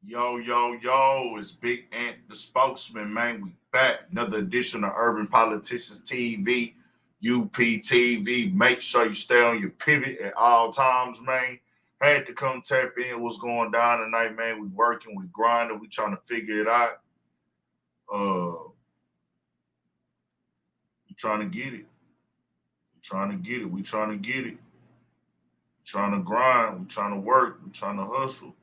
Yo, yo, yo, it's Big Ant, the spokesman, man. We back. Another edition of Urban Politicians TV, UPTV. Make sure you stay on your pivot at all times, man. Had to come tap in what's going down tonight, man. We working, we grinding, we trying to figure it out. We trying to get it. We trying to get it. We trying to get it. Trying to grind. We trying to work. We trying to hustle.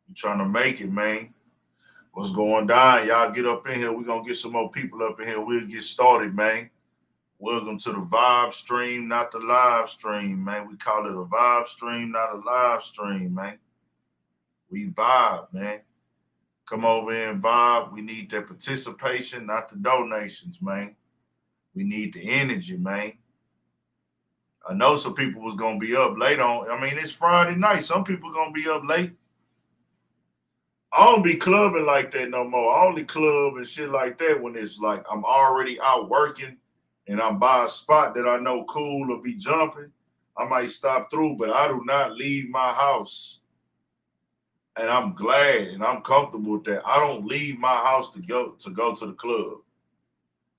We trying to make it, man. What's going down? Y'all get up in here. We're going to get some more people up in here. We'll get started, man. Welcome to the vibe stream, not the live stream, man. We call it a vibe stream, not a live stream, man. We vibe, man. Come over here and vibe. We need that participation, not the donations, man. We need the energy, man. I know some people was going to be up late on. I mean, it's Friday night. Some people going to be up late. I don't be clubbing like that no more. I only club and shit like that when it's like I'm already out working and I'm by a spot that I know cool or be jumping. I might stop through, but I do not leave my house. And I'm glad and I'm comfortable with that. I don't leave my house to go to the club.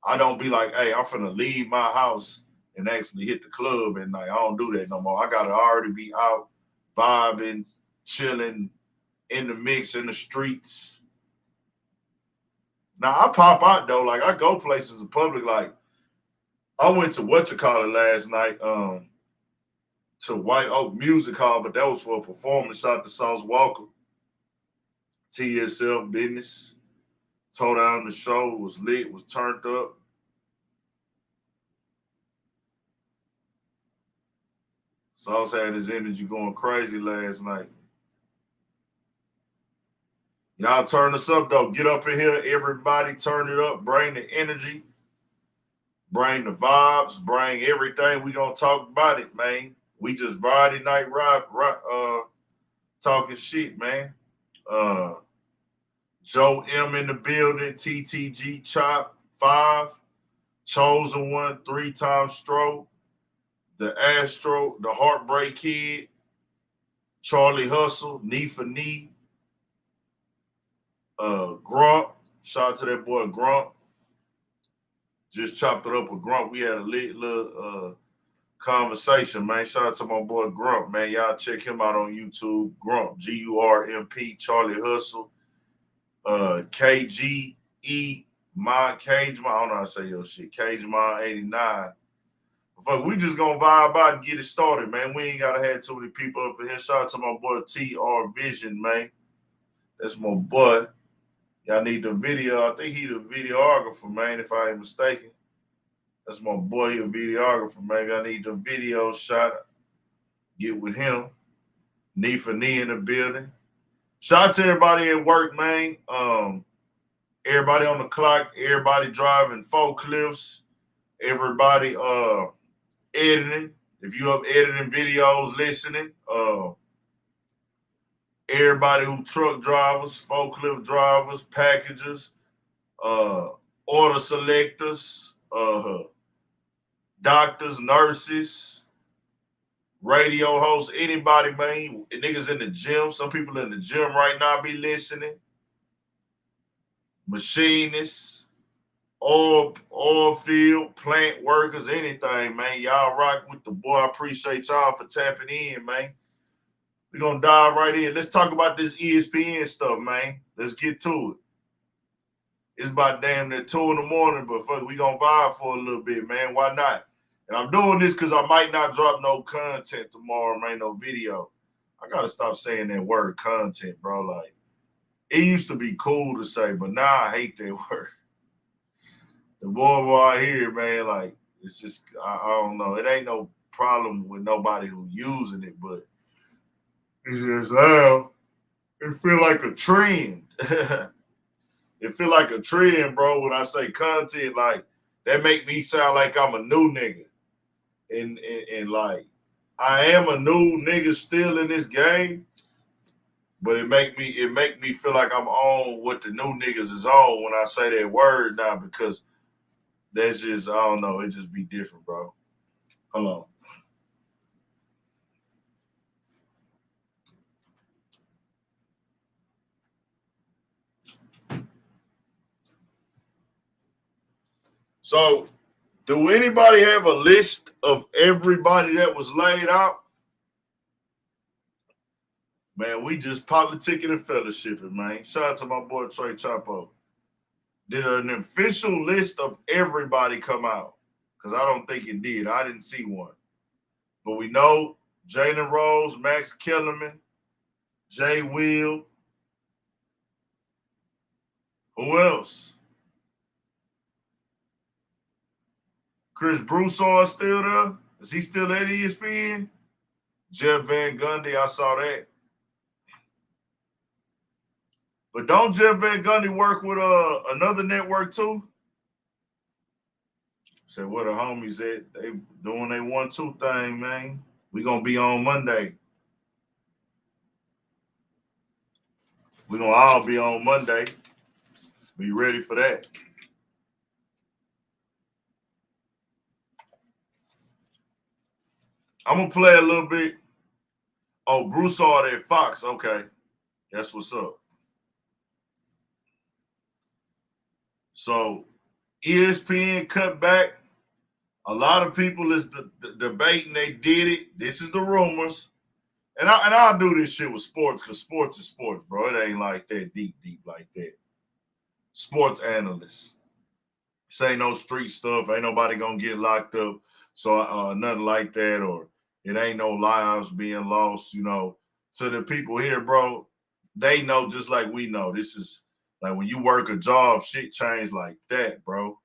I don't be like, hey, I'm finna leave my house and actually hit the club at night. I don't do that no more. I gotta already be out vibing, chilling, in the mix, in the streets. Now I pop out though, like I go places in public. Like I went to last night, to White Oak Music Hall, but that was for a performance out the Sauce Walker. TSF business. Tore down the show, was lit, was turned up. Sauce had his energy going crazy last night. Y'all turn us up, though. Get up in here. Everybody turn it up. Bring the energy. Bring the vibes. Bring everything. We going to talk about it, man. We just Friday night talking shit, man. Joe M in the building. TTG Chop 5. Chosen One 3-time stroke. The Astro. The Heartbreak Kid. Charlie Hustle. Knee for Knee. Grump, shout out to that boy Grump. Just chopped it up with Grump. We had a little conversation, man. Shout out to my boy Grump, man. Y'all check him out on YouTube. Grump, Gurmp, Charlie Hustle, KGE, my Cage, my I don't know how to say your shit. Cage my 89. Fuck, we just gonna vibe out and get it started, man. We ain't gotta have too many people up in here. Shout out to my boy TR Vision, man. That's my boy. Y'all need the video. I think he the videographer, man, if I ain't mistaken. That's my boy, he a videographer, man. I need the video shot. Get with him. Knee for knee in the building. Shout out to everybody at work, man. Everybody on the clock, everybody driving forklifts, everybody editing. If you up editing videos, listening, everybody who truck drivers, forklift drivers, packagers, order selectors, doctors, nurses, radio hosts, anybody, man. Niggas in the gym. Some people in the gym right now be listening. Machinists, oil field, plant workers, anything, man. Y'all rock with the boy. I appreciate y'all for tapping in, man. We're going to dive right in. Let's talk about this ESPN stuff, man. Let's get to it. It's about damn near 2 in the morning, but fuck, we going to vibe for a little bit, man. Why not? And I'm doing this because I might not drop no content tomorrow, man, no video. I got to stop saying that word content, bro. Like, it used to be cool to say, but now I hate that word. The more I hear, man, like, it's just, I don't know. It ain't no problem with nobody who using it, but it's just it feel like a trend. It feel like a trend, bro. When I say content, like that make me sound like I'm a new nigga. And like I am a new nigga still in this game, but it make me feel like I'm on what the new niggas is on when I say that word now, because that's just, I don't know, it just be different, bro. Hold on. So, do anybody have a list of everybody that was laid out? Man, we just politicking and fellowshipping, man. Shout out to my boy Trey Chapo. Did an official list of everybody come out? Because I don't think it did. I didn't see one. But we know Jalen Rose, Max Kellerman, Jay Will. Who else? Chris Broussard still there? Is he still at ESPN? Jeff Van Gundy, I saw that. But don't Jeff Van Gundy work with another network too? Said where the homies at? They doing their 1-2 thing, man. We gonna be on Monday. We gonna all be on Monday. Be ready for that. I'm gonna play a little bit. Oh, Broussard at Fox. Okay, that's what's up. So ESPN cut back. A lot of people is debating they did it. This is the rumors. And I'll do this shit with sports because sports is sports, bro. It ain't like that deep like that. Sports analysts. This ain't no street stuff. Ain't nobody gonna get locked up. So nothing like that. Or it ain't no lives being lost, you know. To the people here, bro, they know just like we know. This is like when you work a job, shit change like that, bro.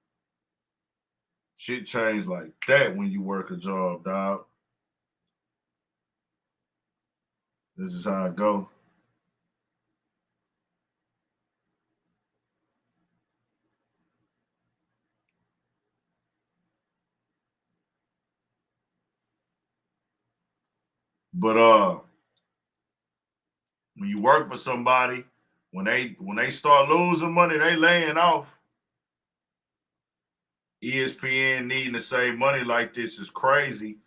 Shit change like that when you work a job, dog. This is how it go. But when you work for somebody, when they start losing money, they laying off. ESPN needing to save money like this is crazy.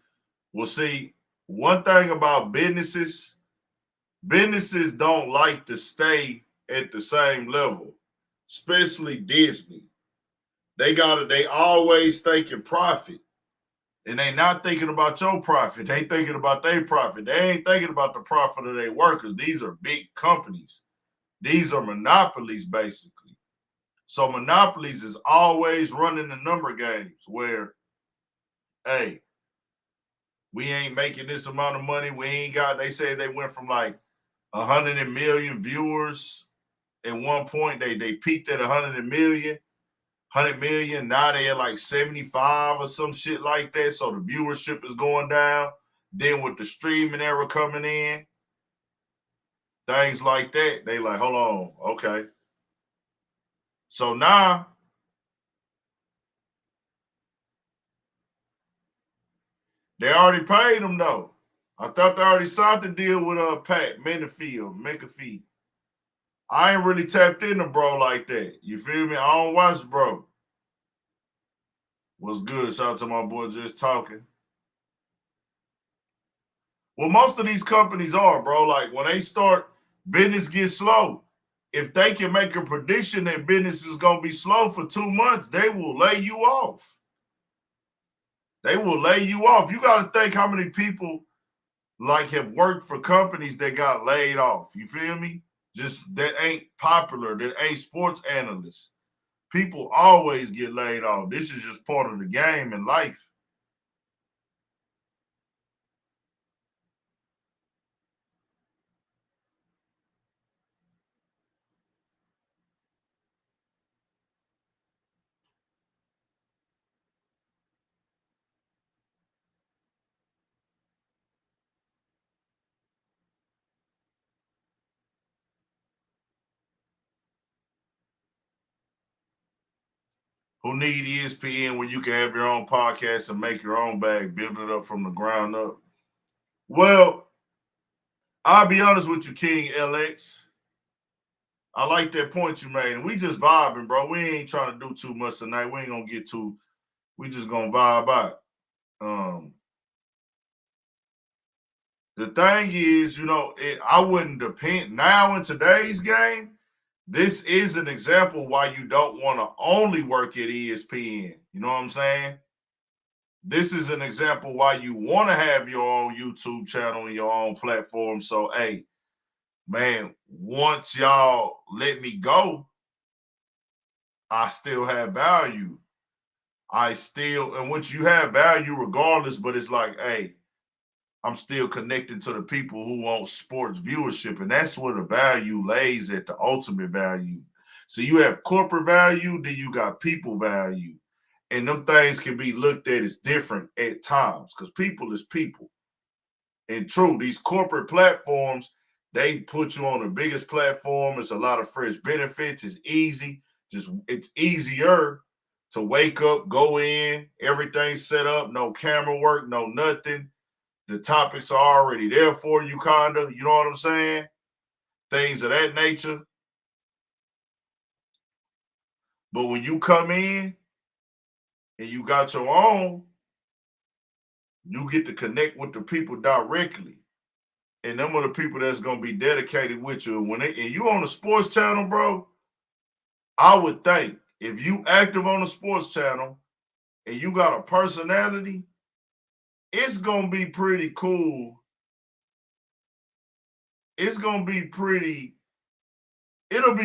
Well, see, one thing about businesses don't like to stay at the same level, especially Disney. They always thinking profit. And they not thinking about your profit. They thinking about their profit. They ain't thinking about the profit of their workers. These are big companies. These are monopolies, basically. So monopolies is always running the number games where, hey, we ain't making this amount of money. We ain't got, they say they went from like 100 million viewers at one point. They peaked at 100 million. Now they at like 75 or some shit like that. So the viewership is going down. Then with the streaming era coming in, things like that, they like, hold on, okay. So now they already paid them though. I thought they already signed the deal with Pat McAfee. I ain't really tapped into bro like that. You feel me? I don't watch bro. What's good? Shout out to my boy Just Talking. Well, most of these companies are, bro. Like when they start, business gets slow. If they can make a prediction that business is going to be slow for 2 months, they will lay you off. They will lay you off. You got to think how many people like have worked for companies that got laid off. You feel me? Just that ain't popular, that ain't sports analysts. People always get laid off. This is just part of the game in life. Who need ESPN when you can have your own podcast and make your own bag, build it up from the ground up? Well, I'll be honest with you, King LX. I like that point you made. And we just vibing, bro. We ain't trying to do too much tonight. We ain't gonna get too, we just gonna vibe out. The thing is, you know, I wouldn't depend now in today's game. This is an example why you don't want to only work at ESPN. You know what I'm saying? This is an example why you want to have your own YouTube channel and your own platform. So, hey, man, once y'all let me go, I still have value. And once you have value regardless, but it's like, hey, I'm still connected to the people who want sports viewership. And that's where the value lays at, the ultimate value. So you have corporate value, then you got people value. And them things can be looked at as different at times because people is people. And true, these corporate platforms, they put you on the biggest platform. It's a lot of fresh benefits. It's easy. It's easier to wake up, go in, everything's set up, no camera work, no nothing. The topics are already there for you, kind of. You know what I'm saying? Things of that nature. But when you come in and you got your own, you get to connect with the people directly. And them are the people that's going to be dedicated with you. And you on the sports channel, bro, I would think if you active on the sports channel and you got a personality, it's going to be pretty cool. It'll be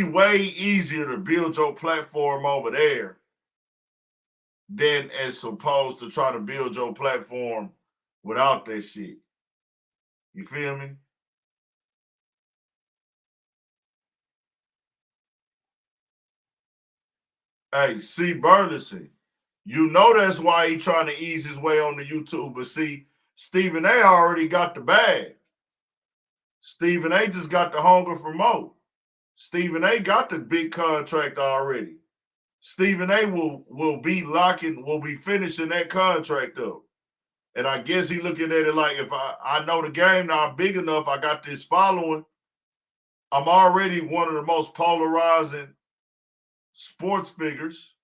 way easier to build your platform over there than as opposed to try to build your platform without that shit. You feel me? Hey, C. Burleson, you know that's why he trying to ease his way on the YouTube. But see, Stephen A. already got the bag. Stephen A. just got the hunger for more. Stephen A. got the big contract already. Stephen A. will be finishing that contract up. And I guess he looking at it like, if I know the game now, I'm big enough, I got this following, I'm already one of the most polarizing sports figures.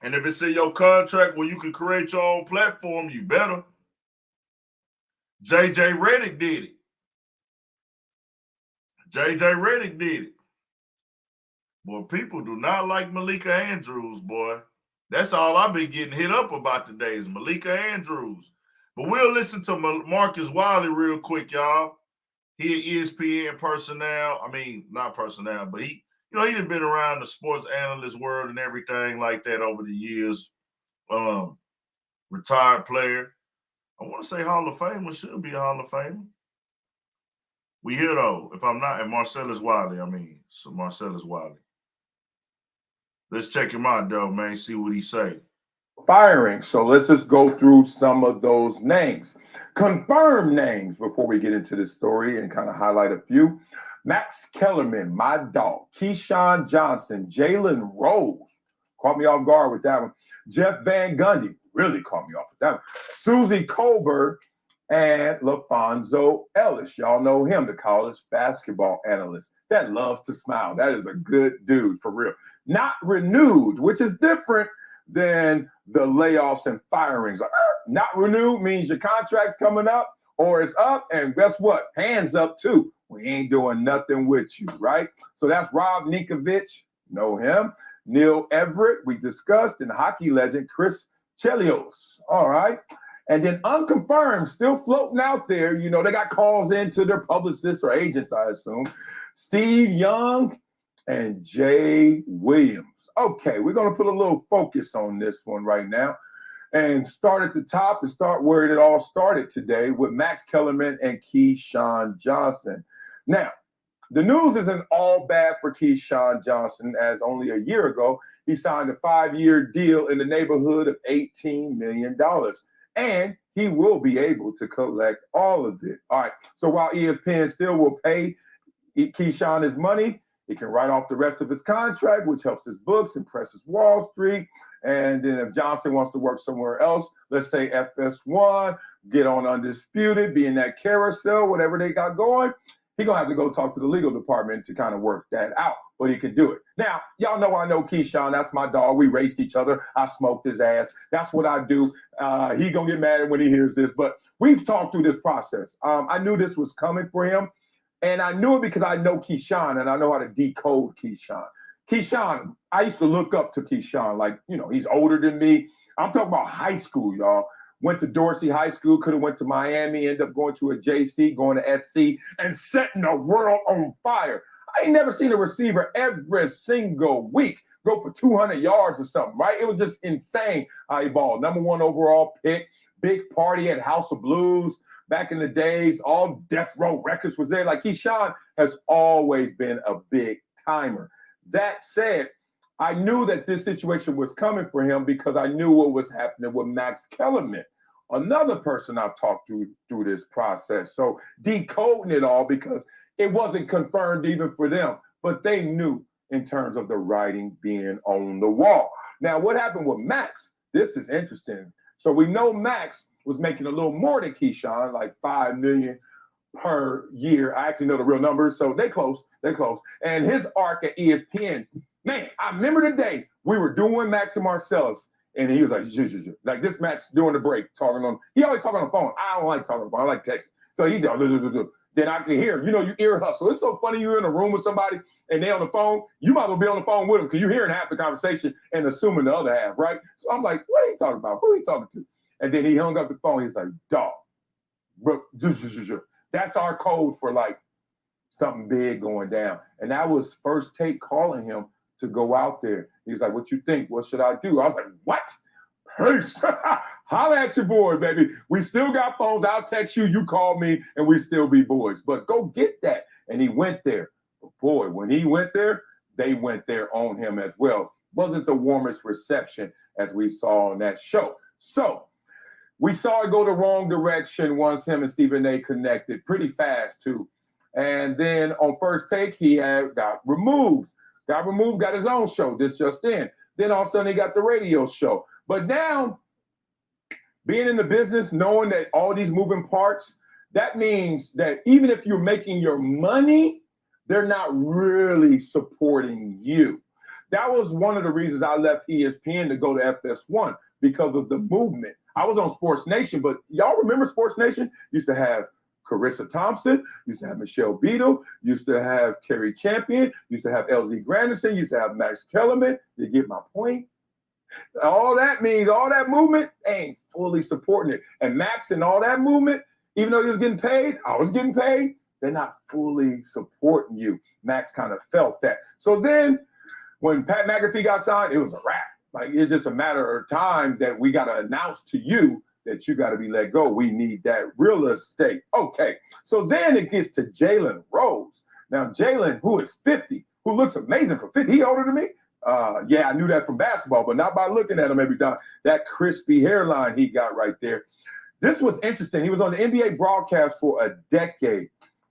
And if it's in your contract where you can create your own platform, you better. JJ Redick did it. JJ Redick did it. Boy, people do not like Malika Andrews, boy. That's all I've been getting hit up about today is Malika Andrews. But we'll listen to Marcus Wiley real quick, y'all. He an ESPN personnel. I mean, not personnel, but he'd been around the sports analyst world and everything like that over the years. Retired player. I want to say Hall of Famer, should be a Hall of Famer. We here though, if I'm not, and Marcellus Wiley, so Marcellus Wiley. Let's check him out though, man, see what he say. Firing. So let's just go through some of those names. Confirmed names before we get into this story and kind of highlight a few. Max Kellerman, my dog. Keyshawn Johnson, Jalen Rose. Caught me off guard with that one. Jeff Van Gundy. Really caught me off with that one. Susie Colbert and LaFonso Ellis. Y'all know him, the college basketball analyst that loves to smile. That is a good dude, for real. Not renewed, which is different than the layoffs and firings. Not renewed means your contract's coming up or it's up, and guess what? Hands up too. We ain't doing nothing with you, right? So that's Rob Ninkovich, know him. Neil Everett, we discussed, and hockey legend Chris Chelios. All right. And then unconfirmed, still floating out there. You know, they got calls into their publicists or agents, I assume. Steve Young and Jay Williams. Okay, we're going to put a little focus on this one right now and start at the top and start where it all started today with Max Kellerman and Keyshawn Johnson. Now, the news isn't all bad for Keyshawn Johnson, as only a year ago, he signed a 5-year deal in the neighborhood of $18 million. And he will be able to collect all of it. All right, so while ESPN still will pay Keyshawn his money, he can write off the rest of his contract, which helps his books, impresses Wall Street. And then if Johnson wants to work somewhere else, let's say FS1, get on Undisputed, be in that carousel, whatever they got going, He's going to have to go talk to the legal department to kind of work that out, but he can do it. Now, y'all know I know Keyshawn. That's my dog. We raced each other. I smoked his ass. That's what I do. He going to get mad when he hears this, but we've talked through this process. I knew this was coming for him, and I knew it because I know Keyshawn, and I know how to decode Keyshawn. Keyshawn, I used to look up to Keyshawn. Like, you know, he's older than me. I'm talking about high school, y'all. Went to Dorsey High School, could have went to Miami, ended up going to a JC, going to SC, and setting the world on fire. I ain't never seen a receiver every single week go for 200 yards or something, right? It was just insane how he balled. Number 1 overall pick, big party at House of Blues. Back in the days, all Death Row Records was there. Like, Keyshawn has always been a big timer. That said, I knew that this situation was coming for him because I knew what was happening with Max Kellerman, another person I've talked to through this process. So decoding it all because it wasn't confirmed even for them, but they knew in terms of the writing being on the wall. Now, what happened with Max? This is interesting. So we know Max was making a little more than Keyshawn, like $5 million per year. I actually know the real numbers, so they close. And his arc at ESPN, man, I remember the day we were doing Max and Marcellus, and he was like this Max during the break, talking on, he always talking on the phone. I don't like talking on the phone, I like texting. So he does, then I can hear him. You know, you ear hustle. It's so funny, you're in a room with somebody and they on the phone, you might as well be on the phone with them because you're hearing half the conversation and assuming the other half, right? So I'm like, what are you talking about? Who are you talking to? And then he hung up the phone. He's like, dog, bro, that's our code for like something big going down. And that was First Take calling him to go out there. He's like, what you think? What should I do? I was like, what? Peace. Holla at your boy, baby. We still got phones. I'll text you. You call me, and we still be boys. But go get that. And he went there. But boy, when he went there, they went there on him as well. Wasn't the warmest reception as we saw on that show. So we saw it go the wrong direction once him and Stephen A. connected pretty fast, too. And then on First Take, he got removed, got his own show, this just in. Then all of a sudden, he got the radio show. But now, being in the business, knowing that all these moving parts, that means that even if you're making your money, they're not really supporting you. That was one of the reasons I left ESPN to go to FS1 because of the movement. I was on Sports Nation, but y'all remember Sports Nation? Used to have Carissa Thompson, used to have Michelle Beadle, used to have Kerry Champion, used to have LZ Granderson, used to have Max Kellerman. You get my point? All that means, all that movement ain't fully supporting it. And Max and all that movement, even though he was getting paid, I was getting paid, they're not fully supporting you. Max kind of felt that. So then when Pat McAfee got signed, it was a wrap. Like, it's just a matter of time that we got to announce to you that you got to be let go. We need that real estate. Okay, so then it gets to Jalen Rose. Now, Jalen, who is 50, who looks amazing for 50. He older than me? Yeah, I knew that from basketball, but not by looking at him every time. That crispy hairline he got right there. This was interesting. He was on the NBA broadcast for a decade.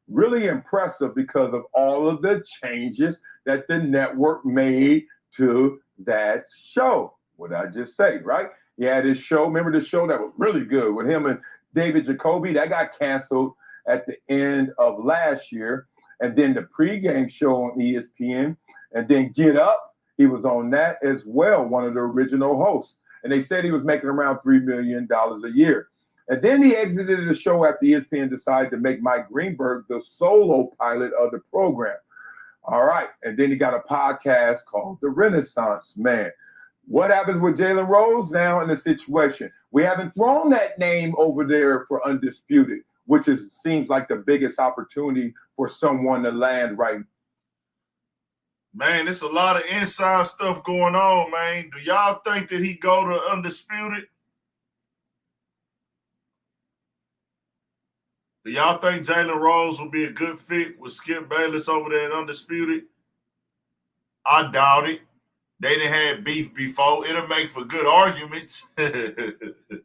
Really impressive because of all of the changes that the network made to that show. What did I just say, right? He had his show. Remember this show that was really good with him and David Jacoby? That got canceled at the end of last year. And then the pregame show on ESPN. And then Get Up, he was on that as well, one of the original hosts. And they said he was making around $3 million a year. And then he exited the show after ESPN decided to make Mike Greenberg the solo pilot of the program. All right. And then he got a podcast called The Renaissance Man. What happens with Jalen Rose now in the situation? We haven't thrown that name over there for Undisputed, which seems like the biggest opportunity for someone to land right now. Man, it's a lot of inside stuff going on, man. Do y'all think that he go to Undisputed? Do y'all think Jalen Rose will be a good fit with Skip Bayless over there at Undisputed? I doubt it. They done had beef before. It'll make for good arguments. It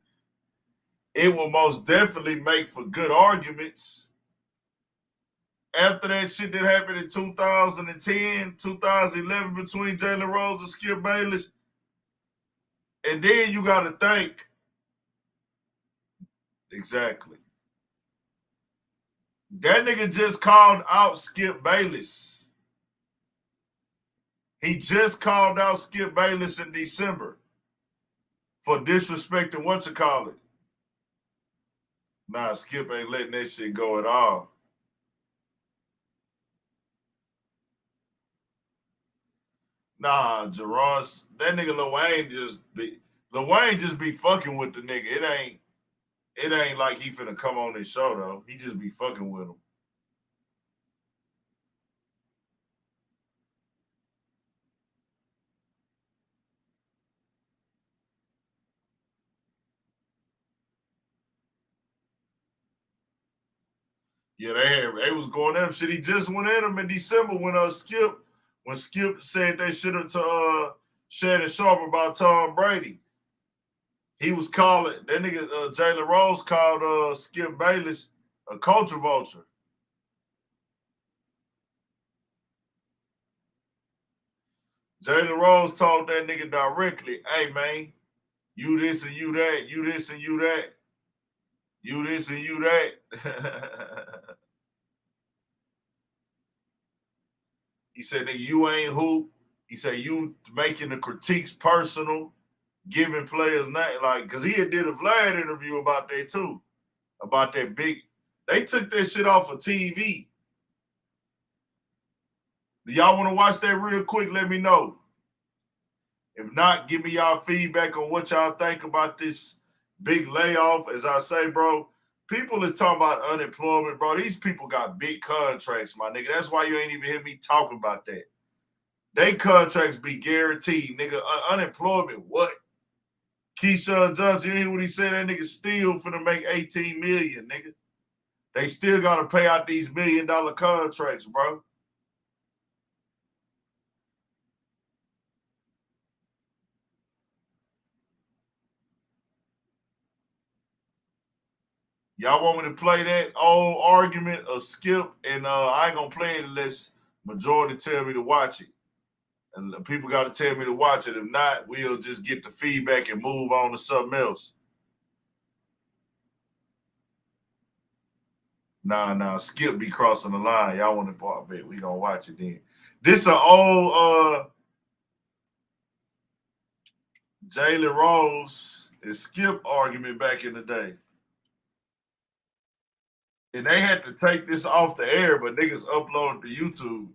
will most definitely make for good arguments. After that shit that happened in 2010, 2011 between Jalen Rose and Skip Bayless, and then you got to think. Exactly. That nigga just called out Skip Bayless. He just called out Skip Bayless in December for disrespecting whatchamacallit. Nah, Skip ain't letting that shit go at all. Nah, Jerron, that nigga Lil Wayne just be fucking with the nigga. It ain't like he finna come on this show though. He just be fucking with him. Yeah, they was going at him. Shit, he just went at him in December when Skip said they should have to Shannon Sharp about Tom Brady. He was calling that nigga Jalen Rose called Skip Bayless a culture vulture. Jalen Rose told that nigga directly, hey man, you this and you that, you this and you that, you this and you that. He said, nigga, you ain't who. He said, you making the critiques personal, giving players not like, because he had did a Vlad interview about that too, about that big. They took that shit off of TV. Do y'all want to watch that real quick? Let me know. If not, give me y'all feedback on what y'all think about this big layoff. As I say, bro, people is talking about unemployment, bro. These people got big contracts, my nigga. That's why you ain't even hear me talking about that. They contracts be guaranteed, nigga. Unemployment, what? Keyshawn Johnson, you hear what he said? That nigga still finna make $18 million, nigga. They still gotta pay out these $1 million contracts, bro. Y'all want me to play that old argument of Skip? And I ain't gonna play it unless majority tell me to watch it. And people got to tell me to watch it. If not, we'll just get the feedback and move on to something else. Nah, Skip be crossing the line. Y'all want to part bet. We gonna watch it then. This an old Jalen Rose and Skip argument back in the day. And they had to take this off the air, but niggas uploaded to YouTube.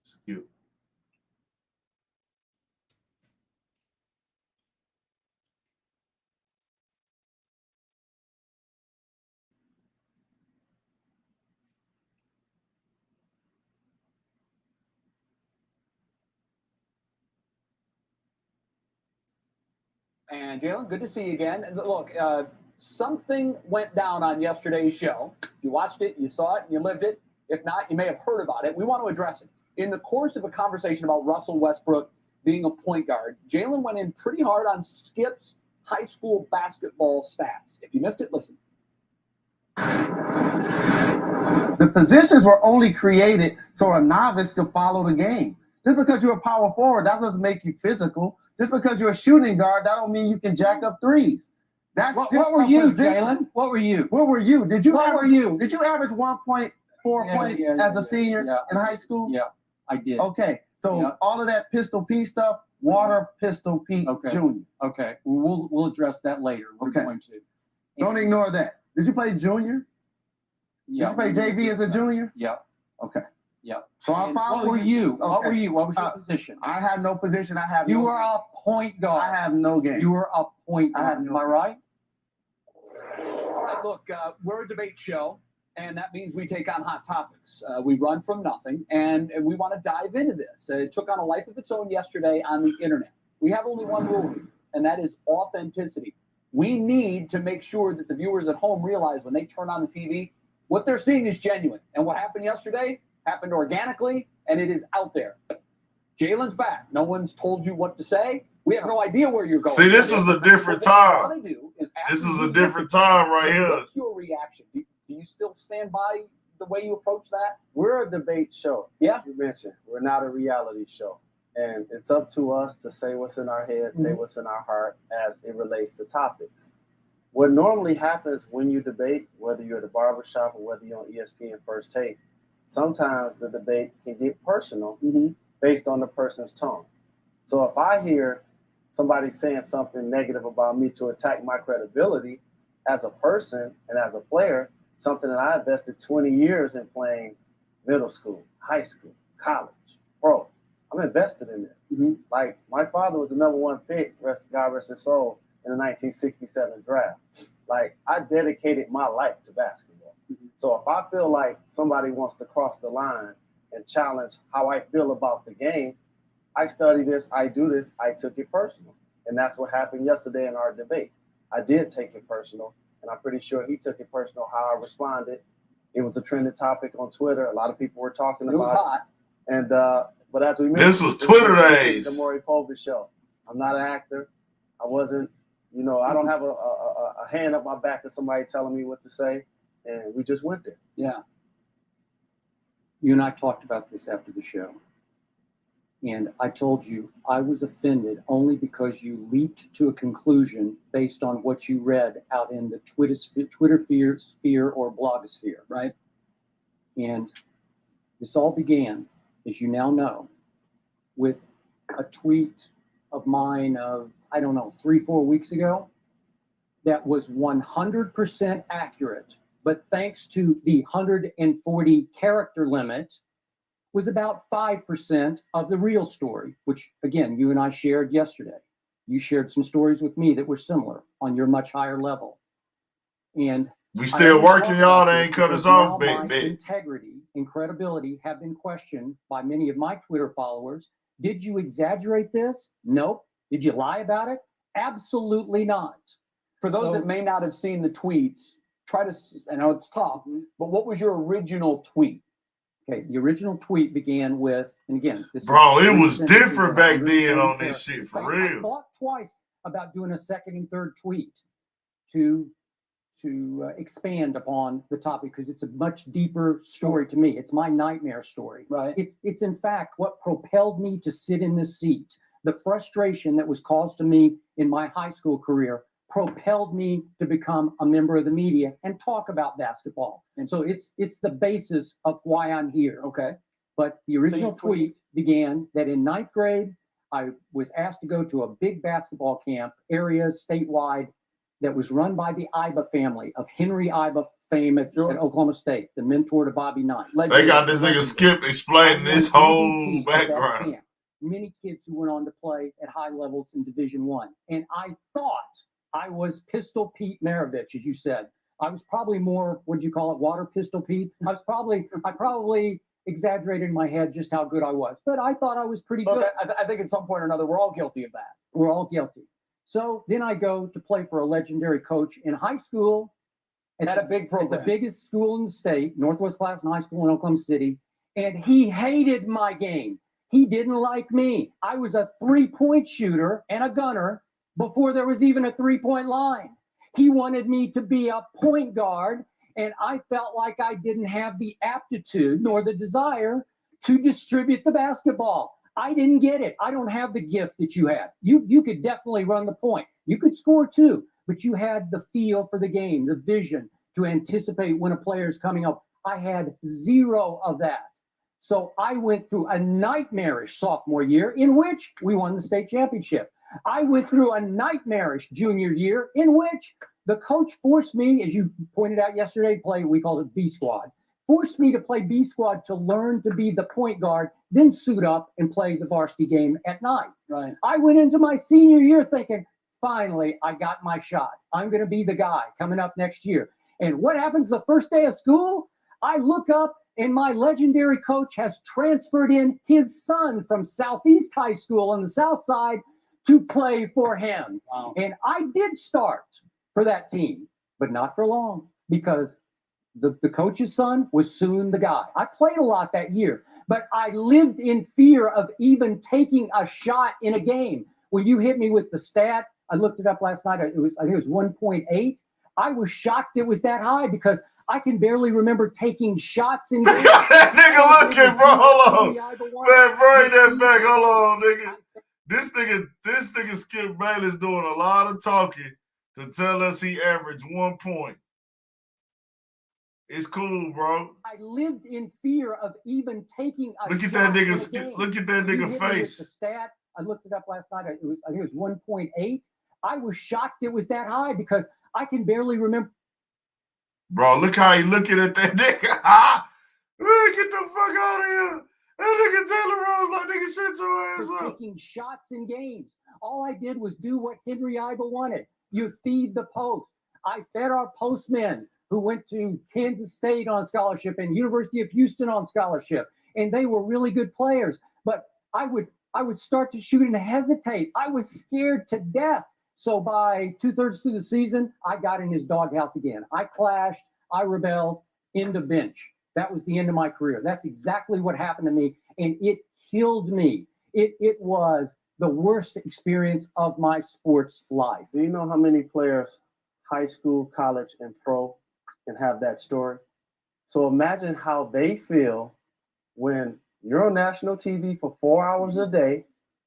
Skip. And Jalen, good to see you again. Look, something went down on yesterday's show. You watched it, you saw it, you lived it. If not, you may have heard about it. We want to address it. In the course of a conversation about Russell Westbrook being a point guard, Jalen went in pretty hard on Skip's high school basketball stats. If you missed it, listen. The positions were only created so a novice could follow the game. Just because you're a power forward, that doesn't make you physical. Just because you're a shooting guard, that don't mean you can jack up threes. That's What just were you, position. Jalen? What were you? Where were you? Did you average 1.4 points as a senior in high school? Yeah, I did. Okay, so all of that Pistol Pete stuff, Water Pistol Pete Jr. Okay, we'll address that later. We're going to. Don't ignore that. Did you play junior? Yeah. Did you play JV as a junior? Yeah. Okay. Yeah. So I follow What were you? Okay. What were you? What was your position? I have no position. You were a point guard. I have no game. You were a point guard. Am I right? All right, look, we're a debate show, and that means we take on hot topics. We run from nothing, and we want to dive into this. It took on a life of its own yesterday on the internet. We have only one rule here, and that is authenticity. We need to make sure that the viewers at home realize when they turn on the TV, what they're seeing is genuine. And what happened yesterday happened organically, and it is out there. Jalen's back. No one's told you what to say. We have no idea where you're going. See, this is a different time. This is a different time right here. What's your reaction? Do you still stand by the way you approach that? We're a debate show. Yeah. You mentioned we're not a reality show. And it's up to us to say what's in our head, say what's in our heart as it relates to topics. What normally happens when you debate, whether you're at the barbershop or whether you're on ESPN First Take, sometimes the debate can get personal based on the person's tone. So if I hear somebody saying something negative about me to attack my credibility as a person and as a player, something that I invested 20 years in playing middle school, high school, college, pro, I'm invested in it. Like, my father was the #1 pick, God rest his soul, in the 1967 draft. Like, I dedicated my life to basketball. So if I feel like somebody wants to cross the line and challenge how I feel about the game, I study this, I do this, I took it personal. And that's what happened yesterday in our debate. I did take it personal, and I'm pretty sure he took it personal how I responded. It was a trending topic on Twitter. A lot of people were talking about it. It was hot. And but as we mentioned, This was Twitter days. The Maury Povich show. I'm not an actor. I wasn't, I don't have a hand up my back of somebody telling me what to say. And we just went there. Yeah. You and I talked about this after the show. And I told you I was offended only because you leaped to a conclusion based on what you read out in the Twitter sphere or blogosphere, right? And this all began, as you now know, with a tweet of mine of, 3-4 weeks ago that was 100% accurate, but thanks to the 140 character limit, was about 5% of the real story, which, again, you and I shared yesterday. You shared some stories with me that were similar on your much higher level. And we still working, y'all. They ain't cut us off, my big. integrity and credibility have been questioned by many of my Twitter followers. Did you exaggerate this? Nope. Did you lie about it? Absolutely not. For those that may not have seen the tweets, I know it's tough, but what was your original tweet? Okay, the original tweet began with, and again, bro, it was different back then on this shit, for real. I thought twice about doing a second and third tweet to expand upon the topic, because it's a much deeper story to me. It's my nightmare story. Right. It's in fact what propelled me to sit in this seat. The frustration that was caused to me in my high school career propelled me to become a member of the media and talk about basketball. And so it's the basis of why I'm here. Okay. But the original tweet began that in 9th grade, I was asked to go to a big basketball camp, area statewide, that was run by the Iba family of Henry Iba fame at Oklahoma State, the mentor to Bobby Knight. They got this nigga Skip explaining this whole background. Many kids who went on to play at high levels in Division I. And I thought I was Pistol Pete Maravich, as you said. I was probably more, what'd you call it, Water Pistol Pete? I probably exaggerated in my head just how good I was. But I thought I was pretty good. I think at some point or another, we're all guilty of that. We're all guilty. So then I go to play for a legendary coach in high school. At a big program. At the biggest school in the state, Northwest Claflin High School in Oklahoma City. And he hated my game. He didn't like me. I was a 3-point shooter and a gunner before there was even a 3-point line. He wanted me to be a point guard, and I felt like I didn't have the aptitude nor the desire to distribute the basketball. I didn't get it. I don't have the gift that you had. You could definitely run the point. You could score too, but you had the feel for the game, the vision to anticipate when a player is coming up. I had zero of that. So I went through a nightmarish sophomore year in which we won the state championship. I went through a nightmarish junior year in which the coach forced me, as you pointed out yesterday, we called it B squad, forced me to play B squad to learn to be the point guard, then suit up and play the varsity game at night. Right. I went into my senior year thinking, finally, I got my shot. I'm going to be the guy coming up next year. And what happens the first day of school? I look up and my legendary coach has transferred in his son from Southeast High School on the South Side to play for him. Wow. And I did start for that team, but not for long, because the coach's son was soon the guy. I played a lot that year, but I lived in fear of even taking a shot in a game. When you hit me with the stat, I looked it up last night. I think it was 1.8. I was shocked it was that high because I can barely remember taking shots in games. That nigga looking, bro. Hold on. Man, bring that back. Hold on, nigga. This nigga Skip Bayless doing a lot of talking to tell us he averaged 1 point. It's cool, bro. I lived in fear of even taking a Look at shot that in a nigga. game. Look at that You nigga hit me with face. the stat. I looked it up last night. I think it was 1.8. I was shocked it was that high because I can barely remember. Bro, look how he looking at that nigga. Man, get the fuck out of here. That nigga Taylor Rose like, nigga, shut your ass up. Taking shots in games. All I did was do what Henry Idle wanted. You feed the post. I fed our postmen who went to Kansas State on scholarship and University of Houston on scholarship, and they were really good players. But I would start to shoot and hesitate. I was scared to death. So by 2/3 through the season, I got in his doghouse again. I clashed. I rebelled. Into bench. That was the end of my career. That's exactly what happened to me, and it killed me. It was the worst experience of my sports life. Do you know how many players, high school, college, and pro, can have that story? So imagine how they feel when you're on national TV for 4 hours a day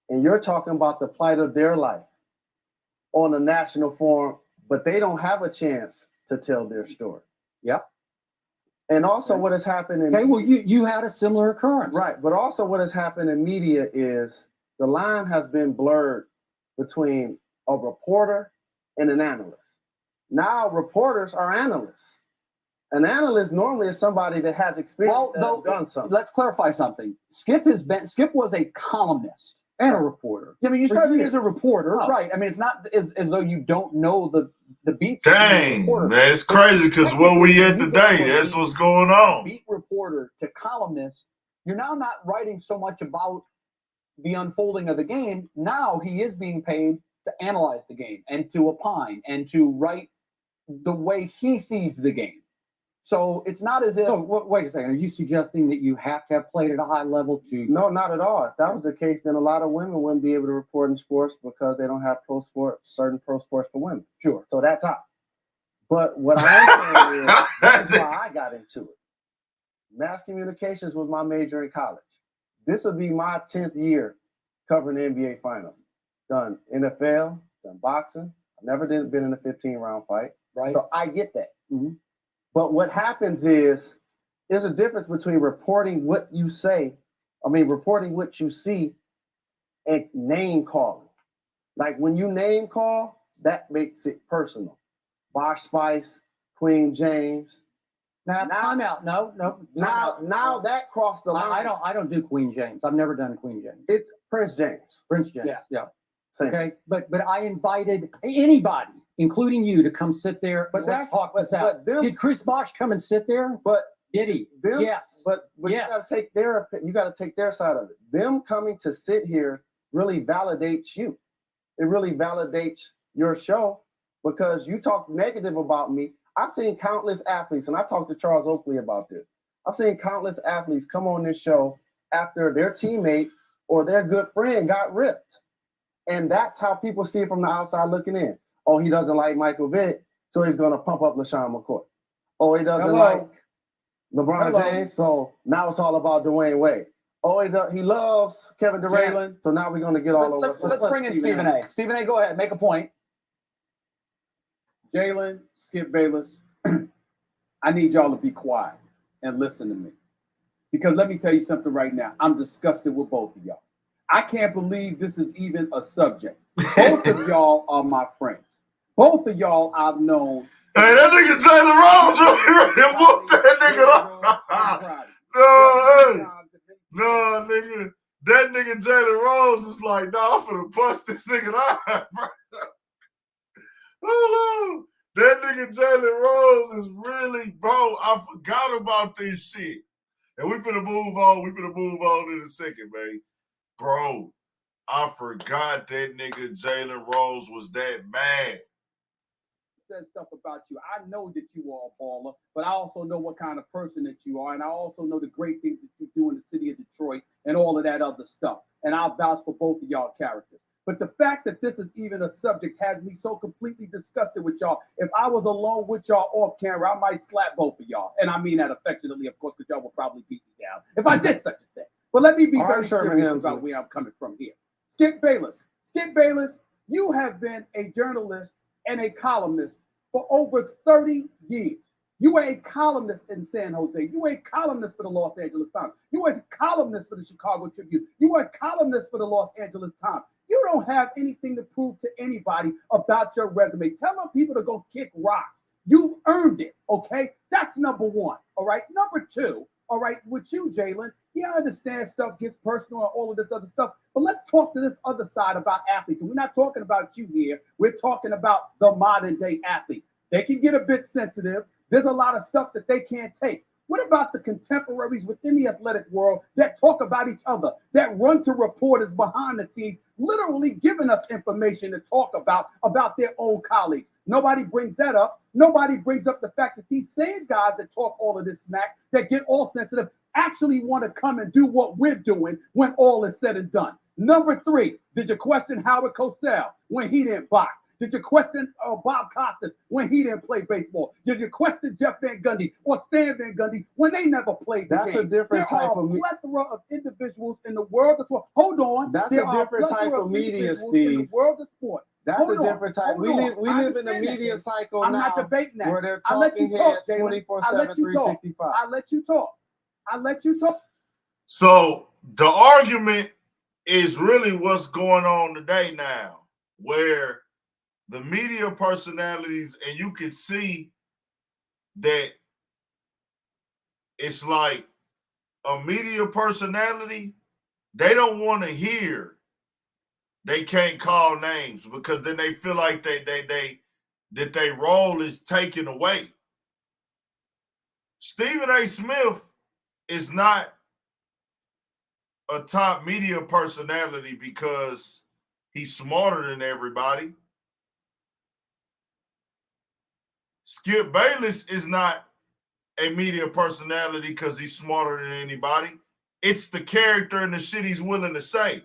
and you're talking about the plight of their life on a national forum, but they don't have a chance to tell their story. Yep. And also what has happened in Okay, well, you had a similar occurrence. right, but also what has happened in media is the line has been blurred between a reporter and an analyst. Now reporters are analysts. An analyst normally is somebody that has experience that has done something. Let's clarify something. Skip was a columnist and a reporter. I mean, you started years. as a reporter, Right. I mean, it's not as though you don't know the beats. Dang, man, it's crazy because where we at today, that's what's going on. Beat reporter to columnist, you're now not writing so much about the unfolding of the game. Now he is being paid to analyze the game and to opine and to write the way he sees the game. So it's not as if. So, wait a second. Are you suggesting that you have to have played at a high level to? No, not at all. If that was the case, then a lot of women wouldn't be able to report in sports because they don't have certain pro sports for women. Sure. So that's out. But what I'm saying is, this is why I got into it. Mass communications was my major in college. This will be my 10th year covering the NBA Finals. Done NFL, done boxing. I've never been in a 15-round fight. Right. So I get that. Mm-hmm. But what happens is, there's a difference between reporting what you say, reporting what you see, and name calling. Like when you name call, that makes it personal. Bosh Spice, Queen James. Now, time out. No. Now that crossed the line. I don't do Queen James. I've never done Queen James. It's Prince James. Prince James. Yeah. Same. Okay. But I invited anybody, including you, to come sit there. But let's talk this out. Did Chris Bosh come and sit there? But did he? Yes. But yes. you gotta take their side of it. Them coming to sit here really validates you. It really validates your show because you talk negative about me. I've seen countless athletes, and I talked to Charles Oakley about this. I've seen countless athletes come on this show after their teammate or their good friend got ripped. And that's how people see it from the outside looking in. Oh, he doesn't like Michael Vick, so he's going to pump up LaShawn McCoy. Oh, he doesn't like LeBron James, so now it's all about Dwayne Wade. Oh, he loves Kevin Durant, so now we're going to get all over. Let's bring in Stephen A. Stephen A., go ahead, make a point. Jalen, Skip Bayless, I need y'all to be quiet and listen to me. Because let me tell you something right now. I'm disgusted with both of y'all. I can't believe this is even a subject. Both of y'all are my friends. Both of y'all I've known. Hey, that nigga Taylor Rose really ready to whoop that nigga up. No, nigga. That nigga Taylor Rose is like, I'm finna bust this nigga out, bro. Hold on. That nigga Jalen Rose is really, bro, I forgot about this shit. And we finna move on. We finna move on in a second, man. Bro, I forgot that nigga Jalen Rose was that mad. Said stuff about you. I know that you are a baller, but I also know what kind of person that you are. And I also know the great things that you do in the city of Detroit and all of that other stuff. And I'll vouch for both of y'all characters. But the fact that this is even a subject has me so completely disgusted with y'all. If I was alone with y'all off camera, I might slap both of y'all. And I mean that affectionately, of course, because y'all will probably beat me down if I did such a thing. But let me be very serious about where I'm coming from here. Skip Bayless, you have been a journalist and a columnist for over 30 years. You were a columnist in San Jose. You were a columnist for the Los Angeles Times. You were a columnist for the Chicago Tribune. You were a columnist for the Los Angeles Times. You don't have anything to prove to anybody about your resume. Tell them people to go kick rocks. You've earned it, okay? That's number one, all right? Number two, all right, with you, Jalen, yeah, I understand stuff gets personal and all of this other stuff, but let's talk to this other side about athletes. And we're not talking about you here. We're talking about the modern day athlete. They can get a bit sensitive. There's a lot of stuff that they can't take. What about the contemporaries within the athletic world that talk about each other, that run to reporters behind the scenes, literally giving us information to talk about their own colleagues? Nobody brings that up. Nobody brings up the fact that these same guys that talk all of this smack, that get all sensitive, actually want to come and do what we're doing when all is said and done. Number three, did you question Howard Cosell when he didn't box? Did you question Bob Costas when he didn't play baseball? Did you question Jeff Van Gundy or Stan Van Gundy when they never played the That's game? a different type of plethora of individuals in the world of sport. Hold on. That's a different type of media, Steve. In the world of sports. That's a different type. We live in a media cycle I'm now not debating that. where they're I let talking you talk, heads Jalen. 24/7, I let you talk. 365. I let you talk. I let you talk. So the argument is really what's going on today now, where the media personalities, and you could see that it's like a media personality, they don't want to hear they can't call names because then they feel like that their role is taken away. Stephen A. Smith is not a top media personality because he's smarter than everybody. Skip Bayless is not a media personality because he's smarter than anybody. It's the character and the shit he's willing to say.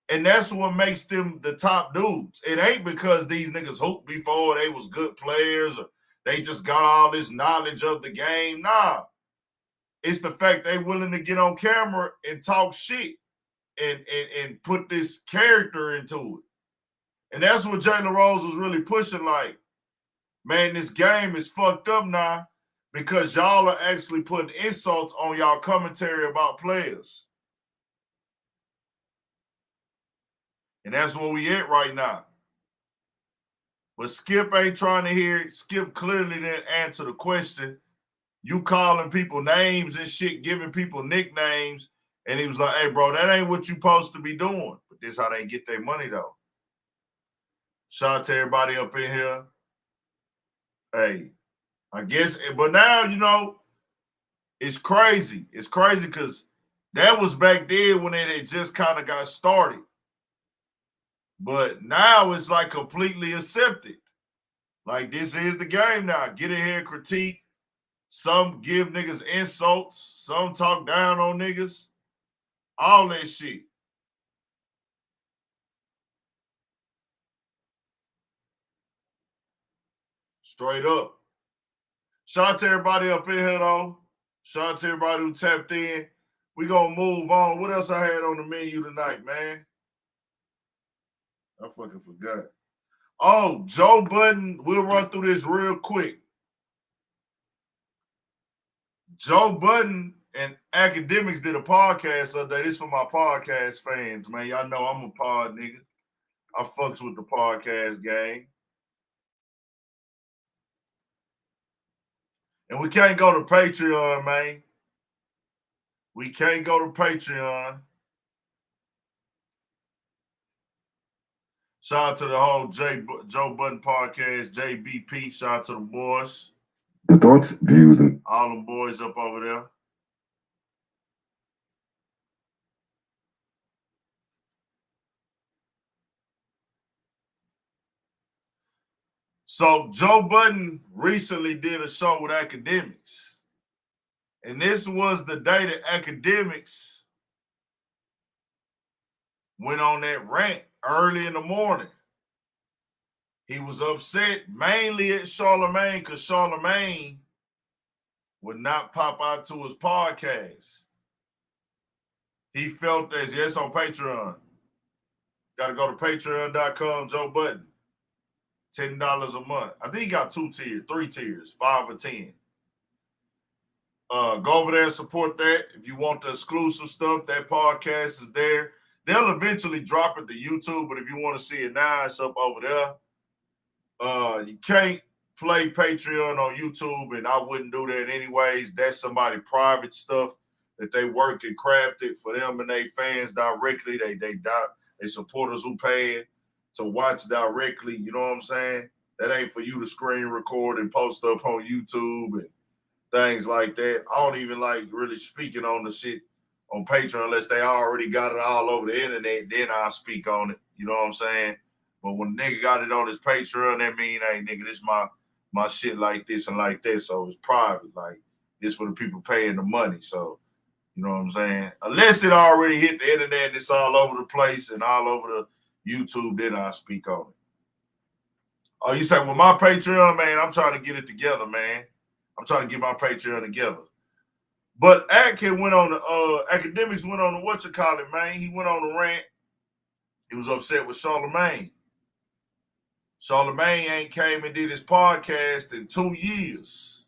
And that's what makes them the top dudes. It ain't because these niggas hooped before, they was good players, or they just got all this knowledge of the game. Nah. It's the fact they willing to get on camera and talk shit and put this character into it. And that's what Jalen Rose was really pushing, like, man, this game is fucked up now because y'all are actually putting insults on y'all commentary about players. And that's where we at right now. But Skip ain't trying to hear it. Skip clearly didn't answer the question. You calling people names and shit, giving people nicknames. And he was like, hey, bro, that ain't what you supposed to be doing. But this is how they get their money, though. Shout out to everybody up in here. Hey, I guess, but now, you know, it's crazy. It's crazy because that was back then when it had just kind of got started. But now it's like completely accepted. Like, this is the game now. Get in here and critique. Some give niggas insults. Some talk down on niggas. All that shit. Straight up. Shout out to everybody up in here, though. Shout out to everybody who tapped in. We gonna move on. What else I had on the menu tonight, man? I fucking forgot. Oh, Joe Budden. We'll run through this real quick. Joe Budden and Academics did a podcast the other day. This for my podcast fans, man. Y'all know I'm a pod nigga. I fucks with the podcast game. And we can't go to Patreon, man. We can't go to Patreon. Shout out to the whole Joe Budden podcast, JBP. Shout out to the boys. The thoughts, views, and all them boys up over there. So Joe Budden recently did a show with Academics. And this was the day that Academics went on that rant early in the morning. He was upset mainly at Charlamagne because Charlamagne would not pop out to his podcast. He felt that, yes, on Patreon. Got to go to patreon.com, Joe Budden. $10 a month. I think he got 3 tiers, 5 or 10. Go over there and support that. If you want the exclusive stuff, that podcast is there. They'll eventually drop it to YouTube, but if you want to see it now, it's up over there. You can't play Patreon on YouTube, and I wouldn't do that anyways. That's somebody private stuff that they work and crafted for them and they fans directly. They supporters who paying to watch directly. You know what I'm saying? That ain't for you to screen record and post up on YouTube and things like that. I don't even like really speaking on the shit on Patreon unless they already got it all over the internet. Then I'll speak on it. You know what I'm saying? But when a nigga got it on his Patreon, that mean, hey, nigga, this my shit like this and like that. So it's private. Like, this for the people paying the money. So, you know what I'm saying? Unless it already hit the internet, it's all over the place and all over the YouTube, then I'll speak on it. Oh, you say, well, my Patreon, man, I'm trying to get it together, man. I'm trying to get my Patreon together. But Academics went on the whatchamacallit, man. He went on the rant. He was upset with Charlamagne. Charlamagne ain't came and did his podcast in 2 years.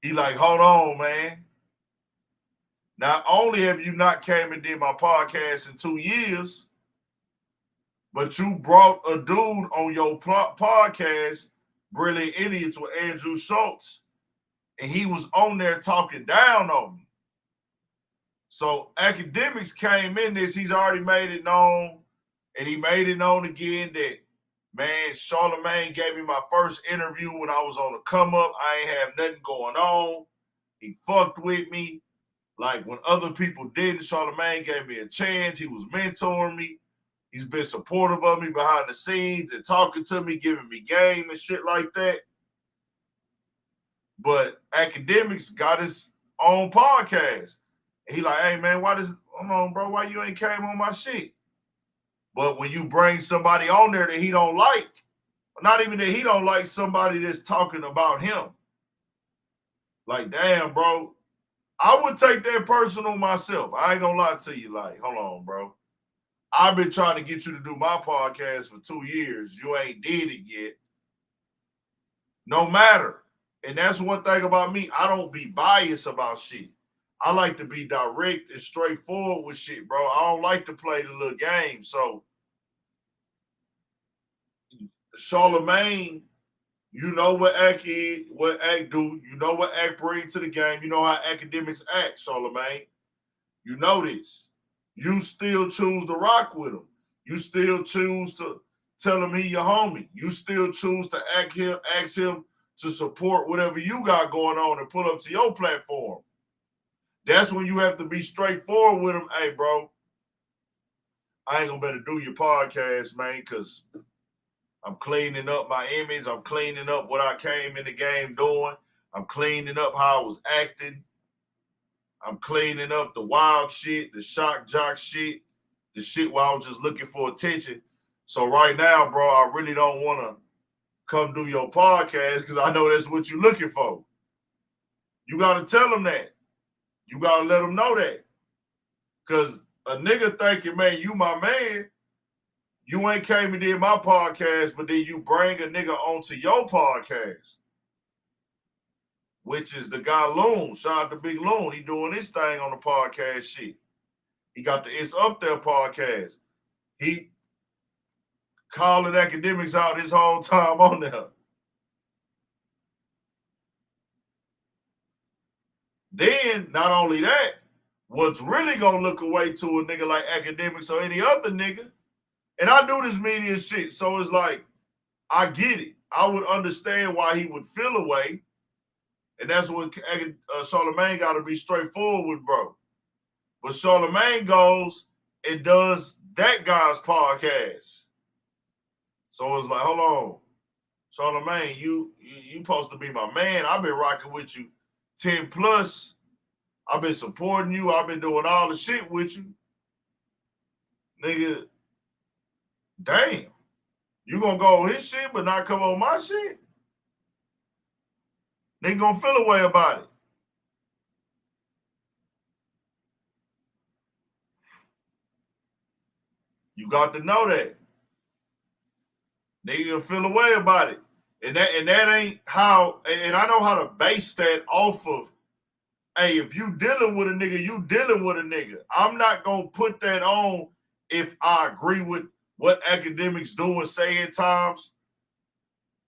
He like, hold on, man. Not only have you not came and did my podcast in 2 years, but you brought a dude on your podcast, Brilliant Idiots with Andrew Schultz, and he was on there talking down on me. So Academics came in this, he's already made it known, and he made it known again that, man, Charlamagne gave me my first interview when I was on the come up. I ain't have nothing going on. He fucked with me. Like when other people didn't, Charlamagne gave me a chance. He was mentoring me. He's been supportive of me behind the scenes and talking to me, giving me game and shit like that. But Academics got his own podcast. And he like, hey, man, hold on, bro, why you ain't came on my shit? But when you bring somebody on there that he don't like, not even that he don't like, somebody that's talking about him, like, damn, bro, I would take that personal myself. I ain't gonna lie to you. Like, hold on, bro. I've been trying to get you to do my podcast for 2 years. You ain't did it yet. No matter. And that's one thing about me. I don't be biased about shit. I like to be direct and straightforward with shit, bro. I don't like to play the little game. So, Charlamagne, you know what Act is, what Act do. You know what Act bring to the game. You know how Academics act, Charlamagne. You know this. You still choose to rock with him. You still choose to tell him he your homie. You still choose to ask him to support whatever you got going on and put up to your platform. That's when you have to be straightforward with him. Hey, bro, I ain't gonna better do your podcast, man, because I'm cleaning up my image. I'm cleaning up what I came in the game doing. I'm cleaning up how I was acting. I'm cleaning up the wild shit, the shock jock shit, the shit where I was just looking for attention. So right now, bro, I really don't want to come do your podcast because I know that's what you're looking for. You got to tell them that. You got to let them know that. Because a nigga thinking, man, you my man, you ain't came and did my podcast, but then you bring a nigga onto your podcast, which is the guy Loon. Shout out to Big Loon. He doing his thing on the podcast shit. He got the It's Up There podcast. He calling Academics out his whole time on there. Then, not only that, what's really going to look away to a nigga like Academics or any other nigga, and I do this media shit, so it's like, I get it. I would understand why he would feel away, and that's what Charlamagne got to be straightforward with, bro. But Charlamagne goes and does that guy's podcast. So it's like, hold on. Charlamagne, you supposed to be my man. I've been rocking with you 10 plus. I've been supporting you. I've been doing all the shit with you. Nigga, damn. You gonna go on his shit but not come on my shit? They gonna feel a way about it. You got to know that. Nigga feel away about it. And that ain't how, and I know how to base that off of, hey, if you dealing with a nigga, you dealing with a nigga. I'm not gonna put that on if I agree with what academics do and say at times.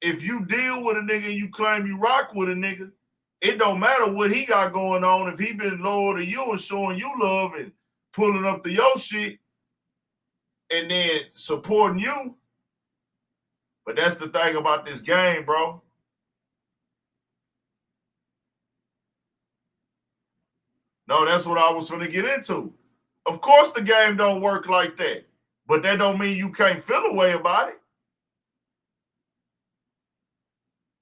If you deal with a nigga and you claim you rock with a nigga, it don't matter what he got going on. If he been loyal to you and showing you love and pulling up to your shit and then supporting you. But that's the thing about this game, bro. No, that's what I was going to get into. Of course the game don't work like that. But that don't mean you can't feel a way about it.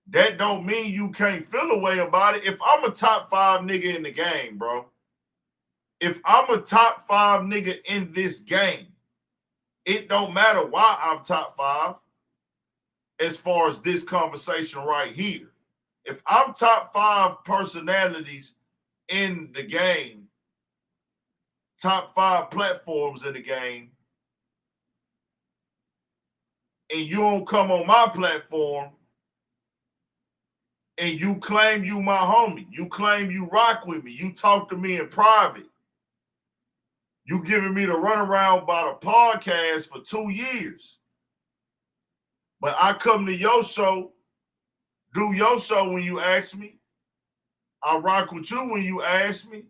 That don't mean you can't feel a way about it. If I'm a top 5 nigga in the game, bro. If I'm a top 5 nigga in this game, it don't matter why I'm top 5 as far as this conversation right here. If I'm top 5 personalities in the game, top 5 platforms in the game, and you don't come on my platform and you claim you my homie, you claim you rock with me, you talk to me in private, you giving me the runaround about a podcast for 2 years. But I come to your show, do your show when you ask me. I rock with you when you ask me.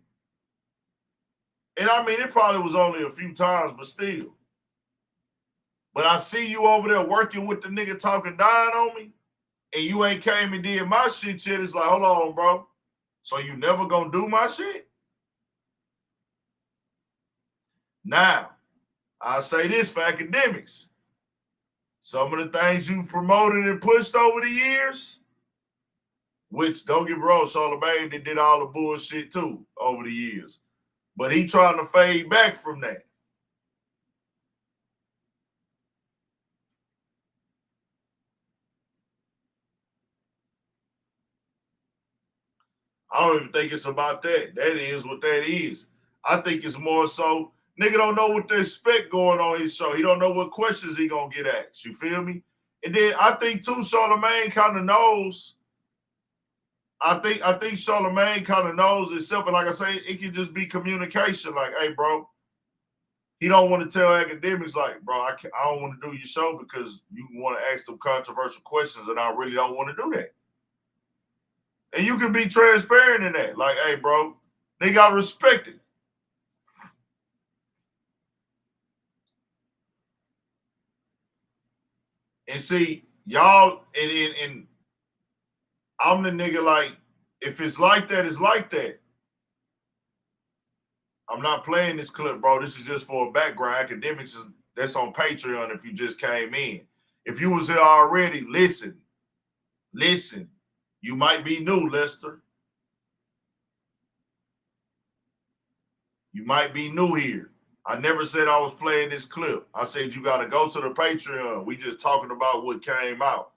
And I mean, it probably was only a few times, but still. But I see you over there working with the nigga talking down on me, and you ain't came and did my shit yet. It's like, hold on, bro. So you never gonna do my shit? Now, I'll say this for academics. Some of the things you promoted and pushed over the years, which, don't get me wrong, Charlamagne did all the bullshit too over the years. But he trying to fade back from that. I don't even think it's about that. That is what that is. I think it's more so, nigga don't know what to expect going on his show. He don't know what questions he gonna get asked. You feel me? And then I think too, Charlamagne kind of knows. I think Charlamagne kind of knows itself, and like I say, it can just be communication. Like, hey, bro, he don't want to tell academics, like, bro, I don't want to do your show because you want to ask them controversial questions, and I really don't want to do that. And you can be transparent in that. Like, hey, bro, they got to respect it. And see, y'all, and I'm the nigga, like, if it's like that, it's like that. I'm not playing this clip, bro. This is just for a background. Academics, that's on Patreon if you just came in. If you was here already, listen. You might be new, Lester. You might be new here. I never said I was playing this clip. I said you got to go to the Patreon. We just talking about what came out.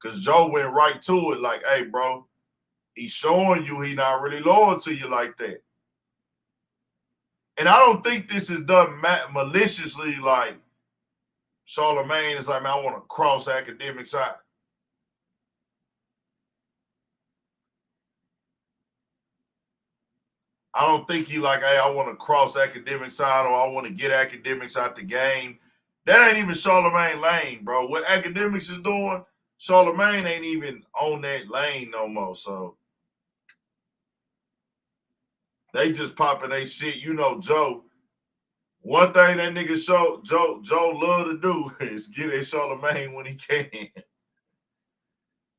Because Joe went right to it like, hey, bro, he's showing you he not really loyal to you like that. And I don't think this is done maliciously, like Charlamagne is like, man, I want to cross academics out. I don't think he like, hey, I want to cross academics out or I want to get academics out the game. That ain't even Charlamagne lane, bro. What academics is doing, Charlamagne ain't even on that lane no more. So they just popping they shit. You know, Joe. One thing that nigga Joe love to do is get at Charlamagne when he can.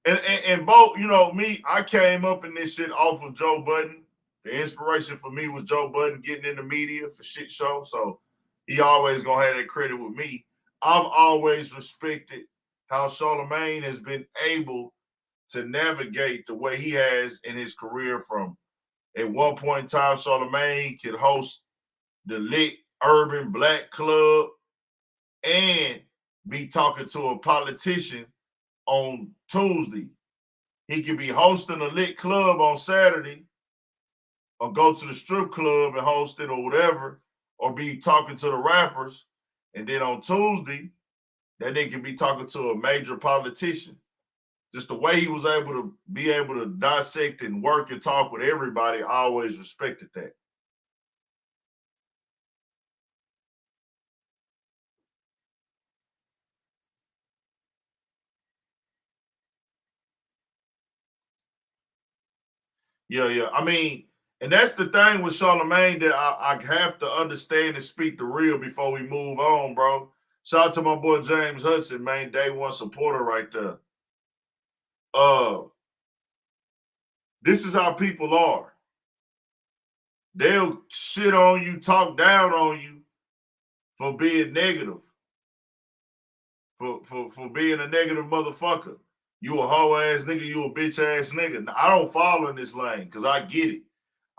And both, you know, me, I came up in this shit off of Joe Budden. The inspiration for me was Joe Budden getting in the media for shit show. So he always gonna have that credit with me. I've always respected how Charlamagne has been able to navigate the way he has in his career from at one point in time, Charlamagne could host the lit urban black club and be talking to a politician on Tuesday. He could be hosting a lit club on Saturday or go to the strip club and host it or whatever, or be talking to the rappers. And then on Tuesday, that nigga can be talking to a major politician. Just the way he was able to dissect and work and talk with everybody, I always respected that. Yeah. I mean, and that's the thing with Charlamagne that I have to understand and speak the real before we move on, bro. Shout out to my boy James Hudson, man, day one supporter right there. This is how people are. They'll shit on you, talk down on you for being negative, for being a negative motherfucker. You a hoe ass nigga, you a bitch ass nigga. I don't fall in this lane because I get it.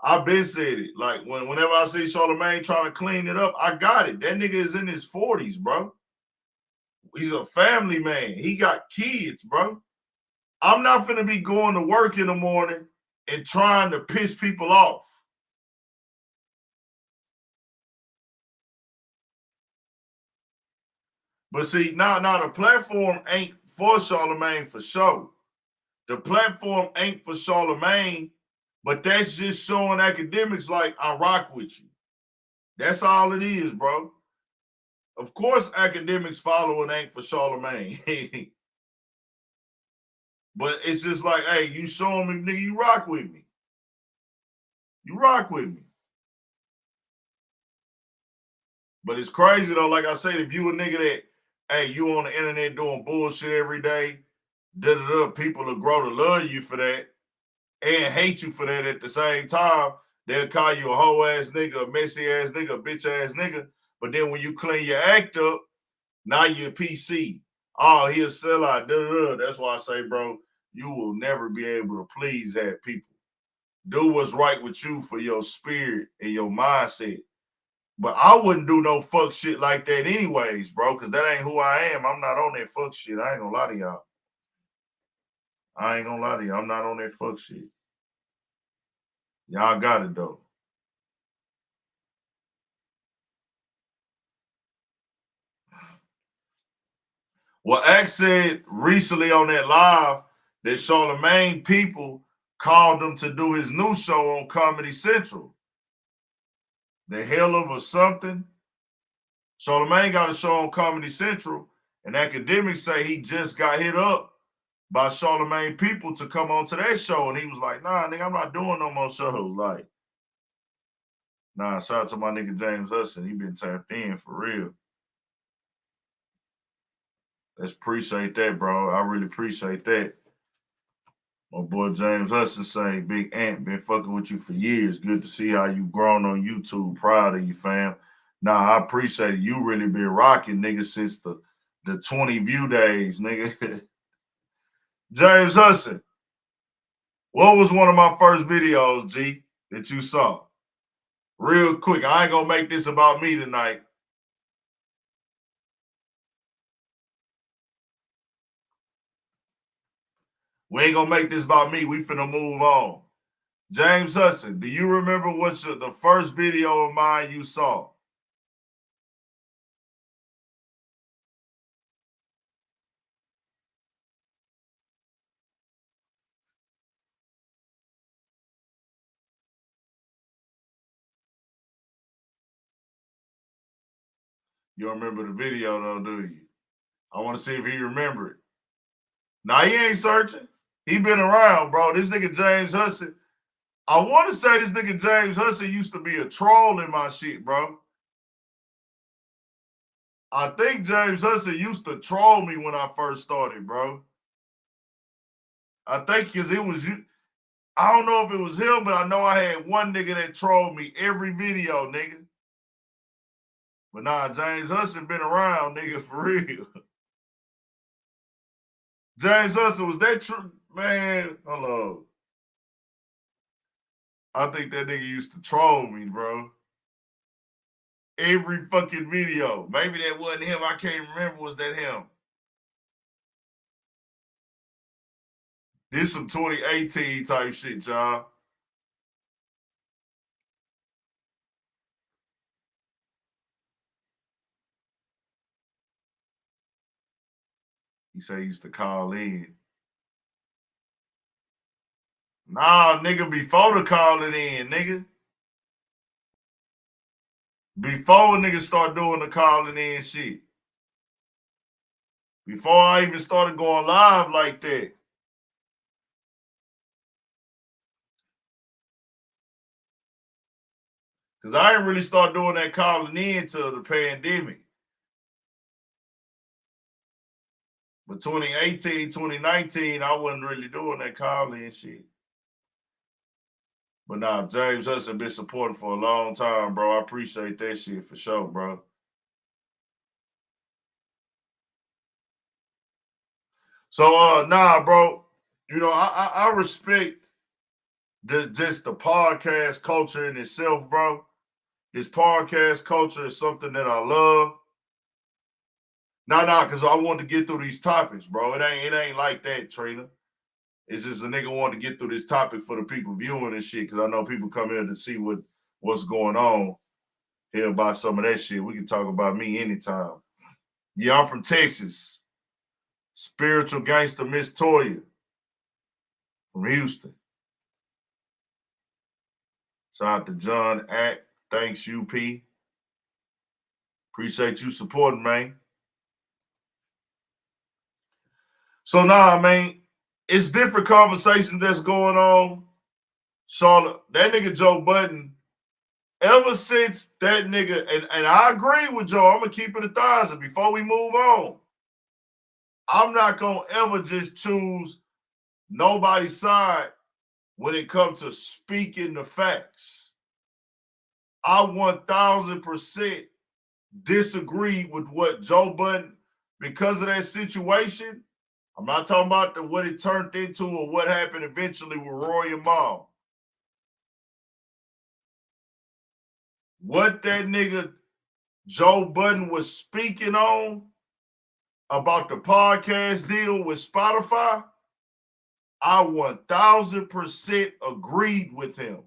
I've been said it. Like whenever I see Charlamagne trying to clean it up, I got it. That nigga is in his 40s, bro. He's a family man. He got kids, bro. I'm not finna be going to work in the morning and trying to piss people off. But see, now the platform ain't for Charlamagne for sure. The platform ain't for Charlamagne, but that's just showing academics like I rock with you. That's all it is, bro. Of course, academics following ain't for Charlamagne. But it's just like, hey, you showing me, nigga, you rock with me. You rock with me. But it's crazy though, like I said, if you a nigga that, hey, you on the internet doing bullshit every day, people will grow to love you for that and hate you for that at the same time. They'll call you a hoe ass nigga, a messy ass nigga, a bitch ass nigga. But then when you clean your act up, now you're PC. Oh, he a sellout. That's why I say, bro, you will never be able to please that people. Do what's right with you for your spirit and your mindset. But I wouldn't do no fuck shit like that anyways, bro, because that ain't who I am. I'm not on that fuck shit. I ain't gonna lie to y'all. I'm not on that fuck shit. Y'all got it, though. Well, X said recently on that live that Charlamagne people called him to do his new show on Comedy Central. The hell of a something. Charlamagne got a show on Comedy Central, and academics say he just got hit up by Charlamagne people to come on to that show, and he was like, nah, nigga, I'm not doing no more shows. Like, nah, shout out to my nigga James Hudson. He been tapped in for real. Let's appreciate that, bro. I really appreciate that. My boy James Hudson saying, Big Ant, been fucking with you for years. Good to see how you grown on YouTube. Proud of you, fam. Nah, I appreciate it. You really been rocking, nigga, since the 20 view days, nigga. James Hudson, what was one of my first videos, G, that you saw? Real quick. I ain't gonna make this about me tonight. We ain't gonna make this about me. We finna move on. James Hudson, do you remember what's the first video of mine you saw? You don't remember the video though, do you? I want to see if he remember it. Nah, he ain't searching. He been around, bro. This nigga James Hudson. I want to say this nigga James Hudson used to be a troll in my shit, bro. I think James Hudson used to troll me when I first started, bro. I think because it was you. I don't know if it was him, but I know I had one nigga that trolled me every video, nigga. But nah, James Hudson been around, nigga, for real. James Hudson, was that true? Man, hold on. I think that nigga used to troll me, bro. Every fucking video. Maybe that wasn't him. I can't remember. Was that him? This some 2018 type shit, y'all. He said he used to call in. Nah, nigga, before the calling in, nigga. Before niggas start doing the calling in shit. Before I even started going live like that. Because I didn't really start doing that calling in till the pandemic. But 2018, 2019, I wasn't really doing that calling shit. But nah, James Hudson been supporting for a long time, bro. I appreciate that shit for sure, bro. So nah, bro. You know, I respect just the podcast culture in itself, bro. This podcast culture is something that I love. Nah, because I want to get through these topics, bro. It ain't like that, Trina. It's just a nigga want to get through this topic for the people viewing and shit, because I know people come here to see what's going on, hear about some of that shit. We can talk about me anytime. Yeah, I'm from Texas. Spiritual gangster Miss Toya from Houston. Shout out to John Act. Thanks, UP. Appreciate you supporting, man. So nah, man, it's different conversations that's going on. Charlotte, that nigga Joe Budden, ever since that nigga, and I agree with Joe, I'm gonna keep it 1,000 before we move on. I'm not gonna ever just choose nobody's side when it comes to speaking the facts. I 1,000% disagree with what Joe Budden, because of that situation. I'm not talking about what it turned into or what happened eventually with Roy and Mal. What that nigga Joe Budden was speaking on about the podcast deal with Spotify, I 1,000% agreed with him.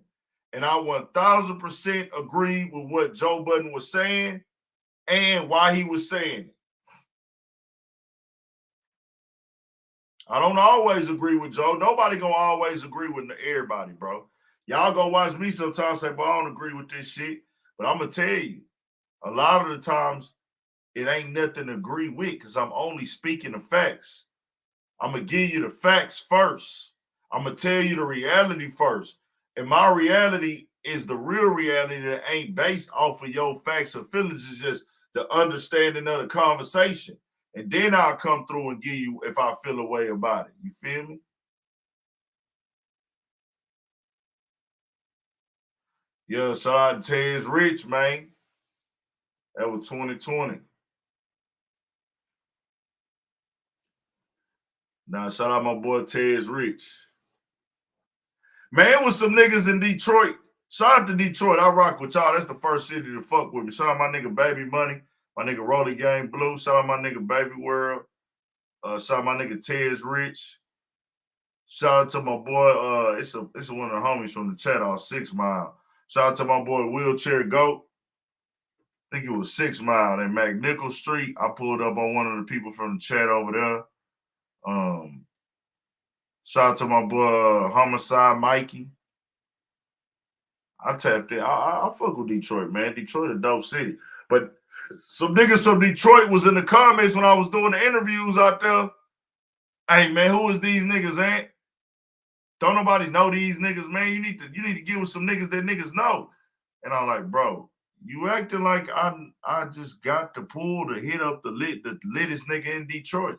And I 1,000% agreed with what Joe Budden was saying and why he was saying it. I don't always agree with Joe. Nobody gonna always agree with everybody, bro. Y'all go watch me sometimes say, but I don't agree with this shit. But I'm gonna tell you, a lot of the times it ain't nothing to agree with, because I'm only speaking the facts. I'm gonna give you the facts first. I'm gonna tell you the reality first. And my reality is the real reality that ain't based off of your facts or feelings. It's just the understanding of the conversation. And then I'll come through and give you if I feel a way about it. You feel me? Yeah, shout out to Tez Rich, man. That was 2020. Now, shout out my boy Tez Rich. Man, it was some niggas in Detroit. Shout out to Detroit. I rock with y'all. That's the first city to fuck with me. Shout out my nigga Baby Money. My nigga Rolly Game Blue. Shout out my nigga Baby World. Shout out my nigga Tez Rich. Shout out to my boy. It's one of the homies from the chat, 6 Mile. Shout out to my boy Wheelchair Goat. I think it was 6 Mile in McNichol Street. I pulled up on one of the people from the chat over there. Shout out to my boy Homicide Mikey. I tapped in. I fuck with Detroit, man. Detroit a dope city. But some niggas from Detroit was in the comments when I was doing the interviews out there. Hey, man, who is these niggas, Ant? Don't nobody know these niggas, man. You need to get with some niggas that niggas know. And I'm like, bro, you acting like I just got the pull to hit up the littest nigga in Detroit.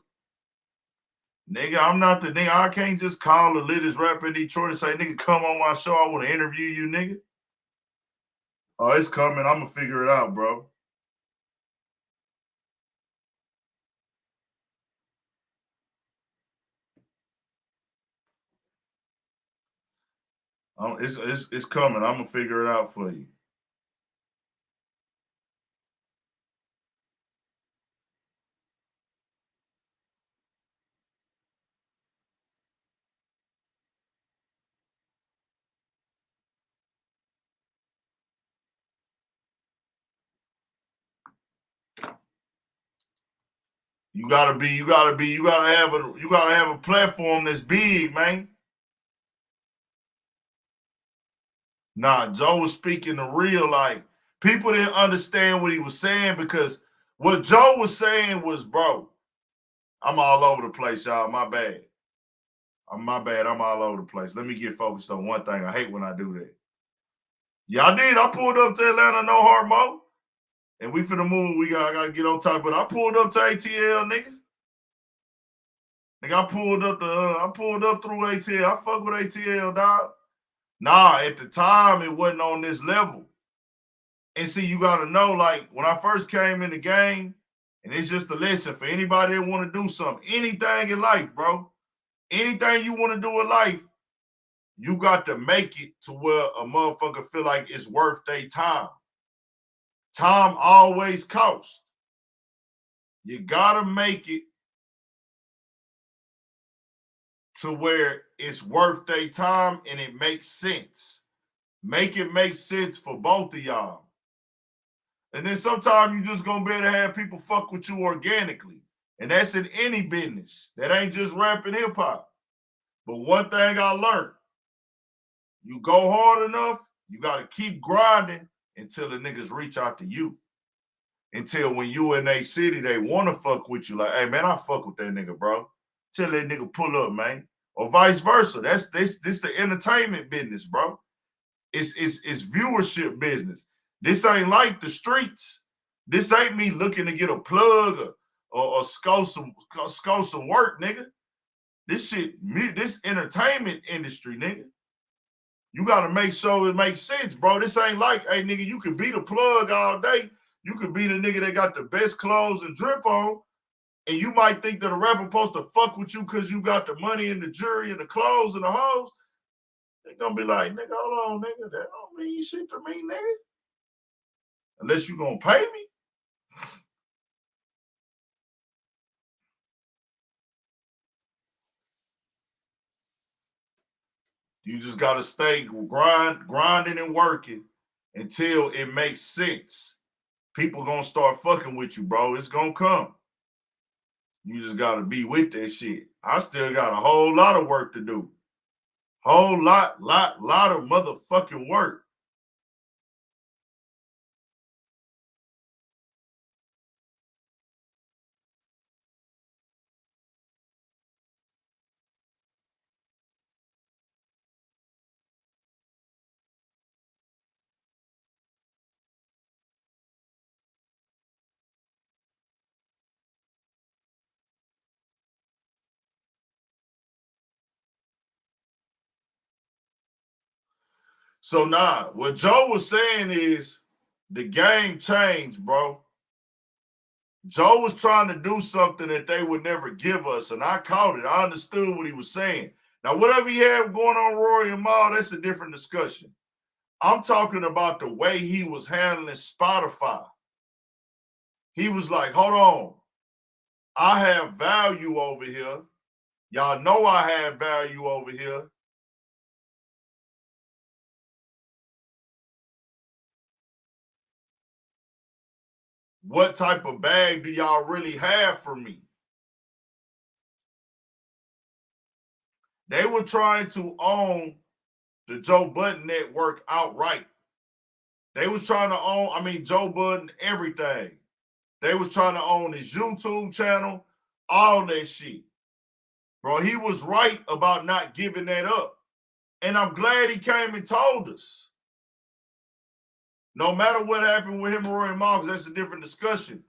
Nigga, I'm not the nigga. I can't just call the littest rapper in Detroit and say, nigga, come on my show. I want to interview you, nigga. Oh, it's coming. I'm going to figure it out, bro. It's coming. I'm going to figure it out for you. You gotta have a platform that's big, man. Nah, Joe was speaking the real, like, people didn't understand what he was saying because what Joe was saying was, bro, I'm all over the place, y'all. My bad. I'm all over the place. Let me get focused on one thing. I hate when I do that. Yeah, I did. I pulled up to Atlanta, no hard mo. And we finna move. I gotta get on top. But I pulled up to ATL, nigga. Nigga, I pulled up through ATL. I fuck with ATL, dog. Nah, at the time it wasn't on this level. And see, you gotta know, like, when I first came in the game, and it's just a lesson for anybody that want to do something, anything in life, bro. Anything you want to do in life, you got to make it to where a motherfucker feel like it's worth their time. Time always costs. You gotta make it to where it's worth their time and it makes sense. Make it make sense for both of y'all. And then sometimes you just gonna be able to have people fuck with you organically. And that's in any business. That ain't just rap and hip hop. But one thing I learned, you go hard enough, you gotta keep grinding until the niggas reach out to you. Until when you in a city, they wanna fuck with you. Like, hey man, I fuck with that nigga, bro. Tell that nigga pull up, man. Or vice versa. That's this the entertainment business, bro. It's viewership business. This ain't like the streets. This ain't me looking to get a plug or score some work, nigga. This shit, this entertainment industry, nigga. You got to make sure it makes sense, bro. This ain't like, hey, nigga, you could be the plug all day. You could be the nigga that got the best clothes and drip on, and you might think that a rapper supposed to fuck with you because you got the money and the jewelry and the clothes and the hoes. They gonna be like, nigga, hold on, nigga. That don't mean shit to me, nigga. Unless you gonna pay me. You just gotta stay grinding and working until it makes sense. People gonna start fucking with you, bro. It's gonna come. You just gotta be with that shit. I still got a whole lot of work to do. Whole lot of motherfucking work. So nah, what Joe was saying is the game changed, bro. Joe was trying to do something that they would never give us, and I caught it. I understood what he was saying. Now, whatever he had going on Rory and Mal, that's a different discussion. I'm talking about the way he was handling Spotify. He was like, hold on. I have value over here. Y'all know I have value over here. What type of bag do y'all really have for me? They were trying to own the Joe Budden network outright. They was trying to own, Joe Budden, everything. They was trying to own his YouTube channel, all that shit. Bro, he was right about not giving that up. And I'm glad he came and told us. No matter what happened with him and Roy Mal, that's a different discussion.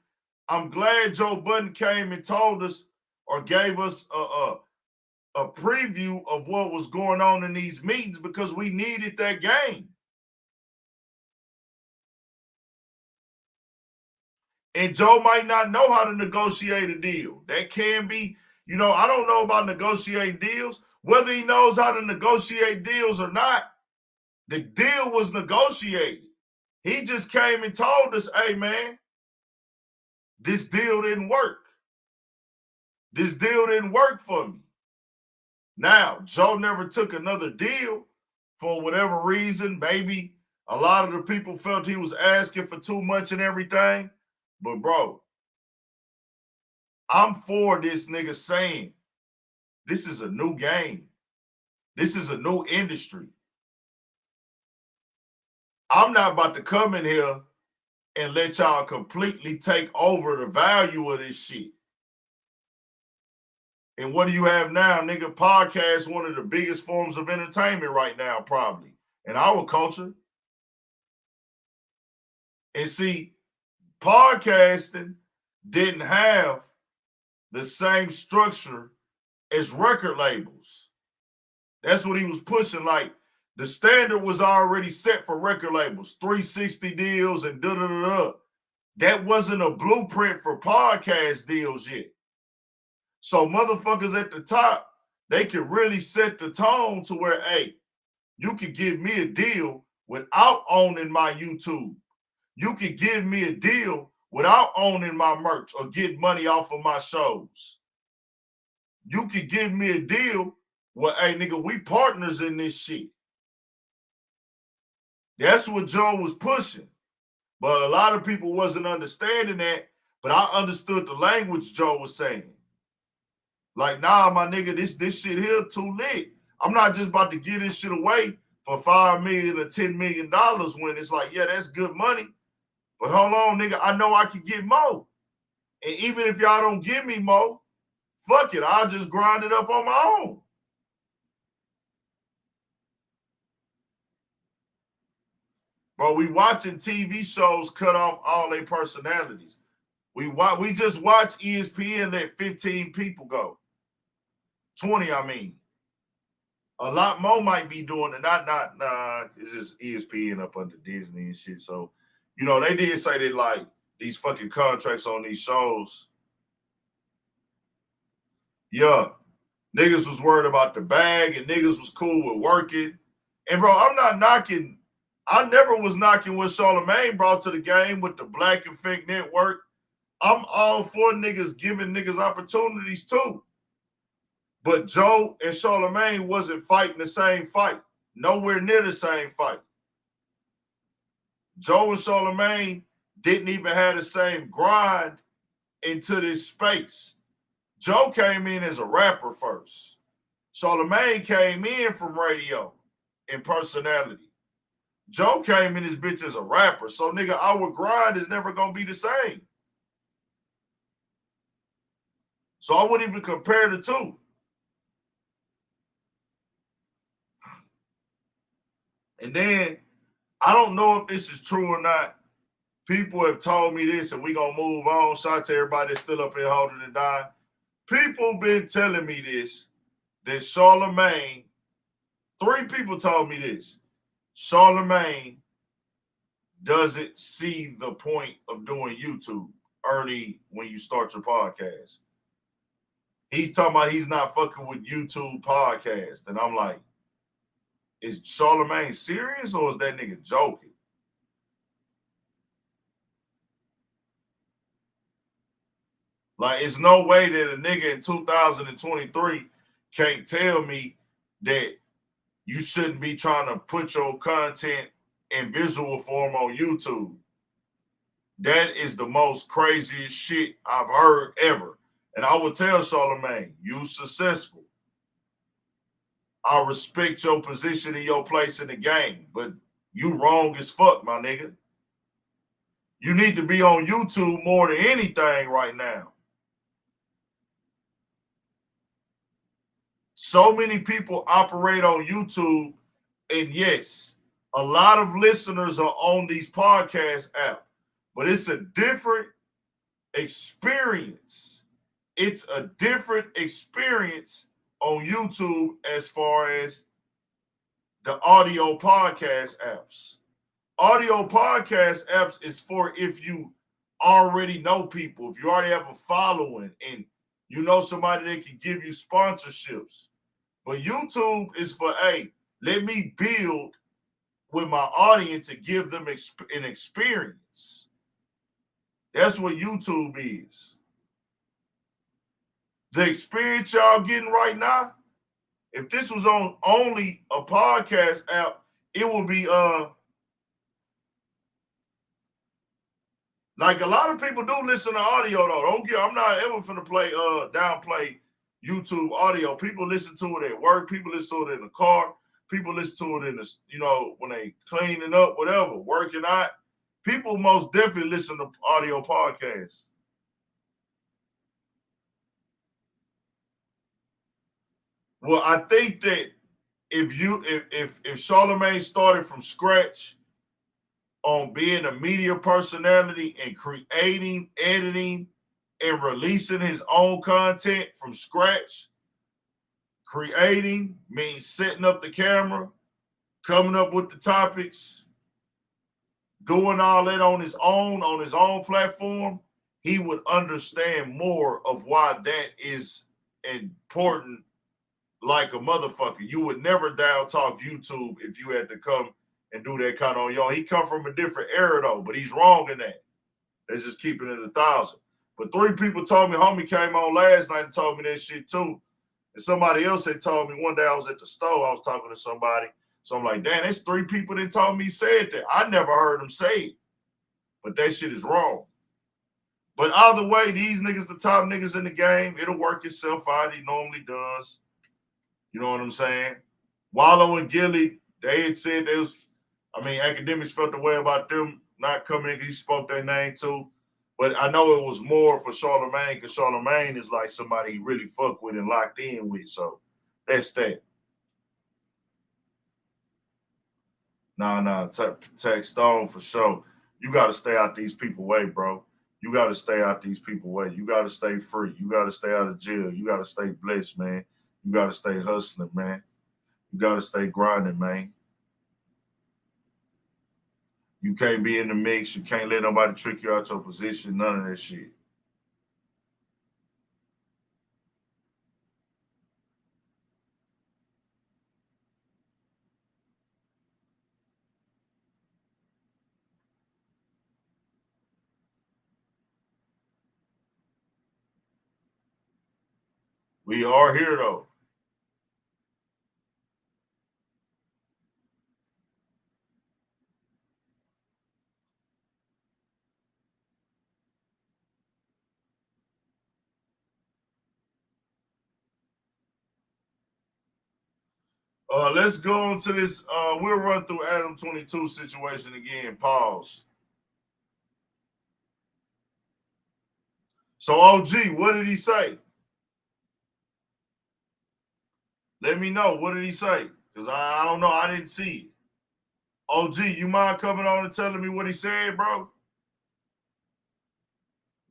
I'm glad Joe Budden came and told us or gave us a preview of what was going on in these meetings because we needed that game. And Joe might not know how to negotiate a deal. That can be, I don't know about negotiating deals. Whether he knows how to negotiate deals or not, the deal was negotiated. He just came and told us, hey, man, this deal didn't work. This deal didn't work for me. Now, Joe never took another deal for whatever reason. Maybe a lot of the people felt he was asking for too much and everything. But, bro, I'm for this nigga saying, this is a new game. This is a new industry. I'm not about to come in here and let y'all completely take over the value of this shit. And what do you have now, nigga? Podcast, one of the biggest forms of entertainment right now, probably, in our culture. And see, podcasting didn't have the same structure as record labels. That's what he was pushing. Like, the standard was already set for record labels, 360 deals and da-da-da-da. That wasn't a blueprint for podcast deals yet. So motherfuckers at the top, they can really set the tone to where, hey, you can give me a deal without owning my YouTube. You can give me a deal without owning my merch or get money off of my shows. You can give me a deal where, hey, nigga, we partners in this shit. That's what Joe was pushing. But a lot of people wasn't understanding that, but I understood the language Joe was saying. Like, nah, my nigga, this shit here too lit. I'm not just about to give this shit away for $5 million or $10 million when it's like, yeah, that's good money. But hold on, nigga, I know I can get more. And even if y'all don't give me more, fuck it, I'll just grind it up on my own. Bro, we watching TV shows cut off all their personalities. We just watch ESPN let 15 people go. 20, I mean. A lot more might be doing it. It's just ESPN up under Disney and shit. So, you know, they did say that, like, these fucking contracts on these shows. Yeah. Niggas was worried about the bag and niggas was cool with working. And, bro, I'm not knocking. I never was knocking what Charlamagne brought to the game with the Black Effect Network. I'm all for niggas giving niggas opportunities too. But Joe and Charlamagne wasn't fighting the same fight. Nowhere near the same fight. Joe and Charlamagne didn't even have the same grind into this space. Joe came in as a rapper first. Charlamagne came in from radio and personality. Joe came in this bitch as a rapper. So, nigga, our grind is never going to be the same. So I wouldn't even compare the two. And then, I don't know if this is true or not. People have told me this, and we going to move on. Shout out to everybody that's still up here holding and dying. People been telling me this, that Charlamagne, 3 people told me this. Charlamagne doesn't see the point of doing YouTube early when you start your podcast. He's talking about he's not fucking with YouTube podcast. And I'm like, is Charlamagne serious or is that nigga joking? Like, it's no way that a nigga in 2023 can't tell me that you shouldn't be trying to put your content in visual form on YouTube. That is the most craziest shit I've heard ever. And I will tell Charlamagne, you successful. I respect your position and your place in the game, but you wrong as fuck, my nigga. You need to be on YouTube more than anything right now. So many people operate on YouTube, and yes, a lot of listeners are on these podcast apps, but it's a different experience. It's a different experience on YouTube as far as the audio podcast apps. Audio podcast apps is for if you already know people, if you already have a following and you know somebody that can give you sponsorships. But YouTube is for, hey, let me build with my audience to give them an experience. That's what YouTube is. The experience y'all getting right now, if this was on only a podcast app, it would be Like a lot of people do listen to audio though. Don't get. I'm not ever finna play downplay YouTube audio. People listen to it at work. People listen to it in the car. People listen to it in the when they cleaning up, whatever, working out. People most definitely listen to audio podcasts. Well, I think that if Charlamagne started from scratch on being a media personality and creating, editing, and releasing his own content from scratch, creating means setting up the camera, coming up with the topics, doing all that on his own platform, he would understand more of why that is important. Like a motherfucker, you would never down talk YouTube if you had to come and do that kind of on your own. He come from a different era though, but he's wrong in that. They're just keeping it 1,000. But 3 people told me, homie came on last night and told me that shit too. And somebody else had told me one day I was at the store, I was talking to somebody. So I'm like, damn, that's 3 people that told me said that. I never heard them say it. But that shit is wrong. But either way, these niggas, the top niggas in the game, it'll work itself out. He normally does. You know what I'm saying? Wallow and Gilly, they had said academics felt the way about them not coming in because he spoke their name too. But I know it was more for Charlamagne because Charlamagne is like somebody he really fuck with and locked in with. So that's that. Nah, Tech Stone for sure. You got to stay out these people way, bro. You got to stay out these people way. You got to stay free. You got to stay out of jail. You got to stay blessed, man. You got to stay hustling, man. You got to stay grinding, man. You can't be in the mix. You can't let nobody trick you out your position. None of that shit. We are here, though. Let's go on to this. We'll run through Adam22 situation again. Pause. So, OG, what did he say? Let me know. What did he say? Because I don't know. I didn't see it. OG, you mind coming on and telling me what he said, bro?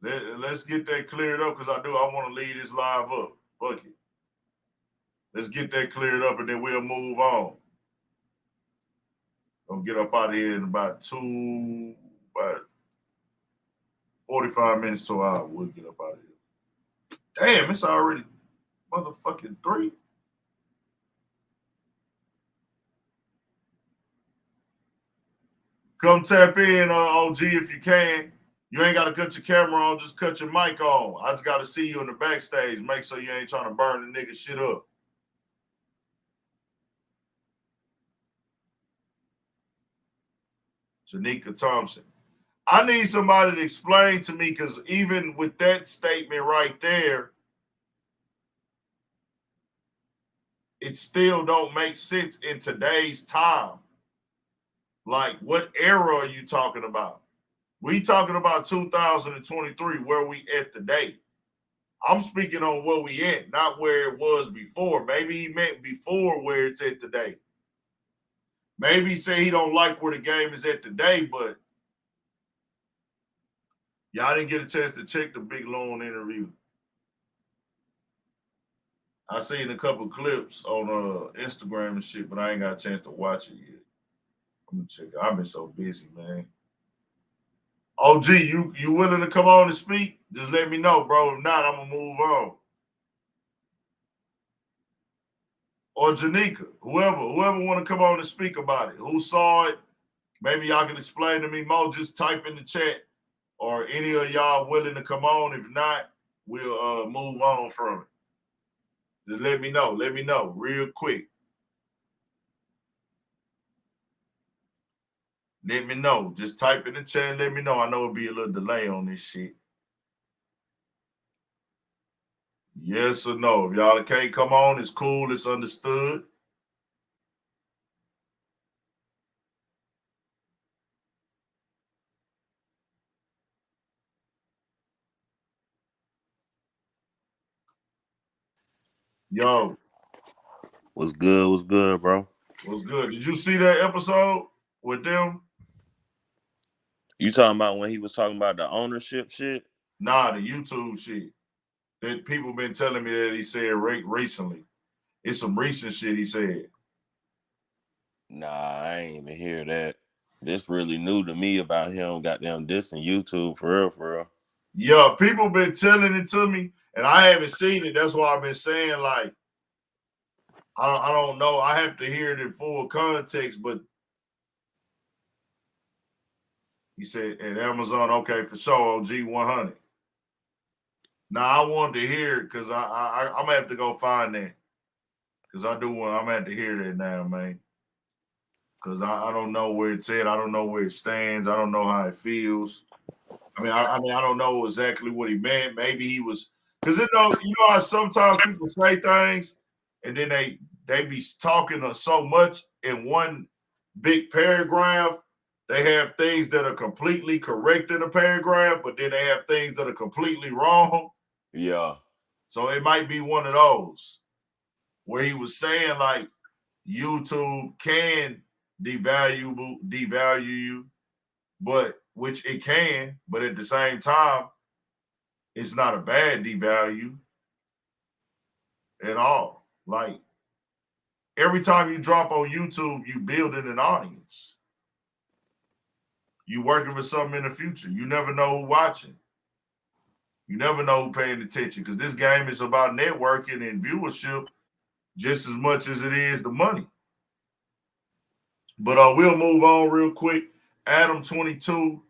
Let's get that cleared up because I want to leave this live up. Fuck it. Let's get that cleared up and then we'll move on. Gonna get up out of here in about 45 minutes to an hour. We'll get up out of here. Damn, it's already motherfucking 3. Come tap in, OG, if you can. You ain't got to cut your camera on, just cut your mic on. I just got to see you in the backstage. Make sure you ain't trying to burn the nigga shit up. Janika Thompson. I need somebody to explain to me because even with that statement right there, it still don't make sense in today's time. Like, what era are you talking about? We talking about 2023, where we at today. I'm speaking on where we at, not where it was before. Maybe he meant before where it's at today. Maybe he say he don't like where the game is at today, but y'all didn't get a chance to check the Big Loan interview. I seen a couple clips on Instagram and shit, but I ain't got a chance to watch it yet. I'm gonna check it. I've been so busy, man. OG, you willing to come on and speak? Just let me know, bro. If not, I'm gonna move on. Or Janika, whoever want to come on and speak about it. Who saw it? Maybe y'all can explain to me more. Just type in the chat. Or any of y'all willing to come on. If not, we'll move on from it. Just let me know. Let me know real quick. Let me know. Just type in the chat and let me know. I know it'll be a little delay on this shit. Yes or no? If y'all can't come on, it's cool. It's understood. Yo, What's good? What's good, bro? what's good? Did you see that episode with them? You talking about when he was talking about the ownership shit? Nah, the YouTube shit. That people been telling me that he said recently. It's some recent shit he said. Nah, I ain't even hear that. This really new to me about him goddamn dissing YouTube for real, for real. Yeah, people been telling it to me, and I haven't seen it. That's why I've been saying, like, I don't know. I have to hear it in full context, but he said at Amazon, okay, for sure, OG 100. Now I wanted to hear it because I'm gonna have to go find that. Because I'm gonna have to hear that now, man. Because I don't know where it's at. I don't know where it stands. I don't know how it feels. I mean, I don't know exactly what he meant. Maybe he was because you know how sometimes people say things and then they be talking so much in one big paragraph. They have things that are completely correct in a paragraph, but then they have things that are completely wrong. Yeah. So it might be one of those where he was saying like YouTube can devalue you, but which it can, but at the same time, it's not a bad devalue at all. Like every time you drop on YouTube, you building an audience. You working for something in the future. You never know who's watching. You never know who's paying attention because this game is about networking and viewership just as much as it is the money. But we'll move on real quick. Adam22.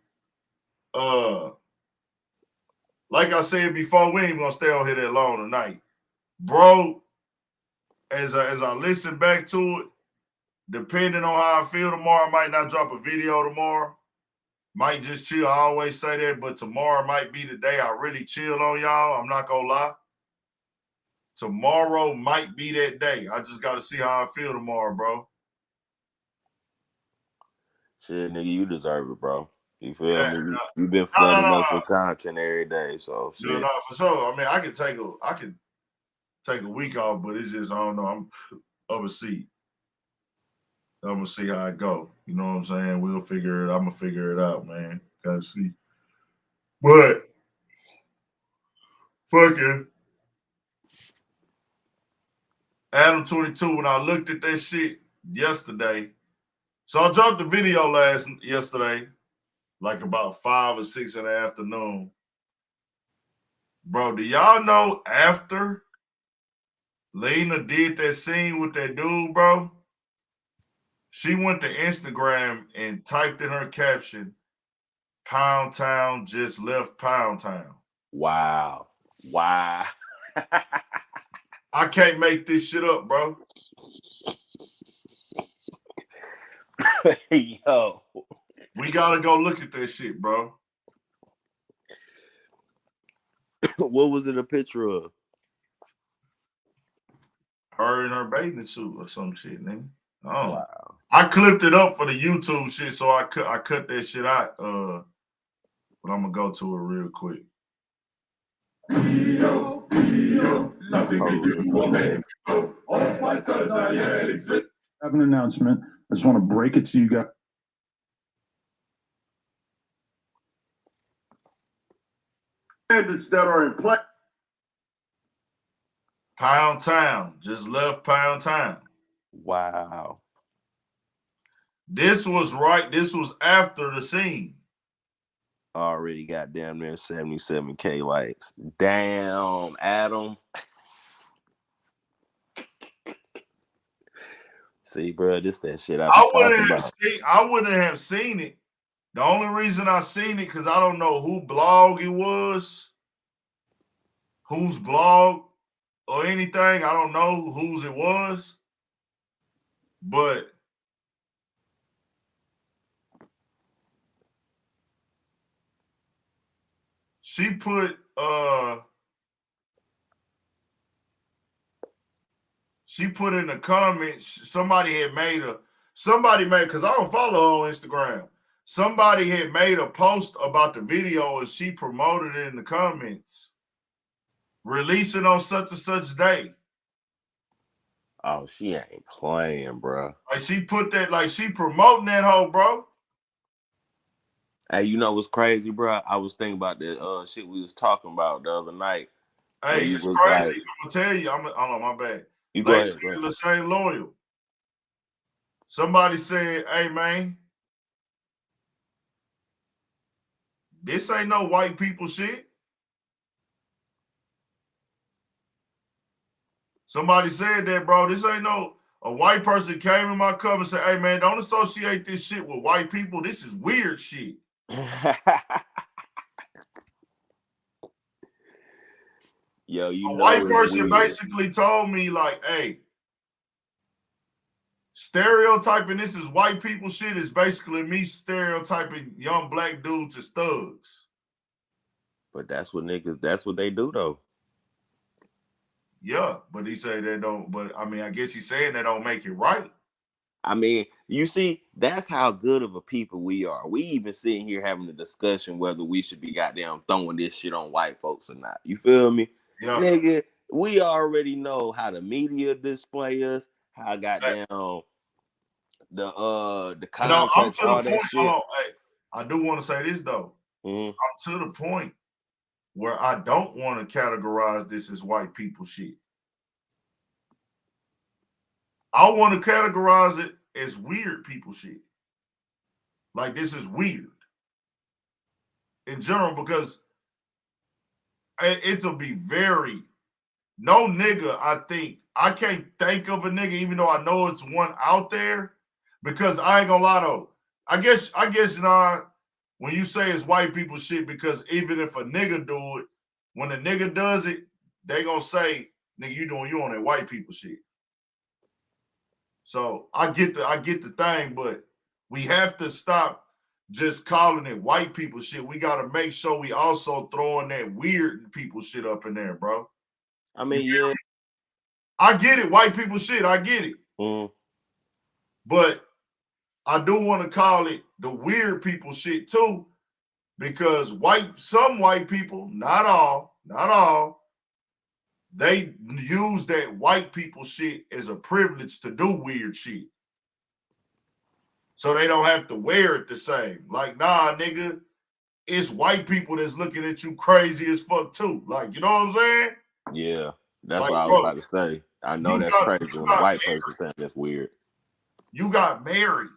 Like I said before, we ain't gonna stay on here that long tonight. Bro, as I listen back to it, depending on how I feel tomorrow, I might not drop a video tomorrow. Might just chill. I always say that, but tomorrow might be the day I really chill on y'all. I'm not gonna lie. Tomorrow might be that day. I just gotta see how I feel tomorrow, bro. Shit, nigga, you deserve it, bro. You feel Yeah, me? You've been flooding us with content every day, so shit. No, for sure. I mean, I could take a week off, but it's just I don't know. I'm overseas. I'm gonna see how it go. You know what I'm saying? We'll figure it. I'm gonna figure it out, man. Gotta see. But fucking Adam22, when I looked at that shit yesterday, so I dropped the video yesterday, like about 5 or 6 in the afternoon. Bro, do y'all know after Lena did that scene with that dude, bro? She went to Instagram and typed in her caption, Pound Town just left Pound Town. Wow. Wow. I can't make this shit up, bro. Yo. We gotta go look at this shit, bro. What was it a picture of? Her in her bathing suit or some shit, nigga. Oh. Wow. I clipped it up for the YouTube shit, so I cut that shit out. But I'm gonna go to it real quick. I have an announcement. I just want to break it to you guys. Standards that are in place. Pound Town just left Pound Town. Wow. This was after the scene. Already got damn near 77K likes. Damn, Adam. See, bro, this that shit I wouldn't have seen it. The only reason I seen it because I don't know who blog it was, whose blog or anything. I don't know whose it was, but she put in the comments, somebody made, because I don't follow her on Instagram. Somebody had made a post about the video and she promoted it in the comments. Release it on such and such day. Oh, she ain't playing, bro. Like she put that, like she promoting that hoe, bro. Hey, you know what's crazy, bro? I was thinking about the shit we was talking about the other night. Hey, it's crazy. Like, I'm gonna tell you. Hold on, my bad. You go ahead, Ain't loyal. Somebody said, "Hey, man, this ain't no white people shit." Somebody said that, bro. This ain't no. A white person came in my cup and said, "Hey, man, don't associate this shit with white people. This is weird shit." Yo, you a know, white person weird. basically told me, like, "Hey, stereotyping this is white people shit is basically me stereotyping young black dudes as thugs." But that's what they do, though. Yeah, but he said they don't. But I mean, I guess he's saying that don't make it right. I mean, you see, that's how good of a people we are. We even sitting here having a discussion whether we should be goddamn throwing this shit on white folks or not. You feel me? Yeah. Nigga, we already know how the media display us, how goddamn the contracts, all that shit. Hey, I do want to say this though. Mm-hmm. I'm to the point where I don't want to categorize this as white people shit. I want to categorize it as weird people shit. Like, this is weird in general, because it'll be very, no nigga, I can't think of a nigga, even though I know it's one out there, because I ain't gonna lie though. I guess not when you say it's white people shit, because even if a nigga do it, when a nigga does it, they gonna say, "Nigga, you on that white people shit." So I get the thing, but we have to stop just calling it white people shit. We got to make sure we also throwing that weird people shit up in there, bro. I mean, yeah, I get it, white people shit. I get it, but I do want to call it the weird people shit too, because some white people, not all, they use that white people shit as a privilege to do weird shit. So they don't have to wear it the same. Like, nah, nigga, it's white people that's looking at you crazy as fuck too. Like, you know what I'm saying? Yeah, that's like, what I was about to say. I know that's crazy when a white person saying that's weird. You got married.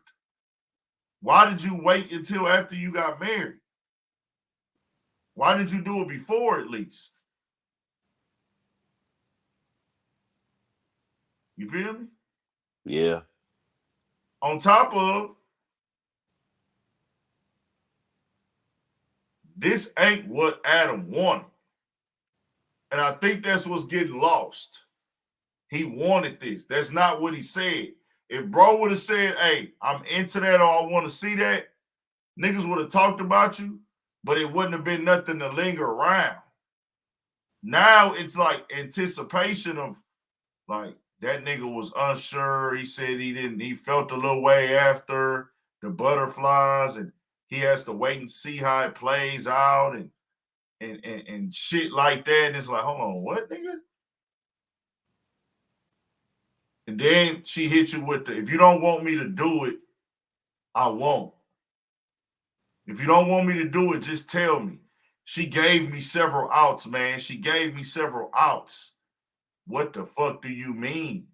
Why did you wait until after you got married? Why did you do it before at least? You feel me? Yeah. On top of, this ain't what Adam wanted. And I think that's what's getting lost. He wanted this. That's not what he said. If bro would have said, "Hey, I'm into that," or "I want to see that," niggas would have talked about you, but it wouldn't have been nothing to linger around. Now it's like anticipation of, like, that nigga was unsure. He said he felt a little way after the butterflies, and he has to wait and see how it plays out and shit like that. And it's like, hold on, what, nigga? And then she hit you with if you don't want me to do it, I won't. If you don't want me to do it, just tell me. She gave me several outs, man. She gave me several outs. What the fuck do you mean?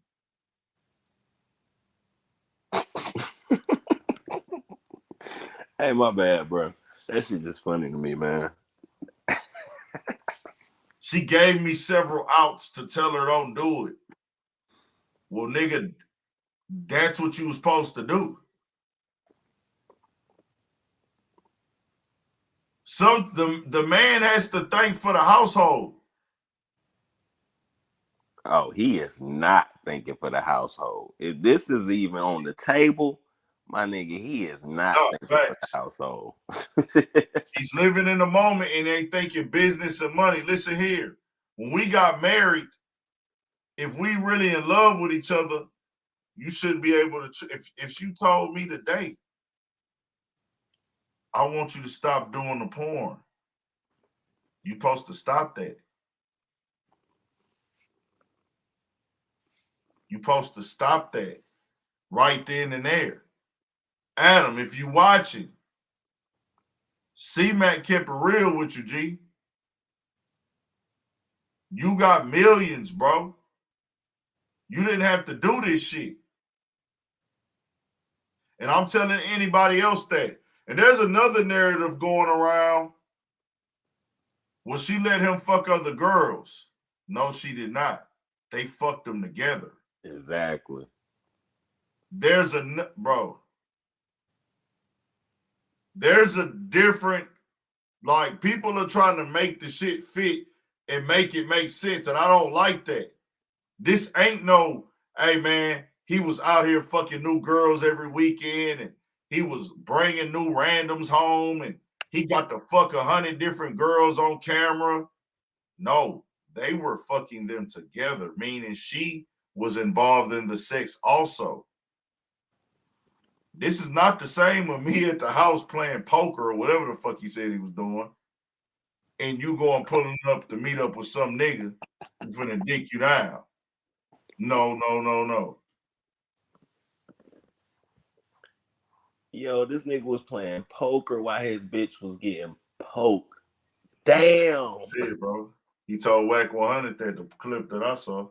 Hey, my bad, bro. That shit just funny to me, man. She gave me several outs to tell her don't do it. Well, nigga, that's what you was supposed to do. The man has to think for the household. Oh, he is not thinking for the household. If this is even on the table, My nigga, he is not No, thinking for the facts. household. He's living in the moment and ain't thinking business and money. Listen here. When we got married, if we really in love with each other, you should be able to. If you told me today, I want you to stop doing the porn, you supposed to stop that. You supposed to stop that right then and there. Adam, if you watching, C-Mac kept it real with you, G. You got millions, bro. You didn't have to do this shit. And I'm telling anybody else that. And there's another narrative going around. Well, she let him fuck other girls. No, she did not. They fucked them together. Exactly. There's a, bro. There's a different, like, people are trying to make the shit fit and make it make sense. And I don't like that. This ain't no, hey, man, he was out here fucking new girls every weekend and he was bringing new randoms home and he got to fuck 100 different girls on camera. No, they were fucking them together, meaning she was involved in the sex also. This is not the same with me at the house playing poker or whatever the fuck he said he was doing. And you go and pulling up to meet up with some nigga who's finna dick you down. No. Yo, this nigga was playing poker while his bitch was getting poked. Damn. Shit, bro. He told Whack 100 that the clip that I saw.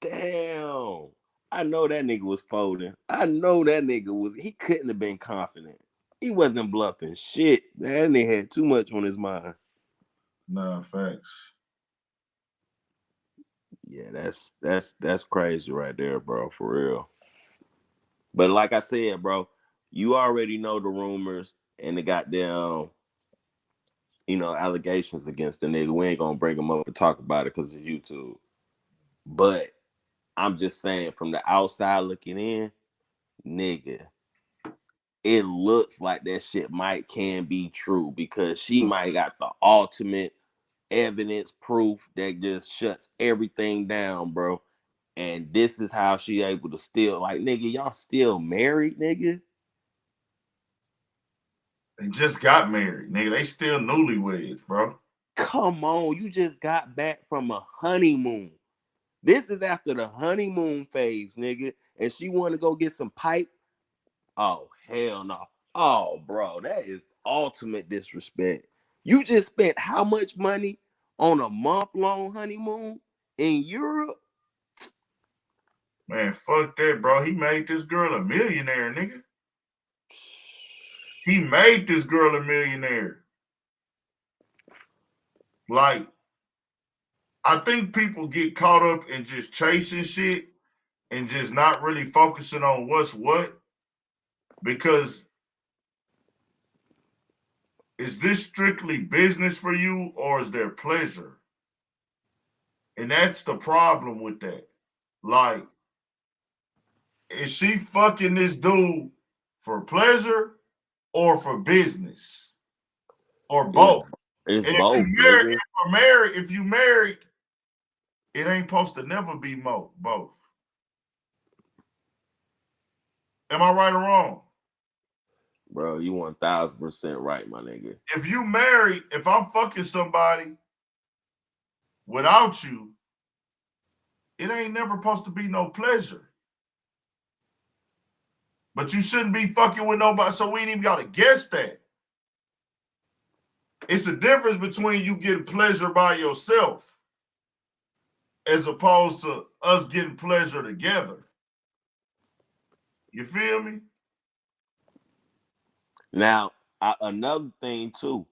Damn. I know that nigga was folding. I know that nigga was, he couldn't have been confident. He wasn't bluffing shit. That nigga had too much on his mind. Nah, facts. Yeah, that's crazy right there, bro, for real. But like I said, bro, you already know the rumors and the goddamn, allegations against the nigga. We ain't gonna bring him up and talk about it because it's YouTube. But I'm just saying, from the outside looking in, nigga, it looks like that shit can be true because she might got the ultimate evidence proof that just shuts everything down, bro. And this is how she able to still, like, nigga, y'all still married, nigga? They just got married, nigga. They still newlyweds, bro. Come on, you just got back from a honeymoon. This is after the honeymoon phase, nigga. And she want to go get some pipe. Oh, hell no. Oh, bro, that is ultimate disrespect. You just spent how much money on a month-long honeymoon in Europe? Man, fuck that, bro. He made this girl a millionaire, nigga. He made this girl a millionaire. Like, I think people get caught up in just chasing shit and just not really focusing on what's what. Because is this strictly business for you or is there pleasure? And that's the problem with that. Like, is she fucking this dude for pleasure or for business? Or both? It's And both, nigga. if you married, it ain't supposed to never be both. Am I right or wrong? Bro, you 1000% right, my nigga. If you married, if I'm fucking somebody without you, it ain't never supposed to be no pleasure. But you shouldn't be fucking with nobody, so we ain't even got to guess that. It's a difference between you getting pleasure by yourself as opposed to us getting pleasure together. You feel me? Now, another thing too,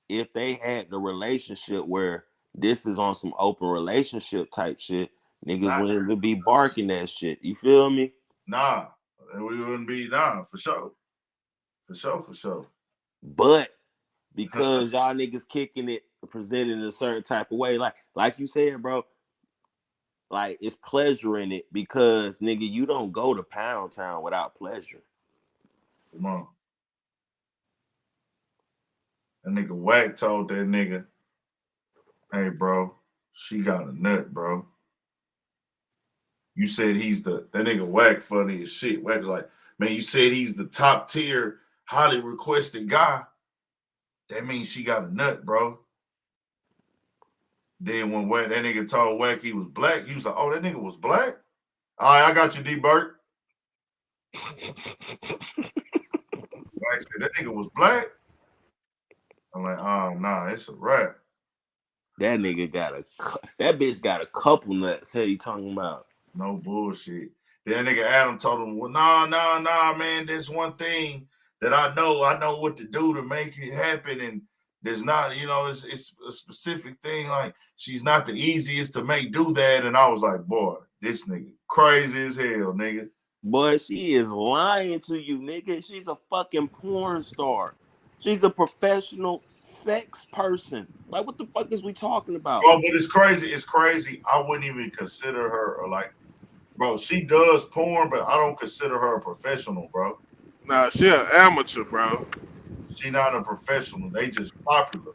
if they had the relationship where this is on some open relationship type shit, niggas wouldn't even be barking that shit. You feel me? Nah, we wouldn't be, for sure. For sure. But because y'all niggas kicking it, presented in a certain type of way, like you said, bro, like it's pleasure in it because nigga, you don't go to Pound Town without pleasure. Come on. That nigga Wack told that nigga, hey, bro, she got a nut, bro. You said that nigga Wack funny as shit. Wack's like, man, you said he's the top tier, highly requested guy. That means she got a nut, bro. Then when that nigga told Wack he was black, he was like, oh, that nigga was black? All right, I got you, D-Burt. Wack said, that nigga was black? I'm like, oh, nah, it's a wrap. That nigga that bitch got a couple nuts. Hey, you talking about? No bullshit. Then nigga Adam told him, well, nah, man, there's one thing that I know what to do to make it happen. And there's not, it's a specific thing. Like, she's not the easiest to make do that. And I was like, boy, this nigga crazy as hell, nigga. Boy, she is lying to you, nigga. She's a fucking porn star. She's a professional sex person. Like, what the fuck is we talking about? Oh, but it's crazy. It's crazy. I wouldn't even consider her bro, she does porn, but I don't consider her a professional, bro. Nah, she an amateur, bro. She not a professional. They just popular.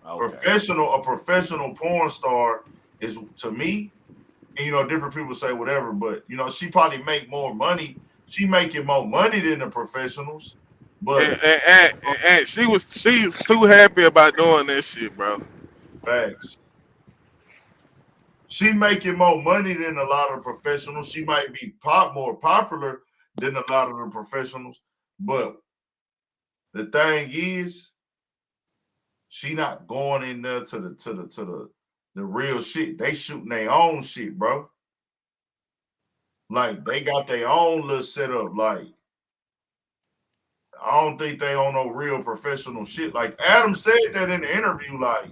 Okay. A professional porn star is, to me, and different people say whatever, but she probably make more money. She making more money than the professionals. But and she was too happy about doing that shit, bro. Facts. She making more money than a lot of professionals. She might be more popular than a lot of the professionals. But the thing is, she not going in there to the real shit. They shooting their own shit, bro. Like, they got their own little setup. Like, I don't think they on no real professional shit. Like, Adam said that in the interview, like,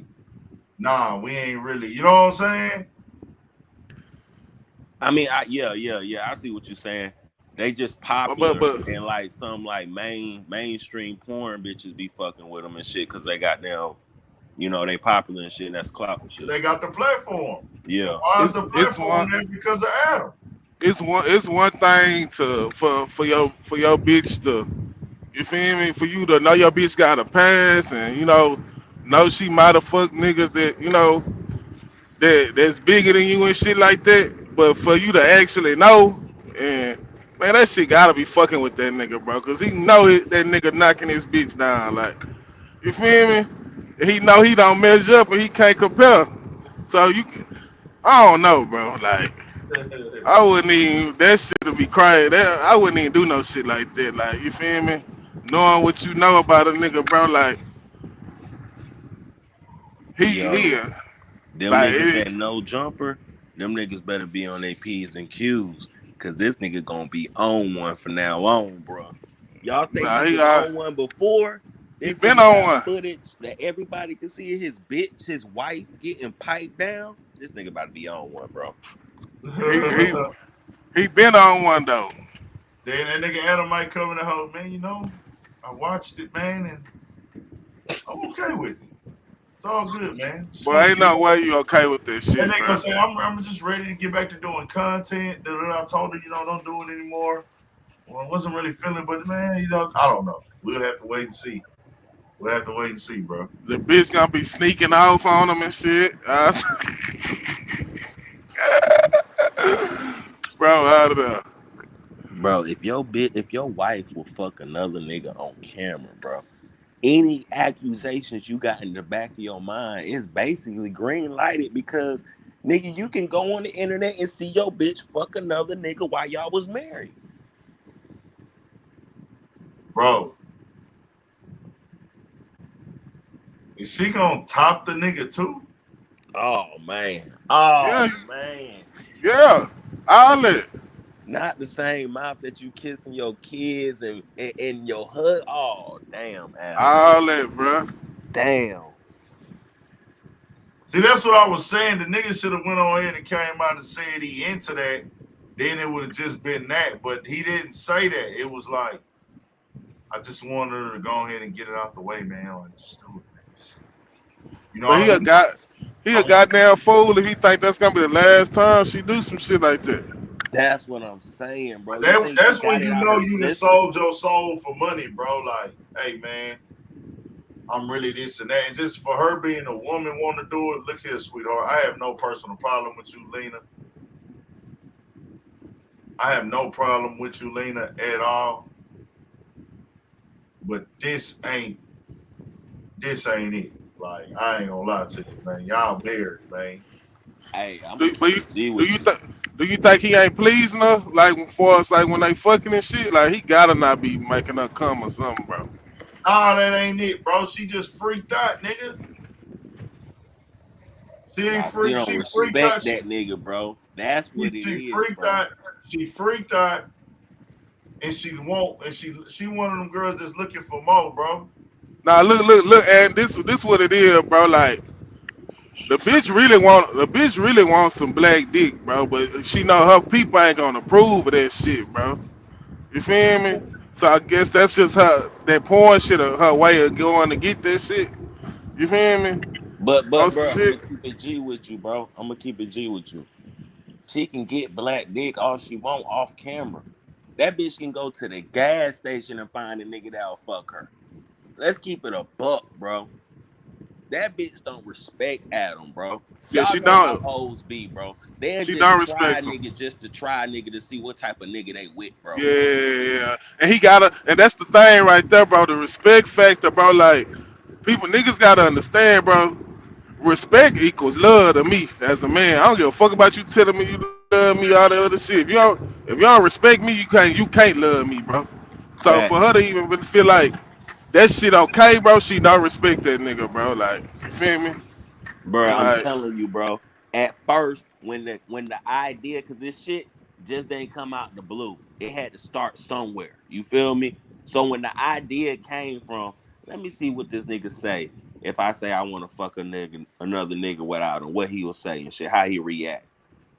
nah, we ain't really, you know what I'm saying? I mean, yeah, I see what you're saying. They just popular and like some like mainstream porn bitches be fucking with them and shit because they got them, they popular and shit, and that's clout and shit. They got the platform. Yeah. Why is the platform there? Because of Adam. It's one thing for your bitch to, you feel me? For you to know your bitch got a pass and know she might have fucked niggas that's bigger than you and shit like that. But for you to actually know, and man, that shit gotta be fucking with that nigga, bro. Cause he know that nigga knocking his bitch down. Like, you feel me? He know he don't measure up and he can't compare. So I don't know, bro. Like, I wouldn't even, that shit would be crying. I wouldn't even do no shit like that. Like, you feel me? Knowing what you know about a nigga, bro, like, them like, niggas that no jumper, them niggas better be on their P's and Q's. Cause this nigga gonna be on one from now on, bro. Y'all think he was on one before? He been on one. Footage that everybody can see his bitch, his wife getting piped down. This nigga about to be on one, bro. He been on one though. Then that nigga Adam might come in the house, man. I watched it, man, and I'm okay with it. It's all good, man. Well, ain't no way you okay with this shit. That nigga say, I'm just ready to get back to doing content. I told her, don't do it anymore. Well, I wasn't really feeling, but man, I don't know. We'll have to wait and see. We'll have to wait and see, bro. The bitch gonna be sneaking off on him and shit. Bro, out of there. Bro, if your wife will fuck another nigga on camera, bro, any accusations you got in the back of your mind is basically green lighted because, nigga, you can go on the internet and see your bitch fuck another nigga while y'all was married. Bro, is she gonna top the nigga too? Oh, man. Man. Yeah, all it. Not the same mouth that you kissing your kids and your husband. Oh, damn, Adam. All that, bro. Damn. See, that's what I was saying. The nigga should have went on ahead and came out and said he into that. Then it would have just been that. But he didn't say that. It was like, I just wanted her to go ahead and get it out the way, man. Like, just do it, man. But he He a goddamn fool if he think that's gonna be the last time she do some shit like that. That's what I'm saying, bro. You think That's she got when it you out know her you done system? sold your soul for money, bro. Like, hey, man, I'm really this and that. And just for her being a woman wanting to do it, look here, sweetheart. I have no personal problem with you, Lena. I have no problem with you, Lena, at all. But this ain't it. Like, I ain't gonna lie to you, man. Y'all married, man. Hey, I'm Do, gonna but keep it G with you. do you think he ain't pleasing her? Like for us, like when they fucking and shit, like he gotta not be making her come or something, bro. Nah, that ain't it, bro. She just freaked out, nigga. She ain't Nah, she freaked. don't She freaked respect out. that nigga, bro. That's what it She is, freaked bro. out. She freaked out, and she won't. And she one of them girls that's looking for more, bro. Now look, and this what it is, bro. Like the bitch really wants some black dick, bro. But she know her people ain't gonna approve of that shit, bro. You feel me? So I guess that's just that porn shit, her way of going to get that shit. You feel me? But On bro, some I'm gonna shit. keep it G with you, bro. I'm gonna keep it G with you. She can get black dick all she want off camera. That bitch can go to the gas station and find a nigga that'll fuck her. Let's keep it a buck, bro. That bitch don't respect Adam, bro. Yeah, Y'all she know how don't. hoes be, bro. They'll She just don't try respect him. nigga just to try nigga to see what type of nigga they with, bro. Yeah, and he gotta, and that's the thing right there, bro. The respect factor, bro. Like niggas gotta understand, bro. Respect equals love to me as a man. I don't give a fuck about you telling me you love me, all that other shit. If you don't respect me, you can't love me, bro. So Fact. for her to even really feel like that shit okay, bro, she don't respect that nigga, bro. Like, you feel me? Bro, And I'm like, telling you, bro. At first, when the idea, cause this shit just didn't come out the blue. It had to start somewhere. You feel me? So when the idea came from, let me see what this nigga say. If I say I want to fuck another nigga without him, what he will say and shit, how he react.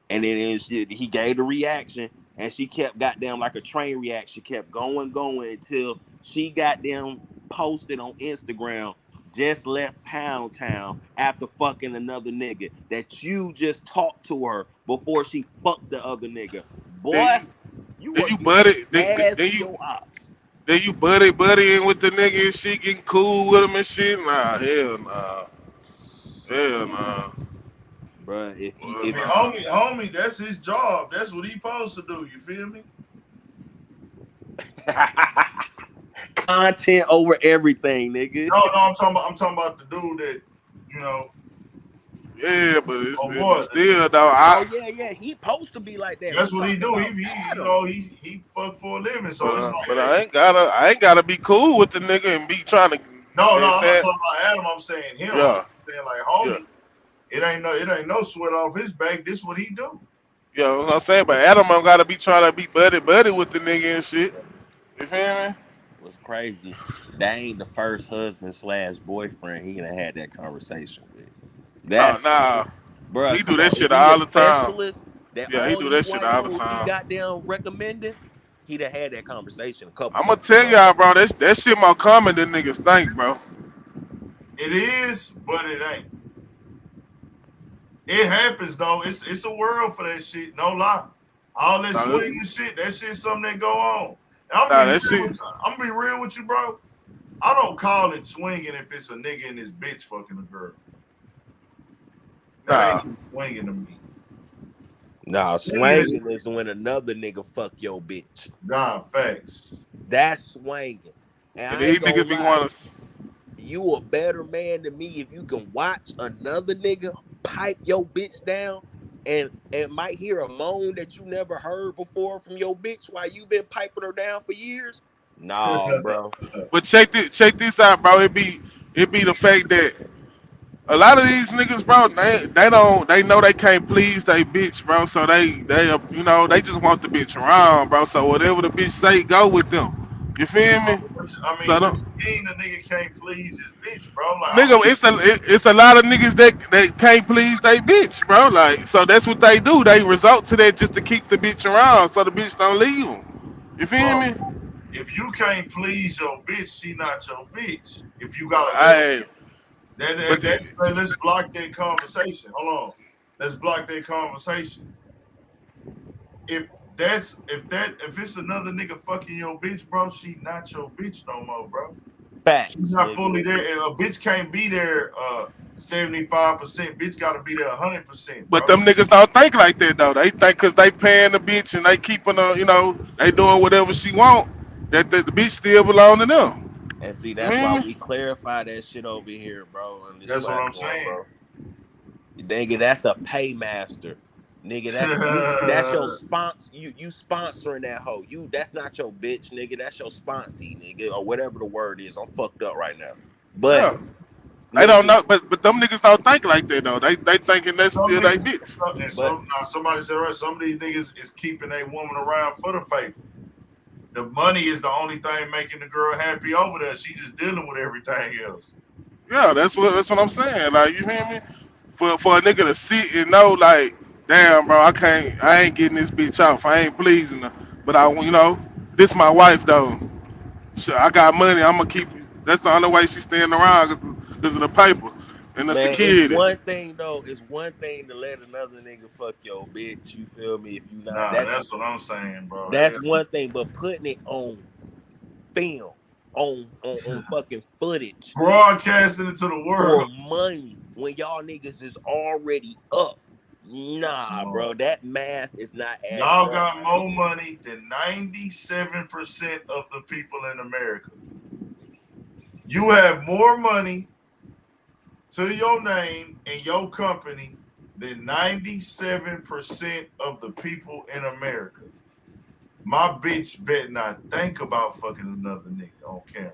And then he gave the reaction, and she kept goddamn like a train reaction, kept going until she goddamn posted on Instagram, just left Pound Town after fucking another nigga that you just talked to her before she fucked the other nigga. then Boy, you you then are you giving buddy gas to your ops. then you buddy in with the nigga and shit, getting cool with him and shit. Nah, hell nah. Bruh, I mean, homie, that's his job. That's what he supposed to do. You feel me? content over everything, nigga. No, I'm talking about the dude that, you know, Yeah, but or but what? still though, Oh yeah, he supposed to be like that. That's I'm what he talking do. about He you Adam. know, he fuck for a living. So it's like, but hey, I ain't gotta be cool with the nigga and be trying to. no, And I'm not say, talking about Adam. I'm saying him. I'm yeah, saying like, yeah, homie, it ain't no sweat off his back. This what he do. yeah. What I'm saying, but Adam don't gotta be trying to be buddy with the nigga and shit. You feel me? Was crazy. That ain't the first husband / boyfriend he done had that conversation with. Oh That's nah, bruh, he do come that on. If shit he the all the time. specialist that Yeah, he all do these that shit white all the hoes be time. goddamn recommending, he'd have had that conversation a couple I'm gonna times, tell bro. y'all, bro. That shit more common than niggas think, bro. It is, but it ain't. It happens though. It's a world for that shit. No lie. All that Nah, swinging shit. That shit's something that go on. And nah, that shit. I'm gonna be real with you, bro. I don't call it swinging if it's a nigga and his bitch fucking a girl. That Nah, ain't swinging to me. Nah, Swinging is swinging is when another nigga fuck your bitch. nah facts. That's swinging. And and I these ain't gonna niggas be lie. wanna. You a better man than me if you can watch another nigga pipe your bitch down and might hear a moan that you never heard before from your bitch while you been piping her down for years. Nah, bro. But check this out, bro. It be the fact that a lot of these niggas, bro, they know they can't please they bitch, bro. So they just want the bitch around, bro. So whatever the bitch say, go with them. You feel me? I So mean, what don't, you mean the nigga can't please his bitch, bro? I'm like, nigga, it's a lot of niggas that can't please they bitch, bro. Like, so that's what they do. They resort to that just to keep the bitch around, so the bitch don't leave them. You feel bro, me? if you can't please your bitch, she not your bitch. If you got a little, I Let's block that conversation. Hold on. Let's block that conversation. If it's another nigga fucking your bitch, bro, she not your bitch no more, bro. Facts, She's not nigga. fully there, and a bitch can't be there 75%. Bitch got to be there 100%. But them niggas don't think like that though. They think because they paying the bitch and they keeping her, they doing whatever she want, that the bitch still belong to them. And see, that's why we clarify that shit over here, bro. On this That's what I'm platform, saying, bro. Nigga, that's a paymaster. Nigga, that's your sponsor. You sponsoring that hoe. That's not your bitch, nigga. That's your sponsee, nigga, or whatever the word is. I'm fucked up right now. But yeah. They don't know, but them niggas don't think like that though. They thinking that's some still they niggas, bitch. And somebody said, right, some of these niggas is keeping a woman around for the paper. The money is the only thing making the girl happy over there. She just dealing with everything else. Yeah, that's what I'm saying. Like, you hear me? For a nigga to sit and know, like, damn, bro, I ain't getting this bitch off. I ain't pleasing her. But this my wife though. So I got money. I'm gonna keep. That's the only way she's staying around because of the paper and the security. It's one thing though. It's one thing to let another nigga fuck your bitch. You feel me? If you not, that's what I'm saying, bro. That's one thing. But putting it on film, on fucking footage, broadcasting it to the world for money when y'all niggas is already up. Nah, bro, that math is not adding y'all up. got more money than 97% of the people in America. You have more money to your name and your company than 97% of the people in America. My bitch bet not think about fucking another nigga on camera.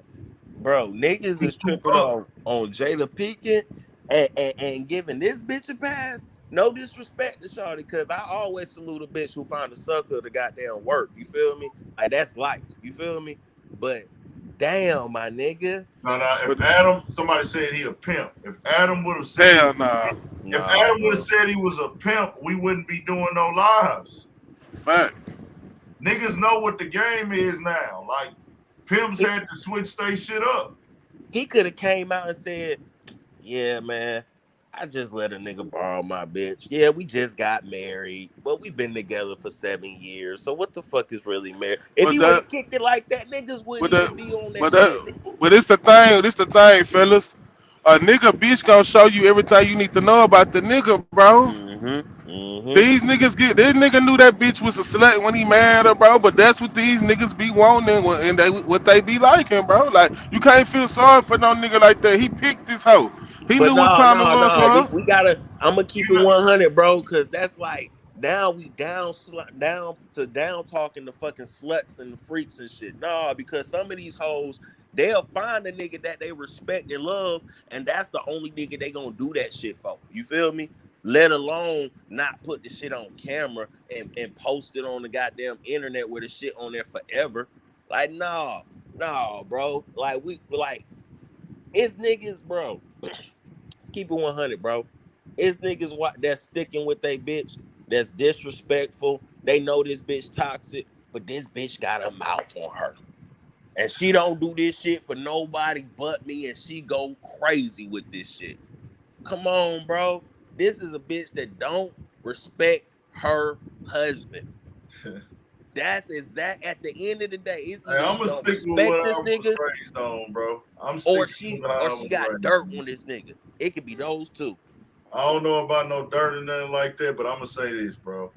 Bro, niggas is tripping on Jada Pinkett and giving this bitch a pass. No disrespect to Shawty, because I always salute a bitch who found a sucker to goddamn work. You feel me? Like, that's life. You feel me? But damn, my nigga. No, if Adam, somebody said he a pimp. If Adam would have said, Hell nah. If Adam would have said he was a pimp, we wouldn't be doing no lives. Facts. Niggas know what the game is now. Like, pimps had to switch their shit up. He could have came out and said, yeah, man, I just let a nigga borrow my bitch. Yeah, we just got married, but we've been together for 7 years. So what the fuck is really married? If he would have kicked it like that, niggas wouldn't even be on that shit. But it's the thing, fellas. A nigga bitch gonna show you everything you need to know about the nigga, bro. These niggas this nigga knew that bitch was a slut when he married her, bro. But that's what these niggas be wanting and what they be liking, bro. Like, you can't feel sorry for no nigga like that. He picked this hoe. He knew what time it was for her. We gotta. I'm gonna keep it 100, bro, because that's like now we down talking the fucking sluts and the freaks and shit. Nah, because some of these hoes, they'll find a nigga that they respect and love, and that's the only nigga they gonna do that shit for. You feel me? Let alone not put the shit on camera and post it on the goddamn internet with the shit on there forever. Like, nah, bro. Like, it's niggas, bro. Let's keep it 100, bro. It's niggas that's sticking with they bitch, that's disrespectful. They know this bitch toxic, but this bitch got a mouth on her. And she don't do this shit for nobody but me, and she go crazy with this shit. Come on, bro. This is a bitch that don't respect her husband. That's exact. At the end of the day, it's either I'm gonna stick with what I was raised on, bro. Or she got dirt on this nigga. It could be those two. I don't know about no dirt or nothing like that, but I'm gonna say this, bro.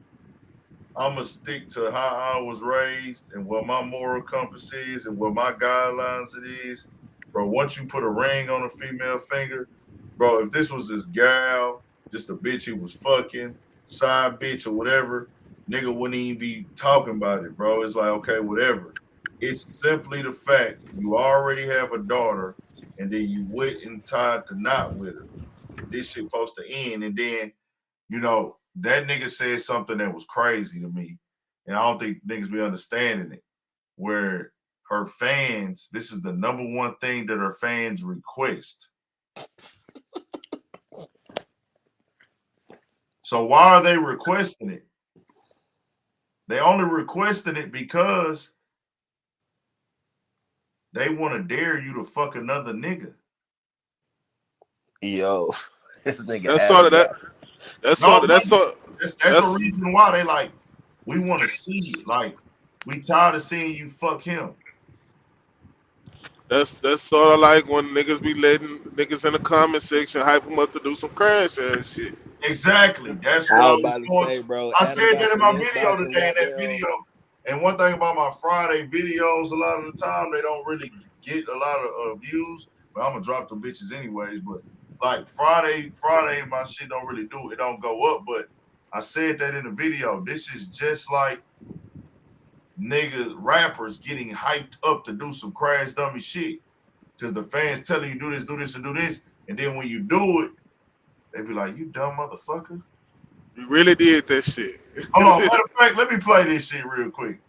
I'm gonna stick to how I was raised and what my moral compass is and what my guidelines it is, bro. Once you put a ring on a female finger, bro, if this was this gal, just a bitch he was fucking, side bitch or whatever, nigga wouldn't even be talking about it, bro. It's like, okay, whatever. It's simply the fact you already have a daughter and then you went and tied the knot with her. This shit supposed to end. And then, that nigga said something that was crazy to me. And I don't think niggas be understanding it. Where her fans, this is the number one thing that her fans request. So why are they requesting it? They only requesting it because they want to dare you to fuck another nigga. Yo, this nigga. That's sort of that. That's sort of that's a reason why they like. We want to see it. Like we tired of seeing you fuck him. That's sort of like when niggas be letting niggas in the comment section hype them up to do some crash ass shit. Exactly. That's what I I was was about to going say, to. bro. I Adam said got that in my finessed video by some today. In that goddamn- video. And one thing about my Friday videos, a lot of the time they don't really get a lot of views. But I'm gonna drop the bitches anyways. But like Friday, my shit don't really do it. It don't go up. But I said that in the video. This is just like niggas, rappers getting hyped up to do some crash dummy shit. Because the fans telling you do this, and do this. And then when you do it, they be like, you dumb motherfucker. You really did that shit. Hold on, matter of fact, let me play this shit real quick.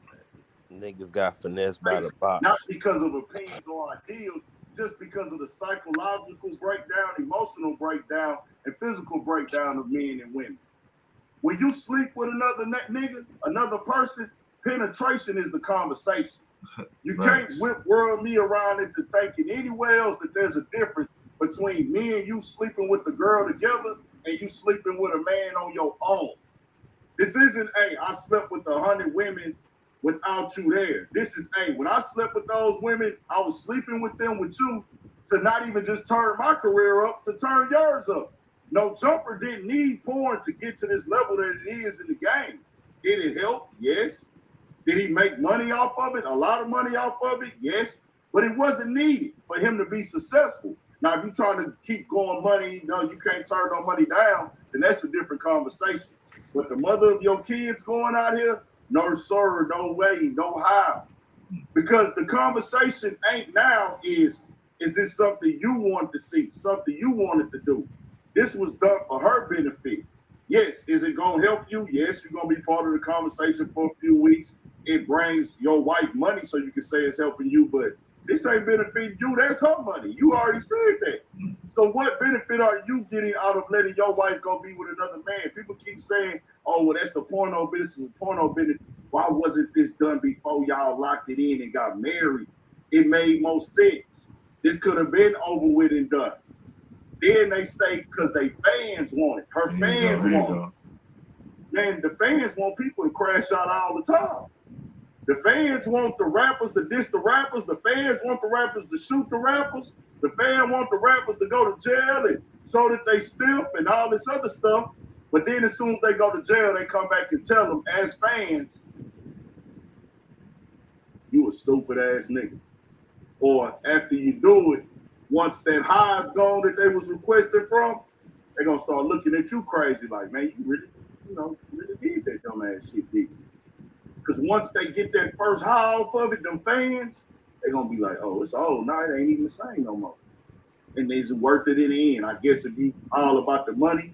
Niggas got finessed by the box. Not because of opinions or ideals, just because of the psychological breakdown, emotional breakdown, and physical breakdown of men and women. When you sleep with another nigga, another person, penetration is the conversation. You can't whirl me around into thinking anywhere else that there's a difference between me and you sleeping with the girl together and you sleeping with a man on your own. This isn't, hey, I slept with 100 women without you there. This is, hey, when I slept with those women, I was sleeping with them with you to not even just turn my career up, to turn yours up. No, Jumper didn't need porn to get to this level that it is in the game. Did it help? Yes. Did he make money off of it? A lot of money off of it? Yes. But it wasn't needed for him to be successful. Now, if you're trying to keep going money, no, you can't turn no money down, then that's a different conversation. But the mother of your kids going out here, no sir, no way, no how. Because the conversation ain't now is this something you wanted to see, something you wanted to do? This was done for her benefit. Yes, is it going to help you? Yes, you're going to be part of the conversation for a few weeks. It brings your wife money so you can say it's helping you, but this ain't benefiting you. That's her money. You already said that. So what benefit are you getting out of letting your wife go be with another man? People keep saying, oh, well, that's the porno business. Why wasn't this done before y'all locked it in and got married? It made more sense. This could have been over with and done. Then they say because they fans want it. Her fans want it. Man, the fans want people to crash out all the time. The fans want the rappers to diss the rappers. The fans want the rappers to shoot the rappers. The fans want the rappers to go to jail and show that they stiff and all this other stuff. But then as soon as they go to jail, they come back and tell them, as fans, you a stupid ass nigga. Or after you do it, once that high is gone that they was requested from, they're gonna start looking at you crazy like, man, you really did that dumb ass shit, did you? Because once they get that first high off of it, them fans, they're gonna be like, oh, it's old. Now it ain't even the same no more. And it's worth it in the end. I guess if you all about the money,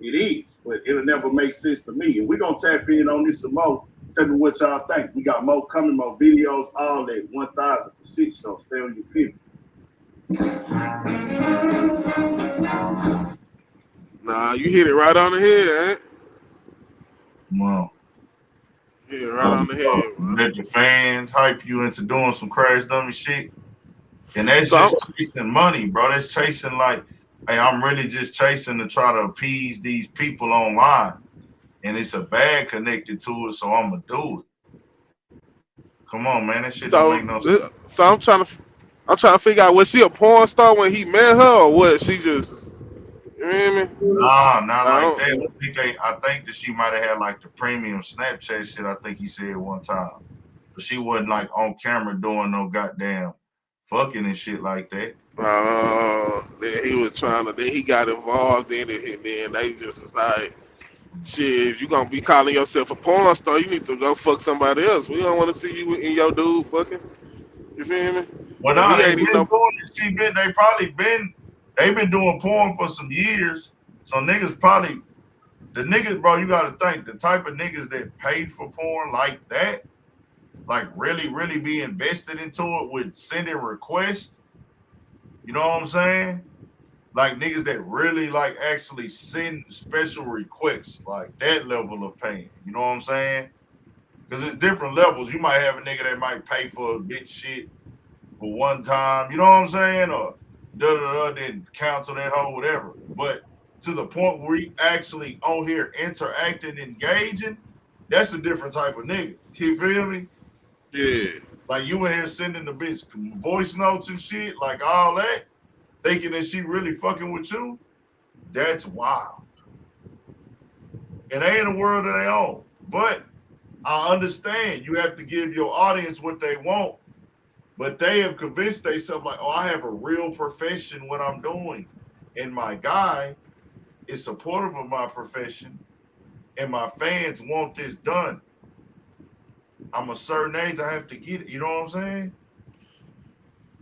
it is, but it'll never make sense to me. And we're gonna tap in on this some more. Tell me what y'all think. We got more coming, more videos, all that 1,000 for shit show. Stay on your feet. Nah, you hit it right on the head, Wow. Yeah, right on the head, bro. Let the fans hype you into doing some crash dummy shit. And that's just chasing money, bro. That's chasing like, hey, I'm really just chasing to try to appease these people online. And it's a bag connected to it, so I'm gonna do it. Come on, man. That shit don't make no sense. So I'm trying to figure out, was she a porn star when he met her, or what? She just, you know what I mean? Nah, not like that. I think that she might have had like the premium Snapchat shit. I think he said one time, but she wasn't like on camera doing no goddamn fucking and shit like that. Then he was trying to. Then he got involved in it, and then they just was like, shit, if you gonna be calling yourself a porn star, you need to go fuck somebody else. We don't want to see you in your dude fucking. You feel me? Well, nah, they've been doing porn for some years. So niggas probably, the niggas, bro, you gotta think, the type of niggas that pay for porn like that, like really, really be invested into it with sending requests. You know what I'm saying? Like niggas that really like actually send special requests, like that level of paying. You know what I'm saying? Because it's different levels. You might have a nigga that might pay for a bitch shit for one time. You know what I'm saying? Or then cancel that whole whatever. But to the point where we actually on here interacting, engaging, that's a different type of nigga. You feel me? Yeah. Like you in here sending the bitch voice notes and shit, like all that, thinking that she really fucking with you. That's wild. And they in the world of their own. But I understand you have to give your audience what they want. But they have convinced themselves like, oh, I have a real profession, what I'm doing. And my guy is supportive of my profession. And my fans want this done. I'm a certain age, I have to get it. You know what I'm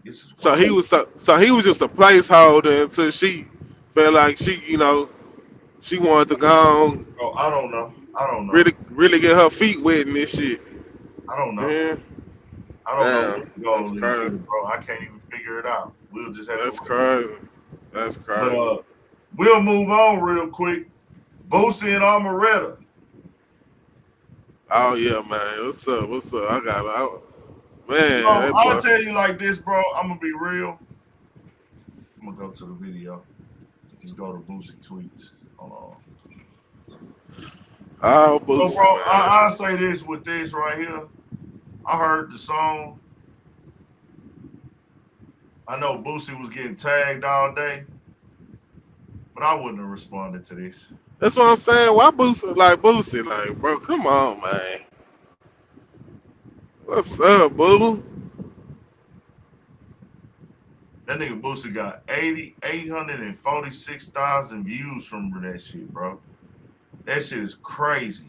saying? So he was just a placeholder until she felt like she, she wanted to go on, Oh, I don't know. really get her feet wet in this shit. I don't know. Yeah. I don't know Damn, what the goal that's is crazy. here, bro. I can't even figure it out. We'll just have That's to. crazy. That's crazy. But we'll move on real quick. Boosie and Omeretta. Oh yeah, man. What's up? I got it. Man, So that I'll boy. tell you like this, bro. I'm gonna be real. I'm gonna go to the video. Just go to Boosie tweets. Hold on. Oh, So, Boosie, bro, man. I'll say this with this right here. I heard the song. I know Boosie was getting tagged all day, but I wouldn't have responded to this. That's what I'm saying. Why Boosie? Like, bro, come on, man. What's up, boo? That nigga Boosie got 846,000 views from that shit, bro. That shit is crazy.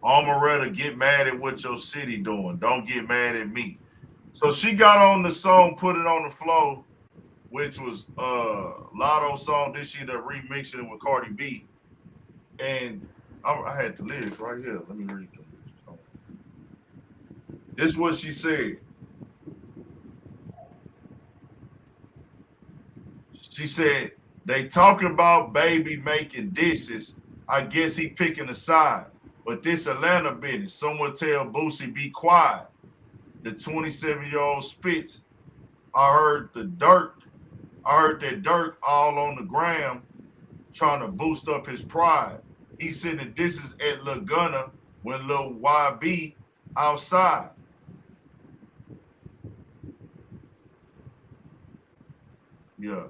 Omeretta, get mad at what your city doing. Don't get mad at me. So she got on the song, Put It on the Floor, which was Lotto's song. This shit remixing it with Cardi B. And I had the lyrics right here. Let me read them. This is what she said. She said, they talk about baby making dishes. I guess he picking a side. But this Atlanta business, someone tell Boosie be quiet. The 27-year-old spits. I heard that Dirk all on the gram trying to boost up his pride. He sending dishes at Lil Gunna when Lil YB outside. Yeah.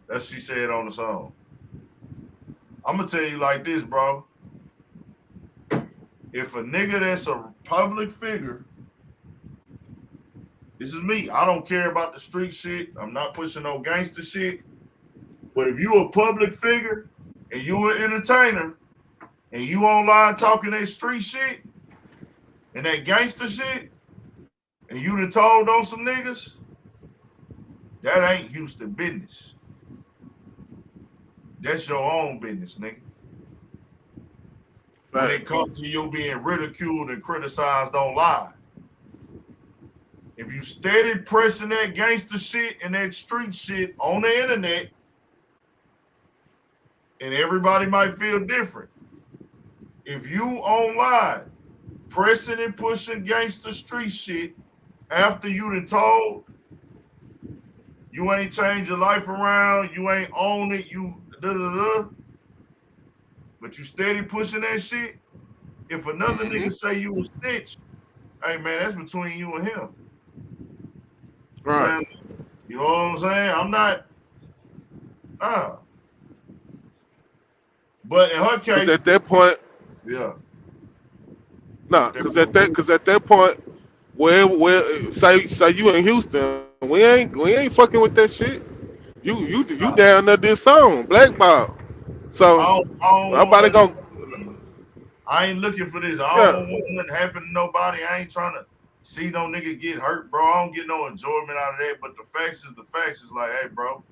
That's what she said on the song. I'm gonna tell you like this, bro. If a nigga that's a public figure, this is me. I don't care about the street shit. I'm not pushing no gangster shit. But if you a public figure and you an entertainer and you online talking that street shit and that gangster shit and you done told on some niggas, that ain't Houston business. That's your own business, nigga. When it comes to you being ridiculed and criticized, don't lie. If you steady pressing that gangster shit and that street shit on the internet, and everybody might feel different. If you online pressing and pushing gangster street shit after you done told, you ain't changed your life around, you ain't own it, you da-da-da, but you steady pushing that shit, if another nigga say you a snitch, hey man, that's between you and him. Right. Man, you know what I'm saying? I'm not, but in her case, at that point, yeah. no, because at that point, where say you in Houston, we ain't fucking with that shit. You down there this song, Blackball. So I don't nobody gonna. I ain't looking for this. I don't want nothing happen to nobody. I ain't trying to see no nigga get hurt, bro. I don't get no enjoyment out of that. But the facts is the facts. Is like, hey, bro,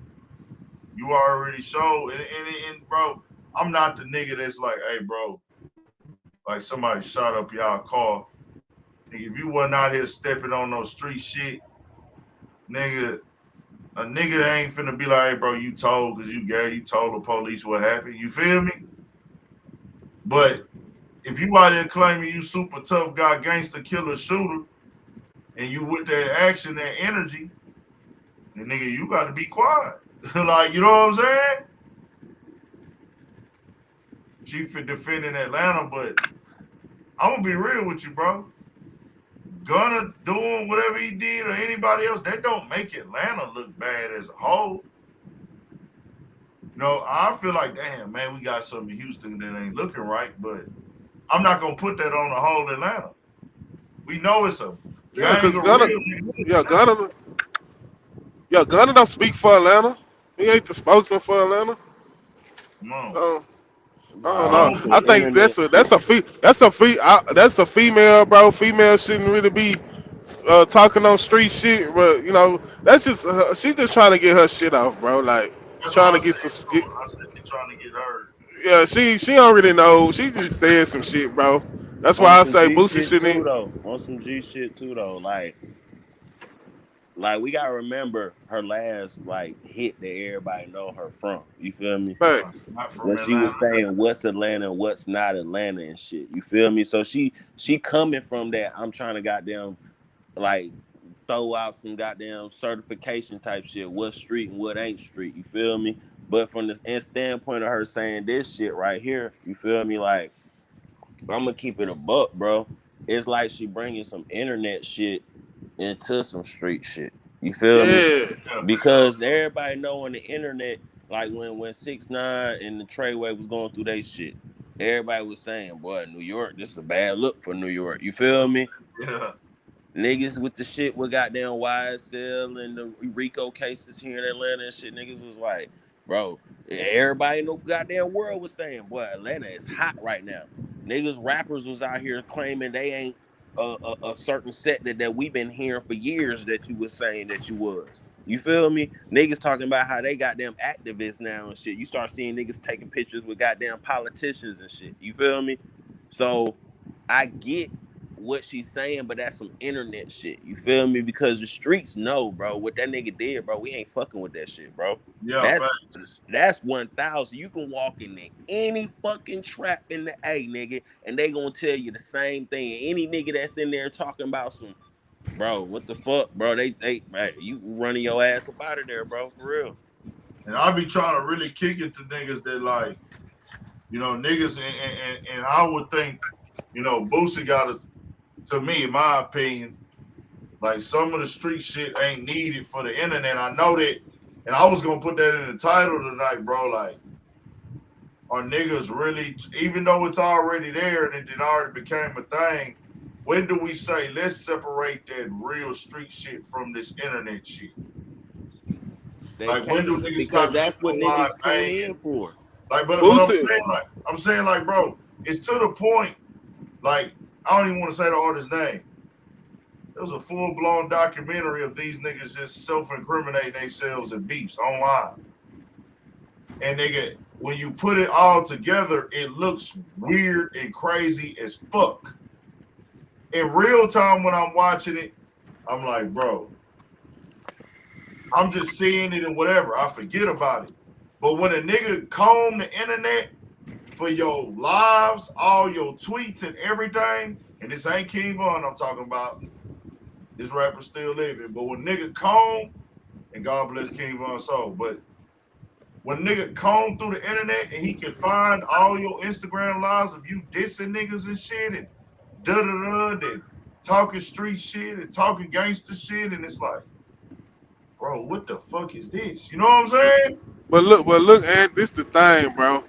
you already showed, and bro, I'm not the nigga that's like, hey, bro, like somebody shot up y'all car. If you wasn't out here stepping on no street shit, nigga, a nigga ain't finna be like, hey, bro, you told because you told the police what happened. You feel me? But if you out there claiming you super tough guy, gangster, killer, shooter, and you with that action, that energy, then nigga, you got to be quiet. Like, you know what I'm saying? She for defending Atlanta, but I'm gonna be real with you, bro. Gunna doing whatever he did or anybody else, that don't make Atlanta look bad as a whole. You know, I feel like, damn, man, we got something in Houston that ain't looking right, but I'm not gonna put that on the whole Atlanta. We know it's a Yeah, gang because of Gunna, real niggas in yeah, Atlanta. Gunna don't speak for Atlanta. He ain't the spokesman for Atlanta. Come on. So I don't I Nah, know. don't it's the I put think internet shit. that's a female, bro. Female shouldn't really be talking on street shit, but you know that's just she's just trying to get her shit off, bro. Like that's what trying I to said get some. too. I said she trying to get heard. Yeah, she don't really know. She just said some shit, bro. That's On why I some say G Boosie shit too shouldn't. though. On some G shit too though. Like we gotta remember her last like hit that everybody know her from. You feel me? Facts. Not from When she Atlanta. was saying what's Atlanta and what's not Atlanta and shit. You feel me? So she coming from that. I'm trying to goddamn like throw out some goddamn certification type shit. What street and what ain't street. You feel me? But from the standpoint of her saying this shit right here, you feel me? Like I'm gonna keep it a buck, bro. It's like she bringing some internet shit into some street shit. You feel me? Yeah. Yeah, for sure. Because everybody know on the internet, like when 6ix9ine and the Treyway was going through they shit, everybody was saying, "Boy, New York, this is a bad look for New York." You feel me? Yeah. Niggas with the shit with goddamn YSL and the Rico cases here in Atlanta and shit, niggas was like, bro, everybody in the goddamn world was saying, boy, Atlanta is hot right now. Niggas, rappers was out here claiming they ain't a certain set that we've been hearing for years that you was saying that you was. You feel me? Niggas talking about how they goddamn activists now and shit. You start seeing niggas taking pictures with goddamn politicians and shit. You feel me? So I get what she's saying, but that's some internet shit. You feel me? Because the streets know, bro, what that nigga did, bro. We ain't fucking with that shit, bro. Yeah, That's facts. that's 1,000. You can walk in there, any fucking trap in the A, nigga, and they gonna tell you the same thing. Any nigga that's in there talking about some, bro, what the fuck, bro? Man, you running your ass up out of there, bro, for real. And I be trying to really kick it to niggas that like, you know, niggas and I would think, you know, Boosie got to me, in my opinion, like some of the street shit ain't needed for the internet. I know that, and I was gonna put that in the title tonight, bro. Like, are niggas really, even though it's already there and it already became a thing, when do we say let's separate that real street shit from this internet shit? They Like, when do can't niggas because stop getting that's what online niggas tune in banging? for. Like, but Boosie. I'm saying like, bro, it's to the point. Like, I don't even want to say the artist's name. It was a full-blown documentary of these niggas just self-incriminating themselves in beefs online. And nigga, when you put it all together, it looks weird and crazy as fuck. In real time, when I'm watching it, I'm like, bro, I'm just seeing it and whatever. I forget about it. But when a nigga comb the internet for your lives, all your tweets and everything, and this ain't King Von I'm talking about, this rapper's still living. But when nigga comb, and God bless King Von's soul, but when nigga comb through the internet and he can find all your Instagram lives of you dissing niggas and shit and da-da-da and talking street shit and talking gangster shit, and it's like, bro, what the fuck is this? You know what I'm saying? But look, and this the thing, bro.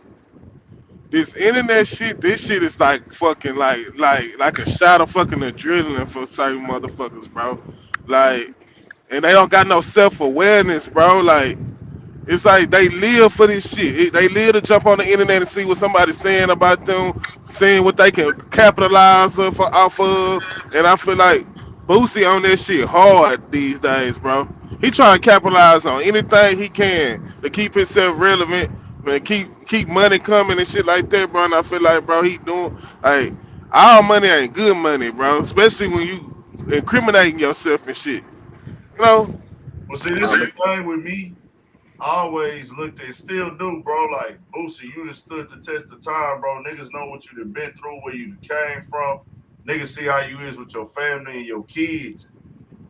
This internet shit, this shit is like fucking like a shot of fucking adrenaline for certain motherfuckers, bro. Like, and they don't got no self awareness, bro. Like, it's like they live for this shit. They live to jump on the internet and see what somebody's saying about them, seeing what they can capitalize off of. And I feel like Boosie on that shit hard these days, bro. He trying to capitalize on anything he can to keep himself relevant, man. Keep money coming and shit like that, bro. And I feel like, bro, he doing like all money ain't good money, bro. Especially when you incriminating yourself and shit. You know, Well, see, this is the thing with me. I always looked and still do, bro. Like, Boosie, you just stood the test of time, bro. Niggas know what you done been through, where you came from. Niggas see how you is with your family and your kids.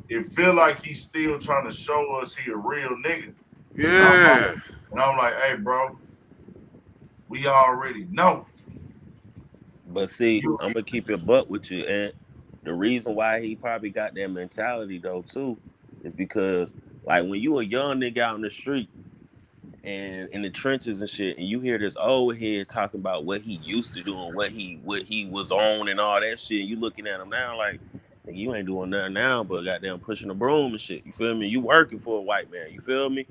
it feel like he's still trying to show us he a real nigga. Yeah. And I'm like, hey, bro, we already know. But see, I'm gonna keep it buck with you, and the reason why he probably got that mentality though too is because like when you a young nigga out in the street and in the trenches and shit, and you hear this old head talking about what he used to do and what he was on and all that shit, and you looking at him now like, nigga, you ain't doing nothing now but goddamn pushing a broom and shit. You feel me? You working for a white man. You feel me?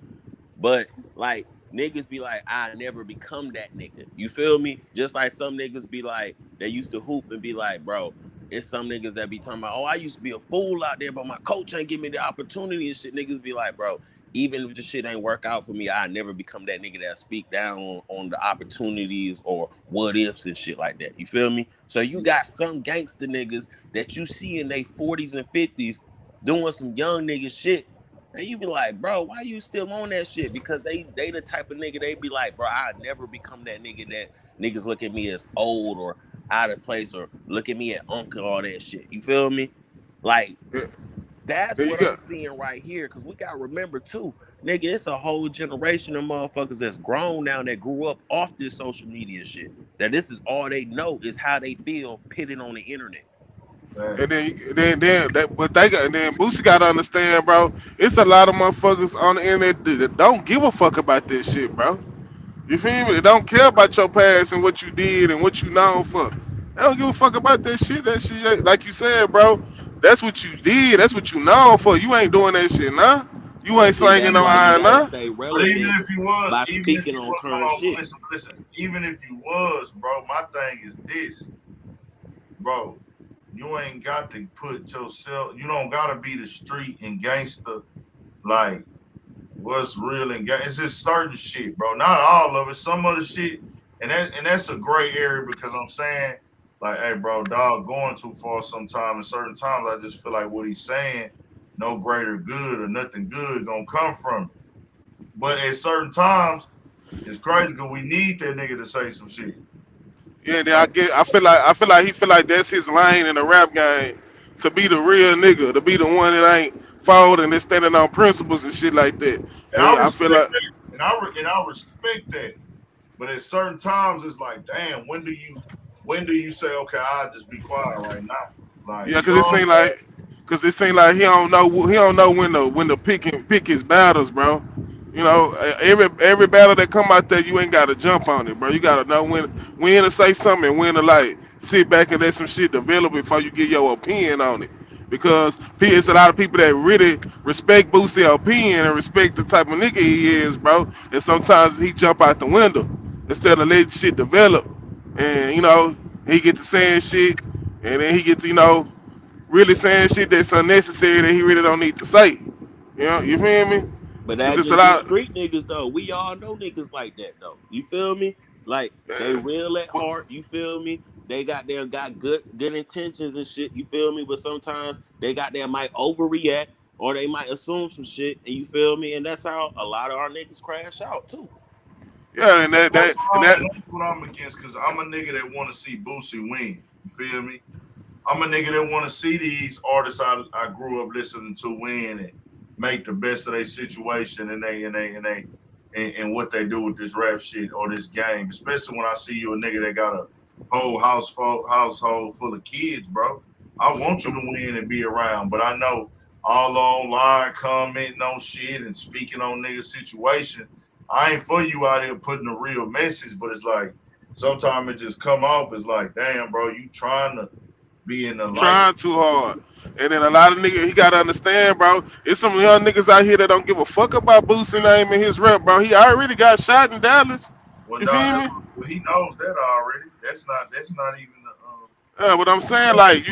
But like niggas be like, I never become that nigga. You feel me? Just like some niggas be like, they used to hoop and be like, bro, it's some niggas that be talking about, oh, I used to be a fool out there, but my coach ain't give me the opportunity and shit. Niggas be like, bro, even if the shit ain't work out for me, I never become that nigga that speak down on the opportunities or what ifs and shit like that. You feel me? So you got some gangster niggas that you see in their 40s and 50s doing some young nigga shit. And you be like, bro, why you still on that shit? Because they the type of nigga, they be like, bro, I never become that nigga that niggas look at me as old or out of place or look at me at uncle, all that shit. You feel me? Like, that's what I'm seeing right here. Because we got to remember, too, nigga, it's a whole generation of motherfuckers that's grown now that grew up off this social media shit. That this is all they know is how they feel pitted on the internet. And then Boosie got to understand, bro. It's a lot of motherfuckers on the internet that don't give a fuck about this shit, bro. You feel me? They don't care about your past and what you did and what you known for. They don't give a fuck about that shit. That shit, like you said, bro. That's what you did. That's what you known for. You ain't doing that shit, nah. You ain't slanging no iron, nah. Stay But even if you was, by even speaking if you on was, current shit. Listen. Even if you was, bro, my thing is this, bro. You ain't got to put yourself. You don't gotta be the street and gangster, like what's real and gangster. It's just certain shit, bro. Not all of it. Some of the shit, and that's a gray area because I'm saying, like, hey, bro, dog, going too far sometimes. And certain times, I just feel like what he's saying, no greater good or nothing good gonna come from it. But at certain times, it's crazy because we need that nigga to say some shit. Yeah, then I feel like he feel like that's his lane in the rap game, to be the real nigga, to be the one that ain't folding and standing on principles and shit like that. And I I respect feel like that. And I respect that. But at certain times, it's like, damn, when do you say, okay, I'll just be quiet right now? Like, yeah, because it seems like he don't know when to pick his battles, bro. You know, every battle that come out there, you ain't got to jump on it, bro. You got to know when to say something and when to like sit back and let some shit develop before you get your opinion on it. Because it's a lot of people that really respect Boosie's opinion and respect the type of nigga he is, bro. And sometimes he jump out the window instead of letting shit develop. And, you know, he get to saying shit and then he get to, you know, really saying shit that's unnecessary that he really don't need to say. You know, you feel me? But that's just the street niggas though. We all know niggas like that though. You feel me? Like they real at heart. You feel me? They got good intentions and shit. You feel me? But sometimes they might overreact or they might assume some shit. And you feel me? And that's how a lot of our niggas crash out too. Yeah, and that's what I'm against because I'm a nigga that want to see Boosie win. You feel me? I'm a nigga that want to see these artists I grew up listening to win and make the best of their situation and what they do with this rap shit or this game. Especially when I see you a nigga that got a whole household full of kids, bro. I want you to win and be around, but I know all online commenting on shit and speaking on niggas' situation. I ain't for you out here putting a real message, but it's like sometimes it just come off as like, damn, bro, you trying to be in the light. Trying too hard. And then a lot of niggas, he gotta understand, bro. It's some young niggas out here that don't give a fuck about Boosie name and his rep, bro. He already got shot in Dallas. Well, you feel me? Well, he knows that already. That's not even the. Yeah, but I'm saying like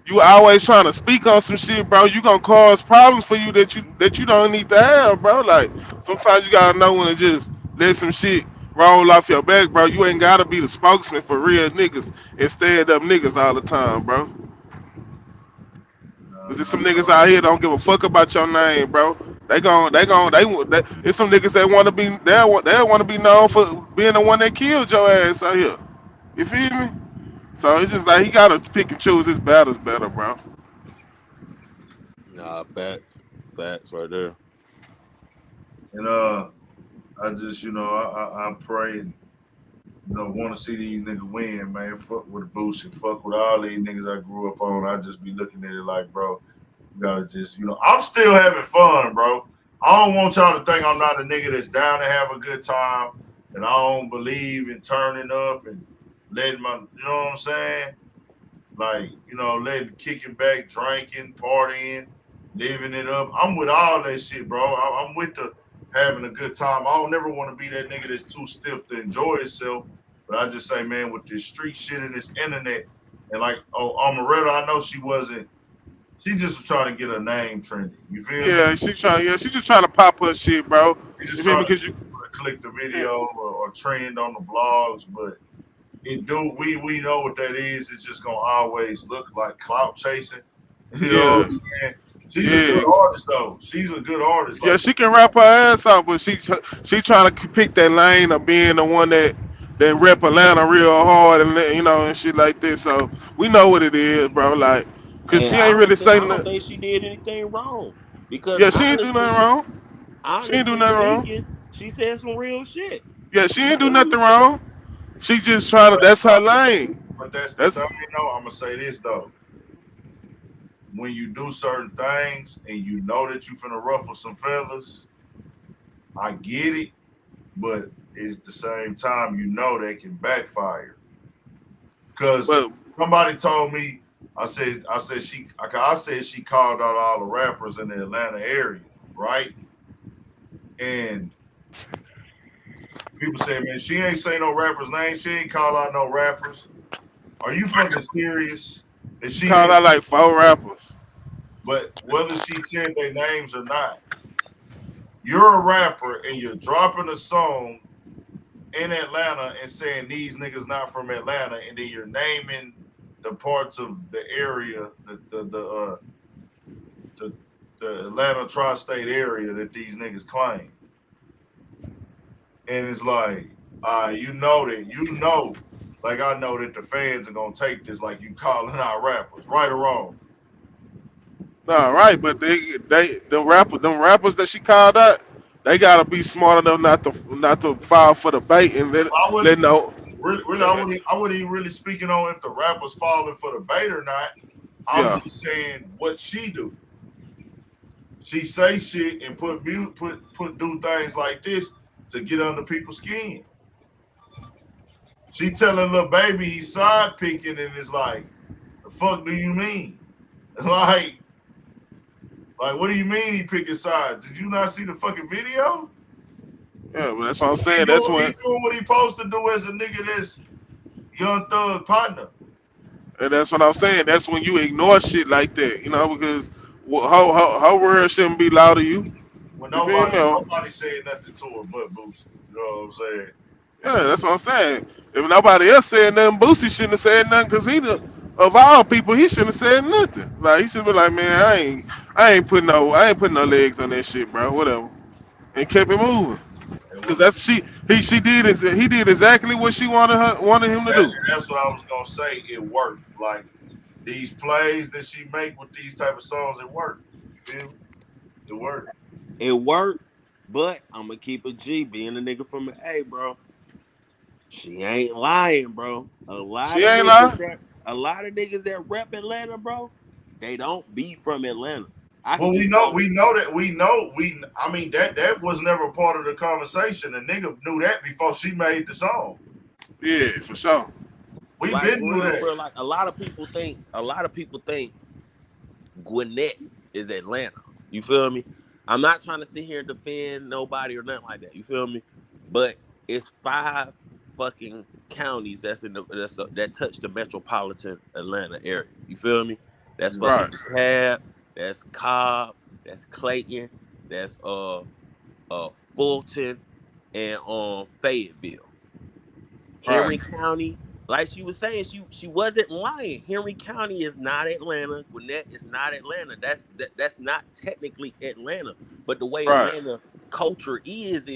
you always trying to speak on some shit, bro. You gonna cause problems for you that you don't need to have, bro. Like sometimes you gotta know when to just let some shit roll off your back, bro. You ain't gotta be the spokesman for real niggas and stand up niggas all the time, bro. Cause there's some niggas out here don't give a fuck about your name, bro. It's some niggas that want to be they want to be known for being the one that killed your ass out here. You feel me? So it's just like he gotta pick and choose his battles better, bro. Nah, facts right there. And I just, I pray and, want to see these niggas win, man. Fuck with the Boosie, fuck with all these niggas I grew up on. I just be looking at it like, bro, you gotta just, I'm still having fun, bro. I don't want y'all to think I'm not a nigga that's down to have a good time, and I don't believe in turning up and letting my, you know what I'm saying? Like, letting kicking back, drinking, partying, living it up. I'm with all that shit, bro. I'm with the having a good time. I don't never want to be that nigga that's too stiff to enjoy himself. But I just say, man, with this street shit and this internet, and like, Omeretta, I know she wasn't. She just was trying to get her name trending. You feel me? Yeah, she just trying to pop her shit, bro. She just You feel me? trying Because you to click the video or trend on the blogs, but we know what that is. It's just gonna always look like clout chasing. You know what I'm saying? She's a good artist though. She's a good artist. Yeah, Like, she can rap her ass off, but she trying to pick that lane of being the one that rep Atlanta real hard and and shit like this. So we know what it is, bro. Like, cause And she ain't really I saying don't nothing. think she did anything wrong. Because Yeah, she ain't do nothing wrong. She ain't do honestly nothing speaking, wrong. she said some real shit. Yeah, she ain't do nothing wrong. She just trying to. That's her lane. but that's the That's thing, I'm gonna say this though. When you do certain things and you know that you finna ruffle some feathers, I get it, but it's the same time they can backfire. Cause but somebody told me, I said she called out all the rappers in the Atlanta area, right? And people say, man, she ain't say no rappers' name. She ain't call out no rappers. Are you fucking serious? That she she called didn't? out like 4 rappers. But whether she said their names or not, you're a rapper and you're dropping a song in Atlanta and saying these niggas not from Atlanta, and then you're naming the parts of the area, the Atlanta tri-state area that these niggas claim. And it's like, like I know that the fans are gonna take this like you calling out rappers, right or wrong. No, right, but them rappers that she called out, they gotta be smart enough not to fall for the bait and I let wouldn't know. really, I wouldn't even really speaking on if the rappers falling for the bait or not. I'm Yeah, just saying what she do. She say shit and put do things like this to get under people's skin. She telling little baby he's side picking and it's like, the fuck do you mean? Like, what do you mean he picking sides? Did you not see the fucking video? yeah, but that's what I'm saying. That's He when, doing what he supposed to do as a nigga that's Young Thug partner. and that's what I'm saying. That's when you ignore shit like that, because her word shouldn't be loud to you. When You feel me? nobody said nothing to her but Boosie. You know what I'm saying? Yeah, that's what I'm saying. If nobody else said nothing, Boosie shouldn't have said nothing because of all people, he shouldn't have said nothing. Like he should be like, man, I ain't putting no legs on that shit, bro. Whatever, and kept it moving. And Cause he did exactly what she wanted him to do. that's what I was gonna say. It worked. Like these plays that she make with these type of songs, it worked. You feel me? It worked. It worked, but I'm gonna keep a G. Being a nigga from the A, bro. She ain't lying, bro. A lot She of ain't lying. niggas that rep Atlanta, bro, they don't be from Atlanta. I Well, can we just know go. I mean that was never part of the conversation. The nigga knew that before she made the song. Yeah, for sure. We Like been for knew real, that. for real, like a lot of people think Gwinnett is Atlanta. You feel me? I'm not trying to sit here and defend nobody or nothing like that. You feel me? But it's 5 fucking counties that touch the metropolitan Atlanta area. You feel me? That's fucking Right. DeKalb, that's Cobb, that's Clayton, that's Fulton, and Fayetteville. Right. Henry County, like she was saying, she wasn't lying. Henry County is not Atlanta. Gwinnett is not Atlanta. That's not technically Atlanta. But the way Right. Atlanta culture is,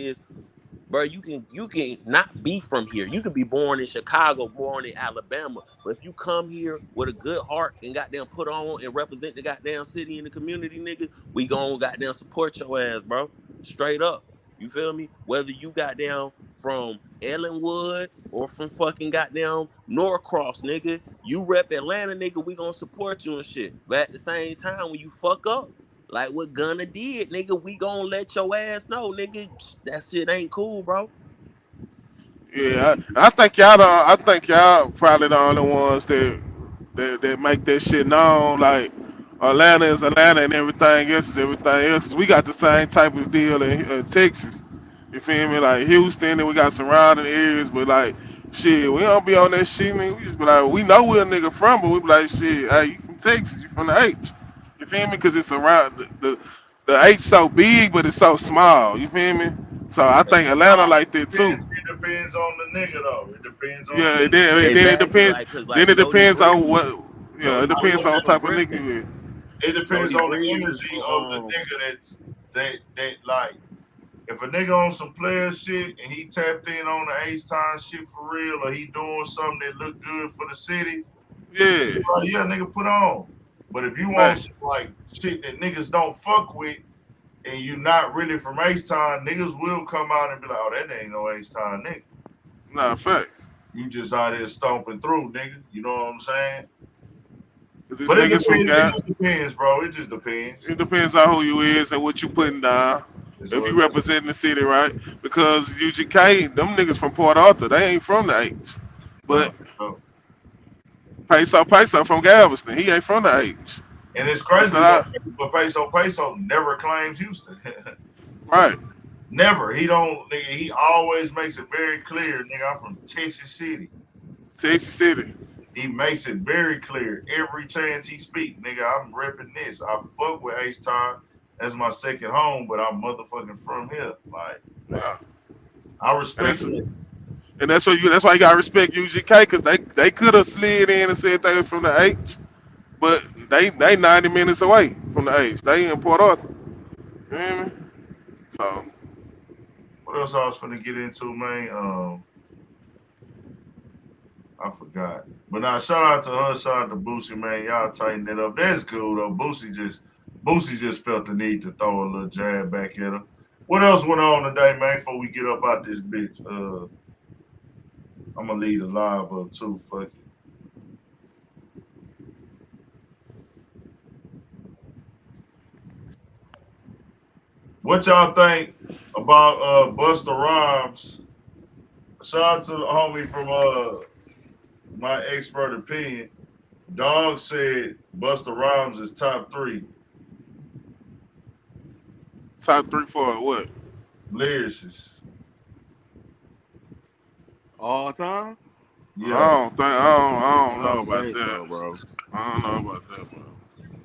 bro, you can not be from here. You can be born in Chicago, born in Alabama, but if you come here with a good heart and goddamn put on and represent the goddamn city and the community, nigga, we gon' goddamn support your ass, bro. Straight up. You feel me? Whether you goddamn from Ellenwood or from fucking goddamn Norcross, nigga, you rep Atlanta, nigga, we gonna support you and shit. But at the same time, when you fuck up, like what Gunna did, nigga, we gonna let your ass know, nigga. That shit ain't cool, bro. Yeah, I think y'all. I think y'all probably the only ones that make that shit known. Like Atlanta is Atlanta, and everything else is everything else. We got the same type of deal in Texas. You feel me? Like Houston, and we got surrounding areas, but like shit, we don't be on that shit, nigga. We just be like, we know where a nigga from, but we be like, shit, hey, you from Texas? You from the H? You feel me? Because it's around the H so big, but it's so small. You feel me? So I think Atlanta like that too. It depends on the nigga though. It depends on. Yeah, then it Exactly, depends. like, cause, like, Then it Jody depends on Breeze- what. Yeah, it depends on what type of nigga Griffin. you is. It depends Jody on the Breeze energy is, of the nigga that like. If a nigga on some player shit and he tapped in on the H-Time shit for real, or he doing something that look good for the city, Yeah, like, yeah, nigga, put on. But if you want right. some, like shit that niggas don't fuck with, and you not really from H-Time, niggas will come out and be like, oh, that ain't no H-Time nigga. Nah, facts. You just out here stomping through, nigga. You know what I'm saying? Cause But it niggas from depends. It just depends, bro. It just depends. It depends on who you is and what you putting down. It's If what you representing the city, right? Because UGK, them niggas from Port Arthur, they ain't from the H. But Peso from Galveston, he ain't from the H. And it's crazy, So but Peso never claims Houston. right. Never. He don't. Nigga, he always makes it very clear, nigga. I'm from Texas City. Texas City. He makes it very clear every chance he speak, nigga. I'm repping this. I fuck with H-Time as my second home, but I'm motherfucking from here. Like, Yeah. I respect it. And that's why you gotta respect UGK, because they could have slid in and said they was from the H, but they 90 minutes away from the H. They in Port Arthur. You hear me? So What else I was finna get into, man? I forgot. But now shout out to her, shout out to Boosie, man. Y'all tighten it up. That's cool though. Boosie just felt the need to throw a little jab back at her. What else went on today, man, before we get up out this bitch? I'm gonna leave the live up too. Fuck it. What y'all think about Busta Rhymes? Shout out to the homie from my expert opinion. Dog said Busta Rhymes is top 3. top 3 for what? Lyricists. all time. Yeah. I don't know I don't about think that. so, bro. I don't know about that, bro.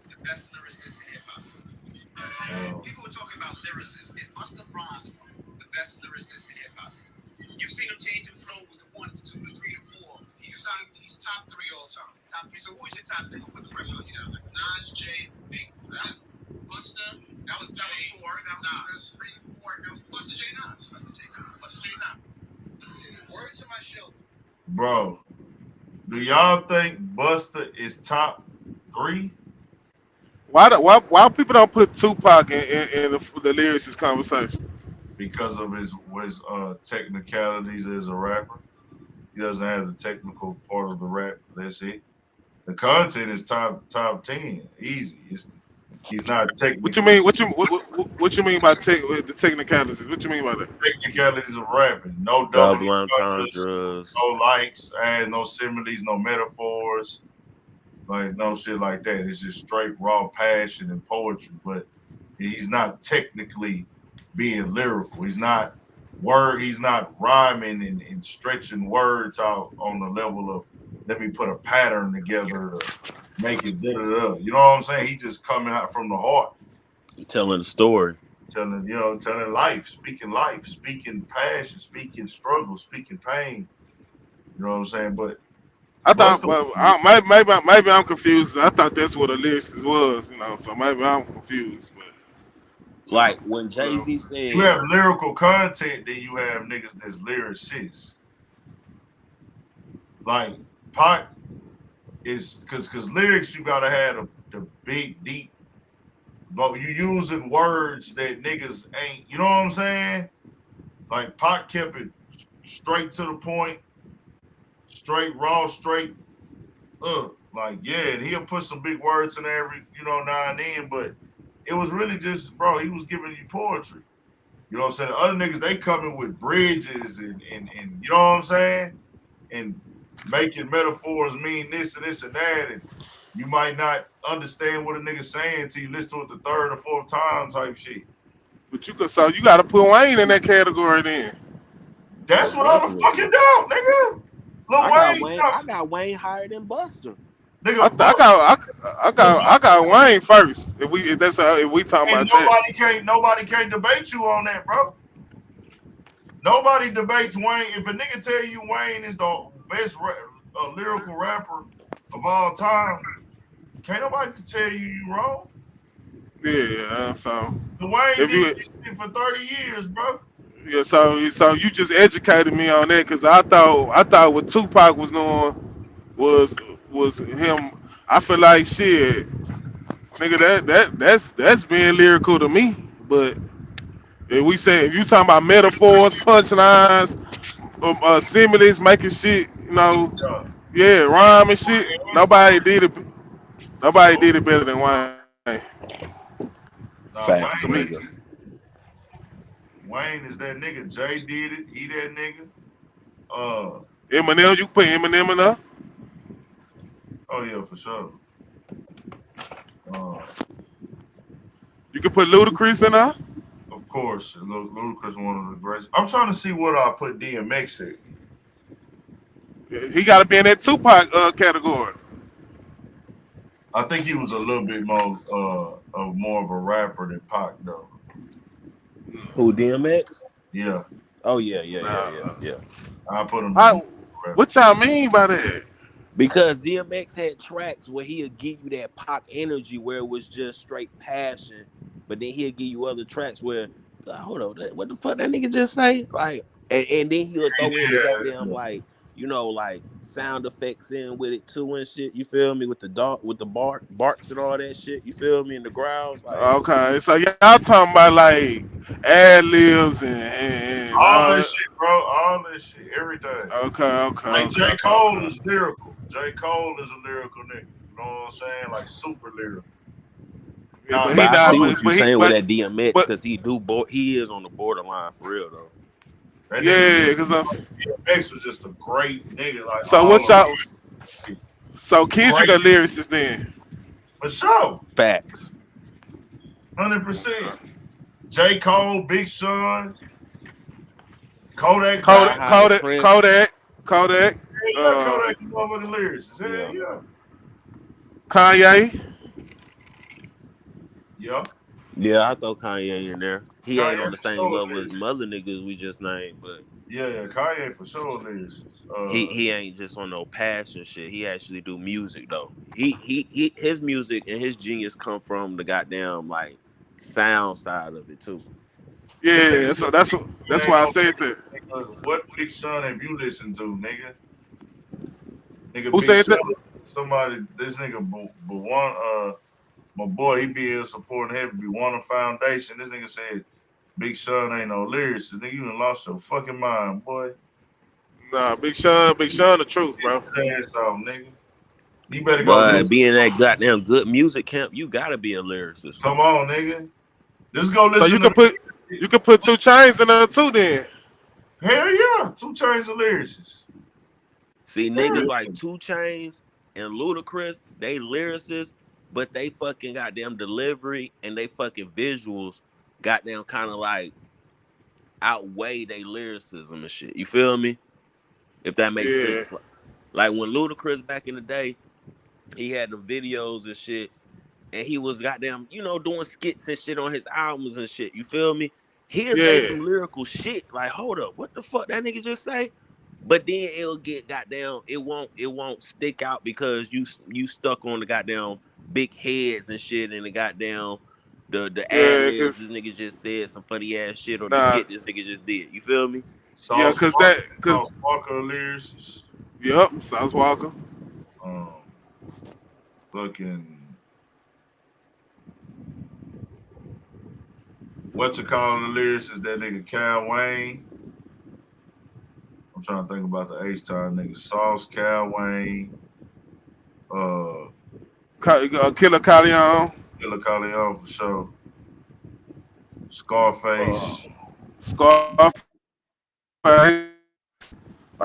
The best lyricist in hip hop. People were talking about lyricists. Is Busta Rhymes the best lyricist in hip hop? You've seen him changing flows to 1 to 2 to 3 to 4. He's top 3 all time. Top 3. So who is your top 3? Who put the pressure on you now? Like Nas, Jay, Big. That's Busta. That was 4. That was 3, 4. That was Busta J Nas. Busta J Nas. Busta J Nas. Word to my shelter. Bro, do y'all think Busta is top 3? Why people don't put Tupac in the lyricist conversation? Because of his technicalities as a rapper. He doesn't have the technical part of the rap. That's it. The content is top 10. Easy. He's not technical. What you mean? What you mean by the technicalities? What you mean by that? Technicalities of rapping. No Double entendres, entendres. no likes, and no similes, no metaphors. Like no shit like that. It's just straight raw passion and poetry. But he's not technically being lyrical. He's not rhyming and stretching words out on the level of let me put a pattern together to make it da-da-da. You know what I'm saying? He just coming out from the heart. Telling the story. Telling life, speaking passion, speaking struggle, speaking pain. You know what I'm saying? But I thought, maybe I'm confused. I thought that's what a lyricist was, you know. So maybe I'm confused. But Like when Jay-Z You said, have lyrical content, then you have niggas that's lyricists. Like Pac is because lyrics you gotta have the big deep. But you using words that niggas ain't. You know what I'm saying? Like Pac kept it straight to the point, straight raw, straight up. Like yeah, and he'll put some big words in there every now and then, but it was really just bro. He was giving you poetry. You know what I'm saying? Other niggas they coming with bridges and you know what I'm saying, and making metaphors mean this and this and that, and you might not understand what a nigga's saying until you listen to it the third or fourth time type shit. But you got to put Wayne in that category then. That's what I'm fucking doing, nigga. I got Wayne higher than Buster. Nigga, I got Wayne first. If we talking about that, nobody can't debate you on that, bro. Nobody debates Wayne. If a nigga tell you Wayne is the best lyrical rapper of all time, can't nobody tell you wrong. Yeah, so the Wayne did this shit for 30 years, bro. Yeah, so you just educated me on that because I thought what Tupac was doing was him. I feel like shit, nigga. That's being lyrical to me. But if you talking about metaphors, punchlines, similes, making shit, rhyme and shit. Nobody did it better than Wayne. Facts, Wayne, nigga. Wayne is that nigga. Jay did it. He that nigga. Eminem, you put Eminem in there? Oh yeah, for sure. You can put Ludacris in there? Of course. Ludacris is one of the greatest. I'm trying to see what I put DMX in. He got to be in that Tupac category. I think he was a little bit more of a rapper than Pac though. Who, DMX? Yeah. Oh yeah. I put him. What y'all mean by that? Because DMX had tracks where he'll give you that Pac energy where it was just straight passion, but then he'll give you other tracks where, like, hold on, what the fuck that nigga just say? Like, and then he'll throw in goddamn like sound effects in with it too and shit. You feel me? With the barks and all that shit. You feel me? In the growls. Like, okay, so y'all talking about like ad libs and all this shit, bro. All this shit, everything. Okay. Like J. Cole is lyrical. J. Cole is a lyrical nigga. You know what I'm saying? Like super lyrical. Yeah, but I see what you're saying with that DMX because he is on the borderline for real though. Yeah, because DMX was just a great nigga. Like, so what y'all? So Kendrick a lyricist then? For sure. Facts. 100%. J. Cole, Big Sean, Kodak. Kodak. Kodak, motherfucking lyricist. Hell yeah. Kanye. Yeah, I throw Kanye in there. He ain't on the same level as some other niggas we just named, but yeah, Kanye for sure is. He ain't just on no passion shit. He actually do music though. He his music and his genius come from the goddamn like sound side of it too. Yeah, so that's why I said that. What Big Sean have you listened to, nigga? Who said that? Somebody, this nigga, my boy, he be in supporting heavy, be Warner Foundation. This nigga said Big Sean ain't no lyricist. Nigga, you done lost your fucking mind, boy. Nah, Big Sean, the truth, bro. Ass off, nigga. You better go. But being that goddamn good music camp, you gotta be a lyricist. Come on, nigga. Just go listen. So you can put 2 Chainz in there too, then. Hell yeah, 2 Chainz a lyricist. See, niggas like 2 Chainz and Ludacris, they lyricists, but they fucking goddamn delivery and they fucking visuals goddamn kind of like outweigh they lyricism and shit. You feel me? If that makes sense. Like when Ludacris back in the day, he had the videos and shit, and he was goddamn, doing skits and shit on his albums and shit. You feel me? He'll say some lyrical shit. Like, hold up, what the fuck that nigga just say? But then it'll get goddamn, it won't stick out because you stuck on the goddamn big heads and shit and the goddamn the ad Yeah, libs cause this nigga just said some funny ass shit or the nah, skit this nigga just did. You feel me? yeah, Sauce Walker lyricist. yep, South Walker. Fucking what you calling the lyricist? That nigga Cal Wayne. I'm trying to think about the H-Time nigga. Sauce, Cal Wayne, Killer Callion. Killer Callion for sure. Scarface. Scarface.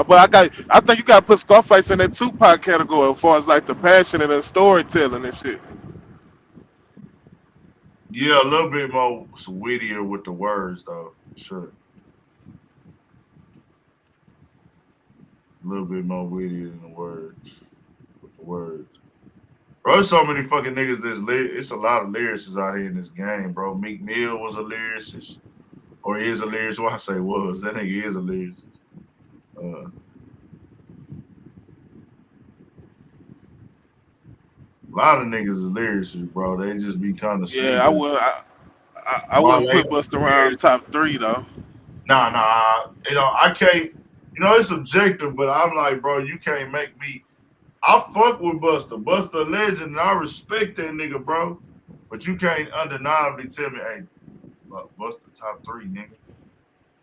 But I think you gotta put Scarface in that Tupac category as far as like the passion and the storytelling and shit. Yeah, a little bit more wittier with the words though, for sure. A little bit more wittier than the words. With the words. Bro, there's so many fucking niggas it's a lot of lyricists out here in this game, bro. Meek Mill was a lyricist. Or is a lyricist. Well, I say was. That nigga is a lyricist. A lot of niggas is lyricists, bro. They just be kind of Yeah, I wouldn't put Busta Rhymes top 3 though. Nah. You know, I can't. You know, it's subjective, but I'm like, bro, you can't make me. I fuck with Busta. Busta a legend, and I respect that nigga, bro. But you can't undeniably tell me, hey, Busta top 3, nigga.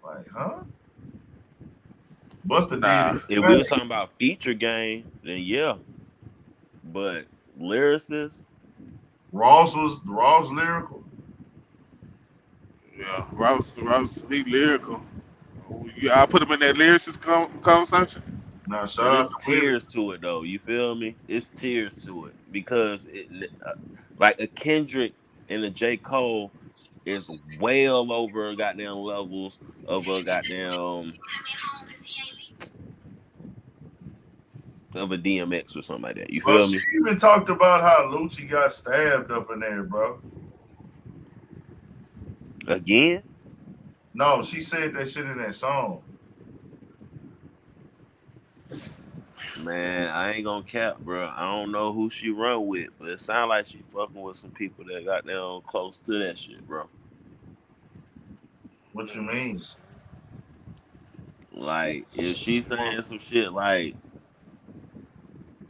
Like, huh? Busta did his If we were talking about feature game, then yeah. But lyricist, Ross lyrical. Yeah, Ross, he lyrical. Yeah, I put him in that lyricist conversation. Nah, shout out to tears to it though. You feel me? It's tears to it because like a Kendrick and a J. Cole is well over goddamn levels of a goddamn of a DMX or something like that. You feel me? She even talked about how Lucci got stabbed up in there, bro. Again? No, she said that shit in that song. Man, I ain't gonna cap, bro. I don't know who she run with, but it sounds like she fucking with some people that got down close to that shit, bro. What you mean? Like, if she's saying some shit like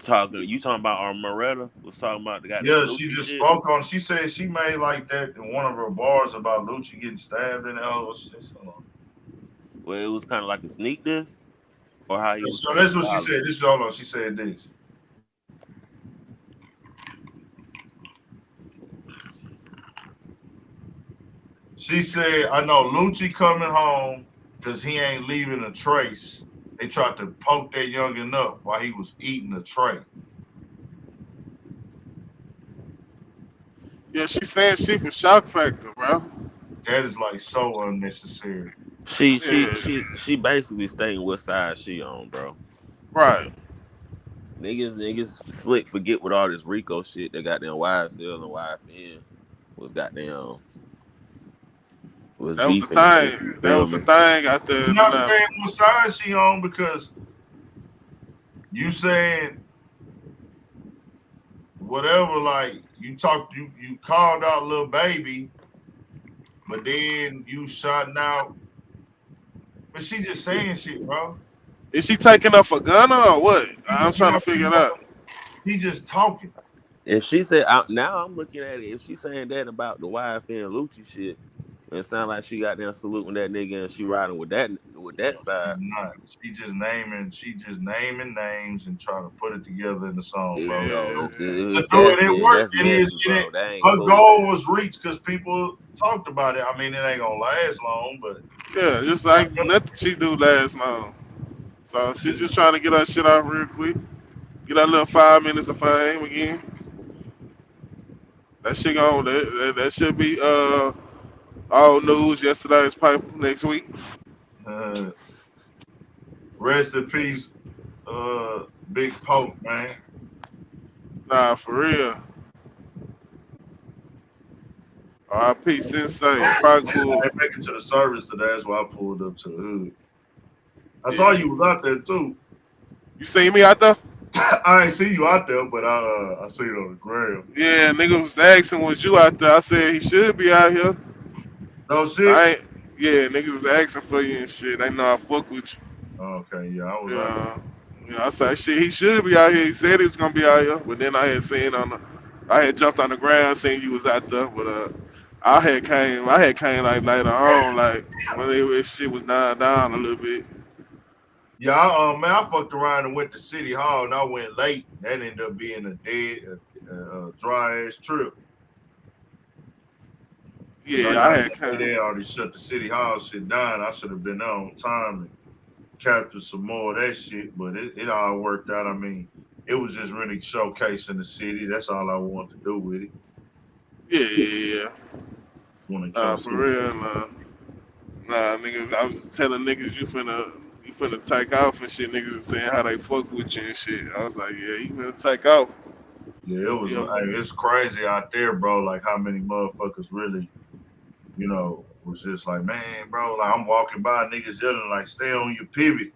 you talking about Omeretta was talking about the guy. Yeah, she just spoke on. She said she made like that in one of her bars about Lucci getting stabbed and all shit. So. Well, it was kind of like a sneak diss, or how he was. So that's what she said. This hold on. She said this. She said, "I know Lucci coming home because he ain't leaving a trace. They tried to poke that youngin' up while he was eating a tray." Yeah, she saying she for shock factor, bro. That is like so unnecessary. She basically stating what side she on, bro. Right. Niggas slick forget with all this Rico shit that goddamn YSL and YFN was goddamn. That was the thing. That was the thing out there. You're not saying what side she on because you saying whatever, like you called out Lil Baby, but then you shouting out. But she just saying shit, bro. Is she taking up for Gunna or what? I'm trying to figure it out. He just talking. If she said now, I'm looking at it. If she's saying that about the YFN Lucci shit. It sounds like she got down saluting that nigga and she riding with that side. She's not. She just naming names and trying to put it together in the song, bro. It worked. Her goal was reached because people talked about it. I mean, it ain't gonna last long, but yeah, just like nothing she do last long. So she's just trying to get her shit out real quick. Get that little 5 minutes of fame again. That shit on that should be all news yesterday's pipe next week. Rest in peace, Big Pope, man. Nah, for real. R.I.P. Sensei. Probably cool. I ain't make it to the service today. That's why I pulled up to the hood. I saw you was out there too. You seen me out there? I ain't see you out there, but I see it on the gram. Yeah, nigga was asking was you out there. I said he should be out here. No shit. I ain't. Yeah, niggas was asking for you and shit. They know I fuck with you. Okay, yeah, I was out Yeah. Yeah, I said shit. He should be out here. He said he was gonna be out here, but then I had seen I had jumped on the ground, seen you was out there, but I had came like later on, like when shit was dying down a little bit. Yeah, man, I fucked around and went to City Hall, and I went late. That ended up being a dead, dry ass trip. Yeah, I had They came. already shut the City Hall shit down. I should have been there on time and captured some more of that shit, but it all worked out. I mean, it was just really showcasing the city. That's all I wanted to do with it. Yeah. Want For real, nah, niggas. I was telling niggas you finna take off and shit. Niggas was saying how they fuck with you and shit. I was like, yeah, you finna take off. Yeah, it was. Yeah. Hey, it's crazy out there, bro. Like how many motherfuckers really, was just like, man, bro. Like I'm walking by, niggas yelling like, stay on your pivot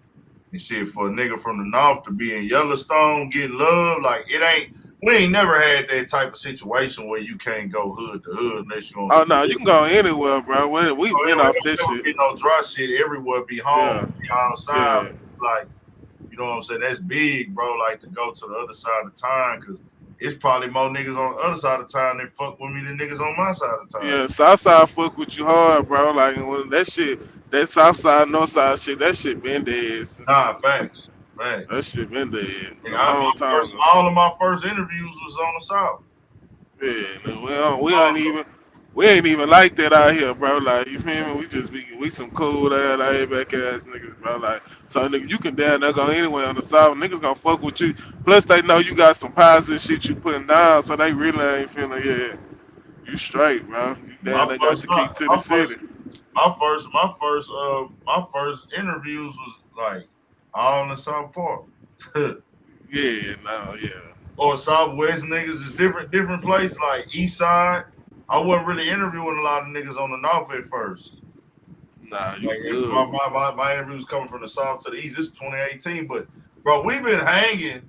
and shit. For a nigga from the north to be in Yellowstone getting love, like it ain't. We ain't never had that type of situation where you can't go hood to hood unless you on. Oh no, you can go anywhere, bro. We been off this shit. Be no dry shit everywhere. Be home, be outside. Yeah. Like, you know what I'm saying? That's big, bro. Like to go to the other side of town because it's probably more niggas on the other side of town that fuck with me than niggas on my side of town. Yeah, Southside fuck with you hard, bro. Like when that shit, that Southside, Northside shit, that shit been dead. Nah, facts. Facts. That shit been dead. All of my first interviews was on the South. Yeah, we ain't even like that out here, bro. Like you feel me? We some cool ass laid back ass niggas, bro. Like so, nigga, you can down there go anywhere on the South. Niggas gonna fuck with you. Plus, they know you got some positive shit you putting down, so they really ain't feeling you straight, bro. You down there got the key to the city. My first interviews was like all in the South Park. Yeah. Or Southwest niggas is different place, like East Side. I wasn't really interviewing a lot of niggas on the North at first. Nah, you like good. My interviews coming from the South to the East. This is 2018, but bro, we been hanging.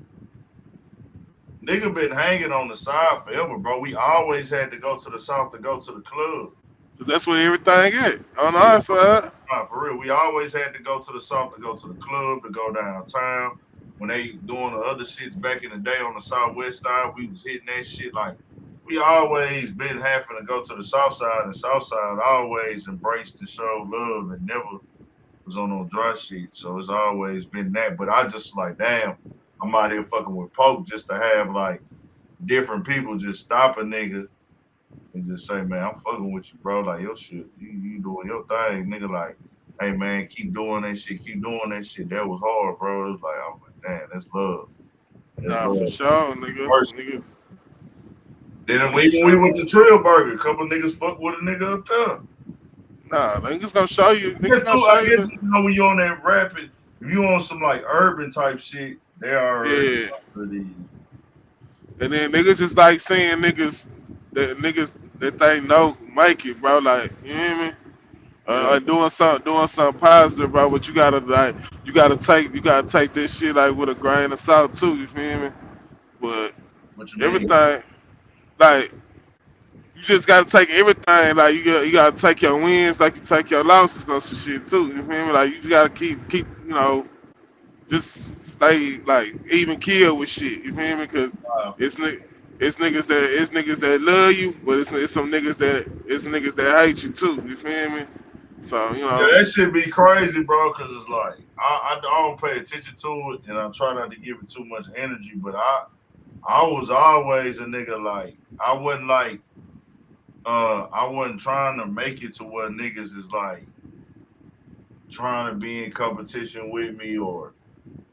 Nigga been hanging on the side forever, bro. We always had to go to the South to go to the club. Cause that's where everything is on our side. Nah, for real. We always had to go to the South to go to the club, to go downtown. When they doing the other shits back in the day on the Southwest side, we was hitting that shit. Like, we always been having to go to the South side, and South side always embraced to show love and never was on no dry shit. So it's always been that. But I just like, damn, I'm out here fucking with Poke just to have like different people just stop a nigga and just say, man, I'm fucking with you, bro. Like, your shit, you doing your thing, nigga. Like, hey, man, keep doing that shit. That was hard, bro. It was like, I'm like, damn, that's love. Nah, for sure, nigga. Niggas. Then we went to Trail Burger. A couple niggas fuck with a nigga up there. Nah, niggas gonna show you. I guess you know when you on that rapping, if you on some like urban type shit, they are pretty. And then niggas just like saying niggas that they know make it, bro. Like, you hear me? Doing something positive, bro. But you gotta take this shit like with a grain of salt too. You feel me? But everything, like, you just gotta take everything. Like, you gotta take your wins like you take your losses on some shit too. You feel me? Like, you just gotta keep just stay like even kill with shit. You feel me? Cause it's niggas that love you, but it's some niggas that hate you too. You feel me? So that shit be crazy, bro. Cause it's like I don't pay attention to it, and I try not to give it too much energy. But I was always a nigga like I wasn't trying to make it to where niggas is like trying to be in competition with me or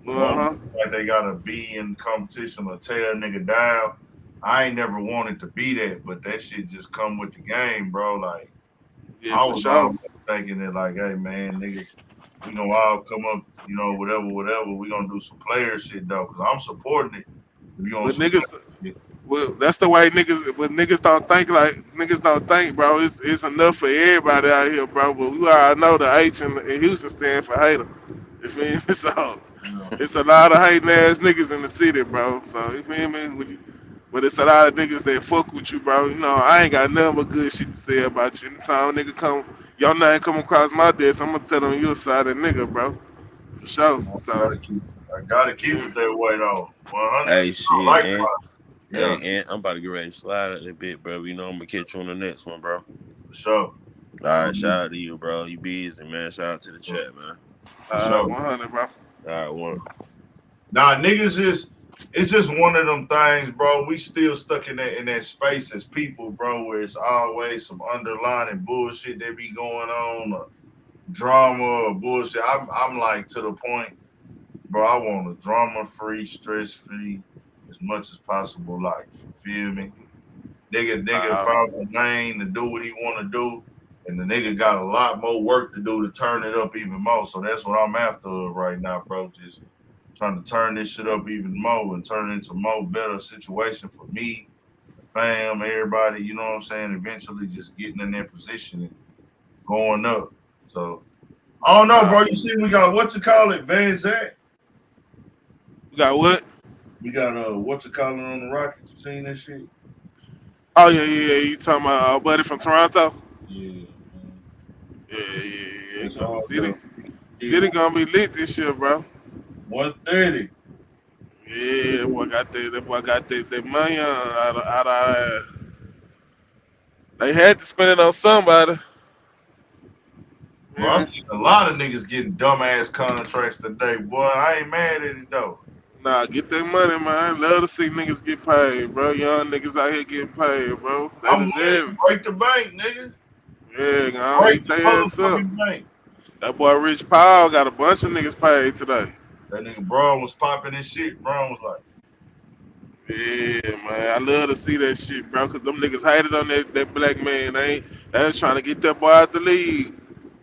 like they gotta be in competition or tear a nigga down. I ain't never wanted to be that, but that shit just come with the game, bro. Like I was always thinking that like, hey man, niggas, we gonna all come up, whatever. We gonna do some player shit though, cause I'm supporting it. But niggas, well, that's the way niggas. But niggas don't think, bro. It's enough for everybody out here, bro. But we all know the H in Houston stand for hater. You feel me? So It's a lot of hating ass niggas in the city, bro. So you feel me? But it's a lot of niggas that fuck with you, bro. You know, I ain't got nothing but good shit to say about you. Anytime a nigga come, your name come across my desk, I'm gonna tell on your side of nigga, bro. For sure. So I gotta keep it that way though. 100. Hey, shit, and Yeah, and I'm about to get ready to slide out a bit, bro. You know I'm gonna catch you on the next one, bro. for sure. All right, shout out to you, bro. You busy, man. Shout out to the chat, man. For sure. 100, bro. All right, one. Nah, niggas it's just one of them things, bro. We still stuck in that space as people, bro, where it's always some underlying bullshit that be going on, or drama or bullshit. I'm like to the point, bro. I want a drama-free, stress-free, as much as possible life. You feel me? Nigga found a lane to do what he want to do, and the nigga got a lot more work to do to turn it up even more. So that's what I'm after right now, bro. Just trying to turn this shit up even more and turn it into a more better situation for me, the fam, everybody, you know what I'm saying? Eventually just getting in that position and going up. So, I don't know, bro. You see, we got, Van Zant? We got what? We got, on the Rockets. You seen that shit? Oh, yeah. You talking about our buddy from Toronto? Yeah, man. Yeah. It's all City gonna be lit this year, bro. 130. Yeah, that boy got that money out of they had to spend it on somebody. Bro, I seen a lot of niggas getting dumbass contracts today, boy. I ain't mad at it, though. Nah, get that money, man. Love to see niggas get paid, bro. Young niggas out here getting paid, bro. They deserve it. Break the bank, nigga. Yeah, go Break eat the their ass up. bank. That boy Rich Powell got a bunch of niggas paid today. That nigga Braun was popping his shit. Braun was like, yeah, man. I love to see that shit, bro, because them niggas hated on that black man. They was trying to get that boy out the league.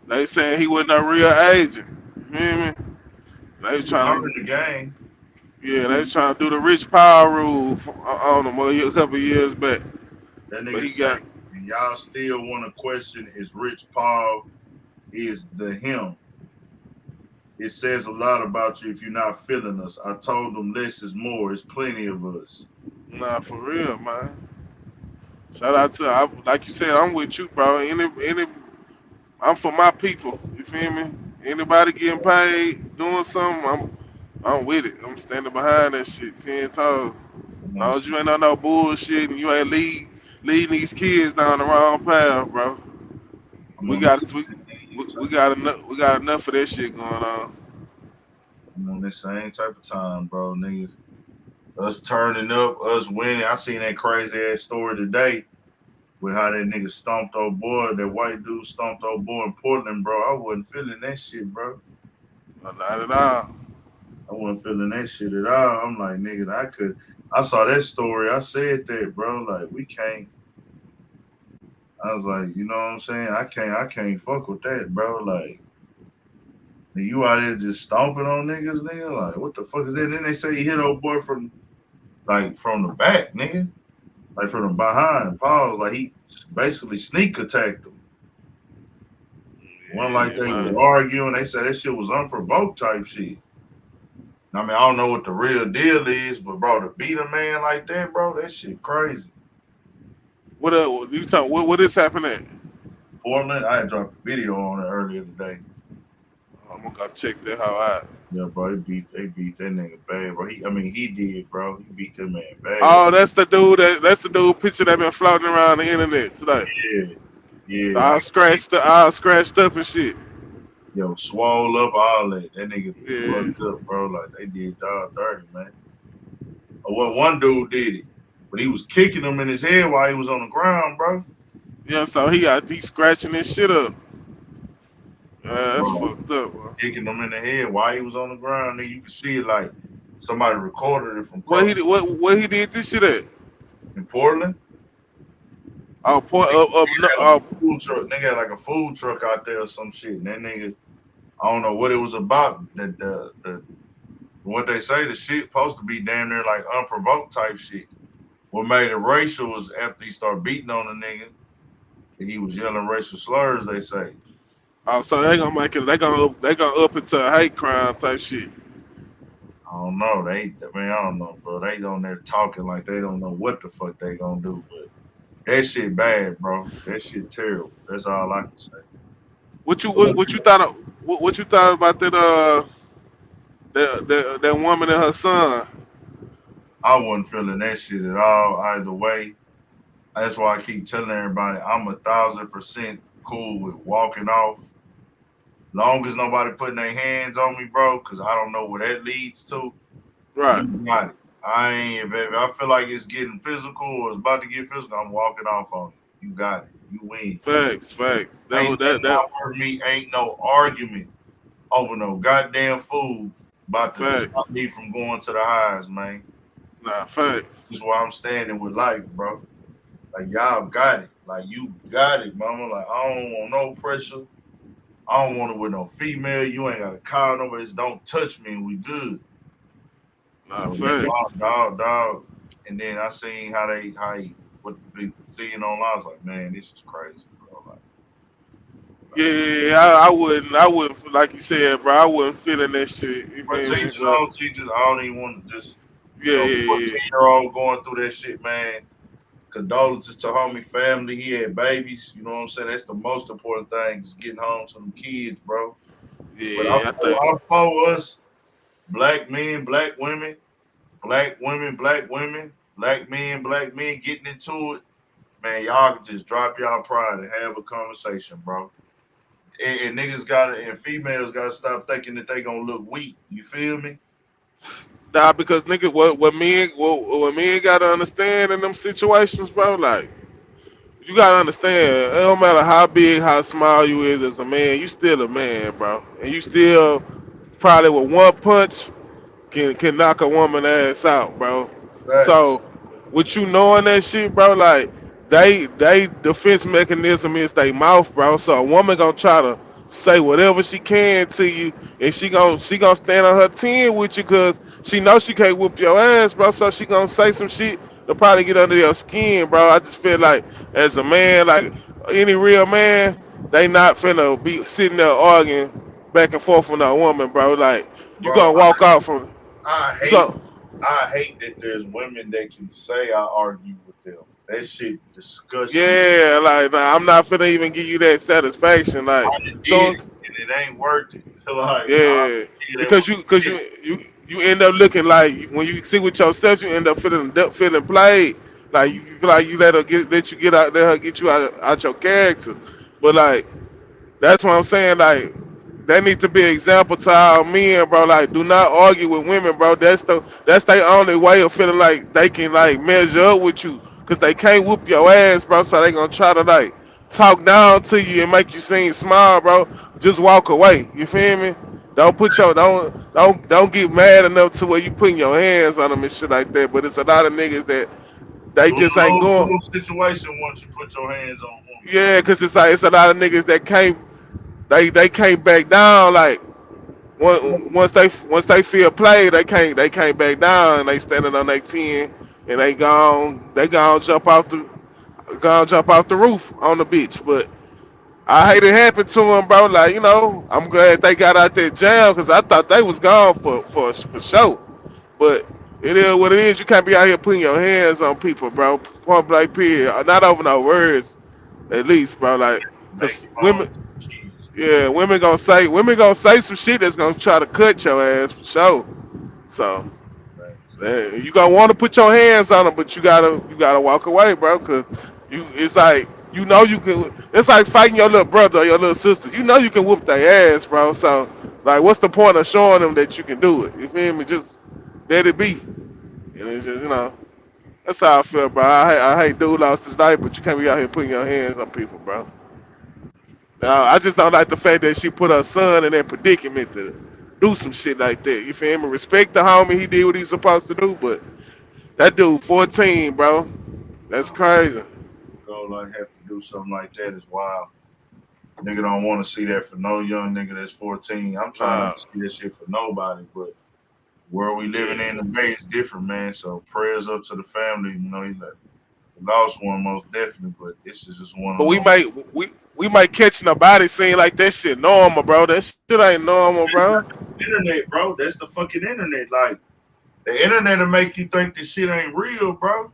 They saying he wasn't a real agent. You feel me? They was trying to the game. Yeah, they was trying to do the Rich Powell rule on him a couple years back. That But nigga said, y'all still want to question is Rich Paul is the him. It says a lot about you if you're not feeling us. I told them less is more. It's plenty of us. Nah, for real, man. Shout out to, like you said, I'm with you, bro. I'm for my people. You feel me? Anybody getting paid, doing something, I'm with it. I'm standing behind that shit 10 toes. As long as you ain't on no bullshit and you ain't leading these kids down the wrong path, bro. We got enough of that shit going on. I'm on this same type of time, bro, niggas. Us turning up, us winning. I seen that crazy ass story today with how that nigga stomped old boy, that white dude stomped old boy in Portland, bro. I wasn't feeling that shit, bro. Not at all. I wasn't feeling that shit at all. I'm like, nigga, I saw that story. I said that, bro. Like, we can't. I was like, you know what I'm saying? I can't fuck with that, bro. Like, you out there just stomping on niggas, nigga. Like, what the fuck is that? Then they say he hit old boy from the back, nigga. Like from the behind. Pause. Like he basically sneak attacked him. One like they were arguing. They said that shit was unprovoked type shit. I mean, I don't know what the real deal is, but bro, to beat a man like that, bro, that shit crazy. What you talking? What is happening? Portland. I had dropped a video on it earlier today. I'm gonna go check that out. Yeah, bro, they beat that nigga bad, bro. He did, bro. He beat that man bad. Oh, that's the dude picture that been floating around the internet today. Yeah. All scratched up and shit. Yo, swole up all that. That nigga fucked up, bro. Like they did dog dirty, man. Well, one dude did it, but he was kicking him in his head while he was on the ground, bro. Yeah, so he scratching his shit up. That's fucked up, bro. Kicking him in the head while he was on the ground. Nigga, you can see it like somebody recorded it from. Where he did this shit at? In Portland. Oh, food truck. Nigga had like a food truck out there or some shit. And that nigga, I don't know what it was about. That what they say the shit supposed to be damn near like unprovoked type shit. What made it racial was after he started beating on the nigga, and he was yelling racial slurs. They say. Oh, so they gonna make it. They gonna up it to a hate crime type shit. I don't know. I don't know, bro. They on there talking like they don't know what the fuck they gonna do, but that shit bad, bro. That shit terrible. That's all I can say. What you thought of, what you thought about that woman and her son? I wasn't feeling that shit at all either way. That's why I keep telling everybody I'm 1,000% cool with walking off. Long as nobody putting their hands on me, bro, because I don't know where that leads to. Right. You got it. I ain't. If I feel like it's getting physical or it's about to get physical, I'm walking off on it. You got it. You win. Facts. Ain't not for me. Ain't no argument over no goddamn food about to Facts. stop me from going to the highs, man. Nah, facts. This is why I'm standing with life, bro. Like y'all got it. Like you got it, mama. Like I don't want no pressure. I don't want it with no female. You ain't got to call nobody. Just don't touch me and we good. Nah, So, facts. dog. And then I seen how what people seeing online. I was like, man, this is crazy, bro. Like, Yeah, I wouldn't, like you said, bro. I wasn't feeling that shit. You but feel me? teachers, But, I don't even want to just, yeah. 14-year-old going through that shit, man. Condolences to homie family. He had babies. You know what I'm saying? That's the most important thing, is getting home to them kids, bro. But Yeah, I'm for us, black men, black women, black men, black men getting into it. Man, y'all can just drop y'all pride and have a conversation, bro. And niggas and females gotta stop thinking that they gonna look weak. You feel me? nah, because nigga, what men gotta understand in them situations, bro. Like, you gotta understand, it don't matter how big, how small you is as a man, you still a man, bro. And you still probably with one punch can knock a woman ass out, bro. Facts. So with you knowing that shit, bro, like they defense mechanism is they mouth, bro. So a woman gonna try to say whatever she can to you, and she gonna stand on her 10 with you, cause she knows she can't whoop your ass, bro. So she gonna say some shit to probably get under your skin, bro. I just feel like as a man, like any real man, they not finna be sitting there arguing back and forth with a woman, bro. Like you Bro, gonna walk out from I you hate go. I hate that there's women that can say I argue with them. That shit disgusts me. Yeah, like nah, I'm not finna even give you that satisfaction. Like, I done so did it and it ain't worth it. So like, I yeah, feel that because you end up looking like when you sit with yourself, you end up feeling played. Like you feel like you let you get out, let her get you out your character. But like that's what I'm saying. Like that need to be an example to our men, bro. Like, do not argue with women, bro. That's their only way of feeling like they can like measure up with you, cause they can't whoop your ass, bro. So they gonna try to like talk down to you and make you seem small, bro. Just walk away. You feel me? Don't get mad enough to where you putting your hands on them and shit like that. But it's a lot of niggas that they just ain't going. lose situation once you put your hands on women, bro. Yeah, cause it's a lot of niggas that can't they can't back down. Like once they feel played, they can't back down. And they standing on their 10 and they gone jump off the roof on the beach. But I hate it happened to them, bro. Like, I'm glad they got out that jam, because I thought they was gone for sure. But it is what it is. You can't be out here putting your hands on people, bro. Point blank period. Not over no words, at least, bro. Like, cause Make your women, own kids. yeah, women gonna say some shit that's gonna try to cut your ass for sure. So you gonna want to put your hands on them, but you gotta walk away, bro. Cause it's like you can. It's like fighting your little brother or your little sister. You know you can whoop their ass, bro. So like, what's the point of showing them that you can do it? You feel me? Just let it be. And it's just, that's how I feel, bro. I hate dude lost his life, but you can't be out here putting your hands on people, bro. Now, I just don't like the fact that she put her son in that predicament to do some shit like that. You feel me? Respect the homie, he did what he was supposed to do, but that dude 14, bro. That's crazy. Go like have to do something like that is wild. Nigga don't want to see that for no young nigga that's 14. I'm trying not to see that shit for nobody, but where we living in the Bay is different, man. So prayers up to the family. He lost one most definitely, but this is just one But of we them. might catch in a body scene like that shit normal, bro. That shit ain't normal, bro. internet, bro. That's the fucking internet. Like the internet will make you think this shit ain't real, bro.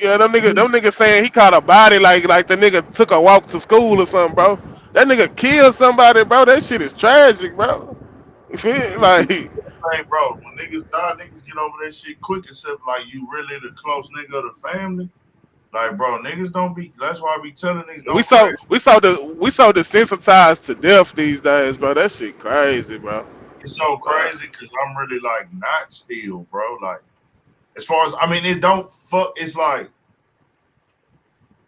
Yeah, them niggas saying he caught a body like the nigga took a walk to school or something, bro. That nigga killed somebody, bro. That shit is tragic, bro. You feel me? Like, Hey, bro, when niggas die, niggas get over that shit quick, except like you really the close nigga of the family. Like, bro, niggas don't be. That's why I be telling niggas don't we crash. so desensitized to death these days, bro. That shit crazy, bro. It's so crazy because I'm really like not still, bro. Like, as far as I mean, it don't fuck. It's like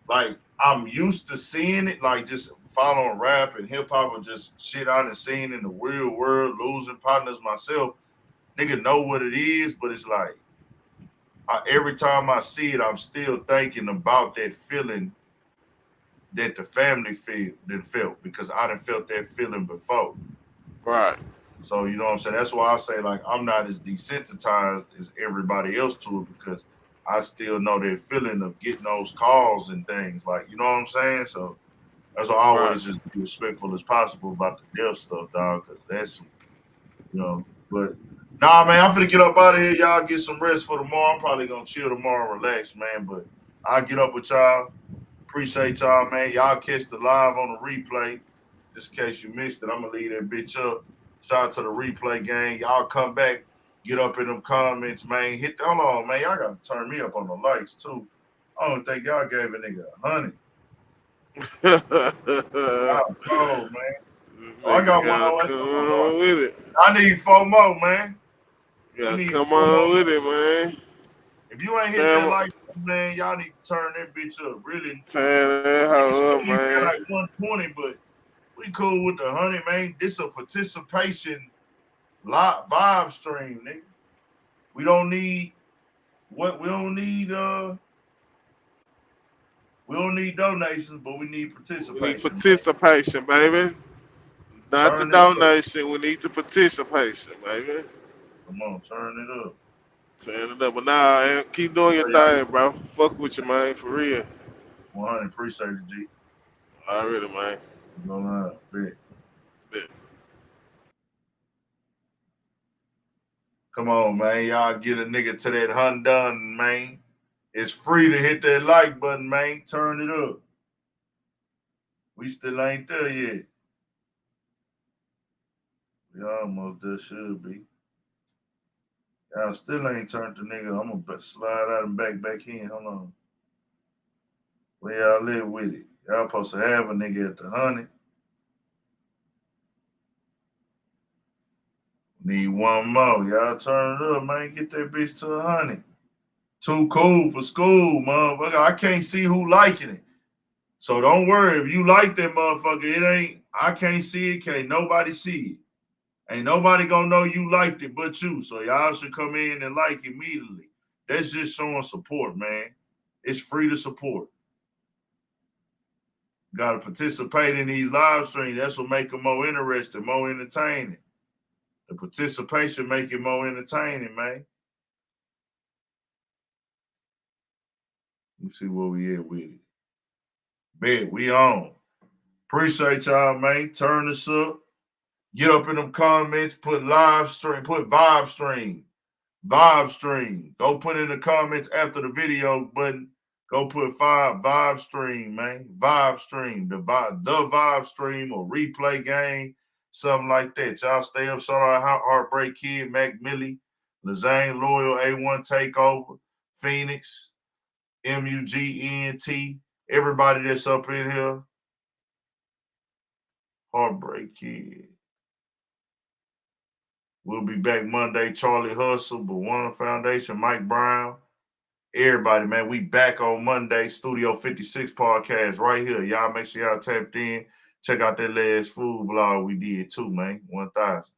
I'm used to seeing it, like just following rap and hip hop or just shit I done seen in the real world, losing partners myself. Nigga know what it is, but it's like every time I see it, I'm still thinking about that feeling that the family felt because I done felt that feeling before. Right. So you know what I'm saying? That's why I say like I'm not as desensitized as everybody else to it because I still know that feeling of getting those calls and things. Like, you know what I'm saying? So that's why I always just be respectful as possible about the death stuff, dog, because that's, you know, but nah, man, I'm finna get up out of here. Y'all get some rest for tomorrow. I'm probably gonna chill tomorrow and relax, man. But I'll get up with y'all. Appreciate y'all, man. Y'all catch the live on the replay. Just in case you missed it, I'm gonna leave that bitch up. Shout out to the replay gang. Y'all come back, get up in them comments, man. Hold on, man. Y'all gotta turn me up on the likes too. I don't think y'all gave a nigga 100. Oh, man. I got 108. Come on with it. I need 4 more, man. Yeah, come on with it, man. If you ain't hit that like, man, y'all need to turn that bitch up. Really. Turn that hoe up, He's got man. like 120, but we cool with the 100, man. This a participation vibe stream, nigga. We don't need donations, but we need participation. We need participation, baby. Not the donation. We need the participation, baby. Come on, turn it up. Turn it up. But nah, man, keep doing your thing, bro. Fuck with you, man, for real. 100, appreciate it, G. Already, man. Go on, bet. Come on, man. Y'all get a nigga to that hunt done, man. It's free to hit that like button, man. Turn it up. We still ain't there yet. We almost there should be. Y'all still ain't turned the nigga. I'm gonna slide out and back in. Hold on. Where y'all live with it? Y'all supposed to have a nigga at the 100. Need 1 more. Y'all turn it up, man. Get that bitch to 100. Too cool for school, motherfucker. I can't see who liking it. So don't worry. If you like that motherfucker, I can't see it. Can't nobody see it. Ain't nobody gonna know you liked it but you. So y'all should come in and like immediately. That's just showing support, man. It's free to support. Got to participate in these live streams. That's what make them more interesting, more entertaining. The participation make it more entertaining, man. Let me see where we at with it. Bet, we on. Appreciate y'all, man. Turn this up. Get up in them comments. Put live stream. Put vibe stream. Vibe stream. Go put in the comments after the video button. Go put vibe stream, man. Vibe stream. The vibe stream or replay game. Something like that. Y'all stay up. Shout out Heartbreak Kid, Mac Millie, Lazane Loyal, A1 Takeover, Phoenix, MUGENT. Everybody that's up in here. Heartbreak Kid. We'll be back Monday. Charlie Hustle, Bawana Foundation, Mike Brown. Everybody, man, we back on Monday. Studio 56 podcast right here. Y'all make sure y'all tapped in. Check out that last food vlog we did too, man. 1,000.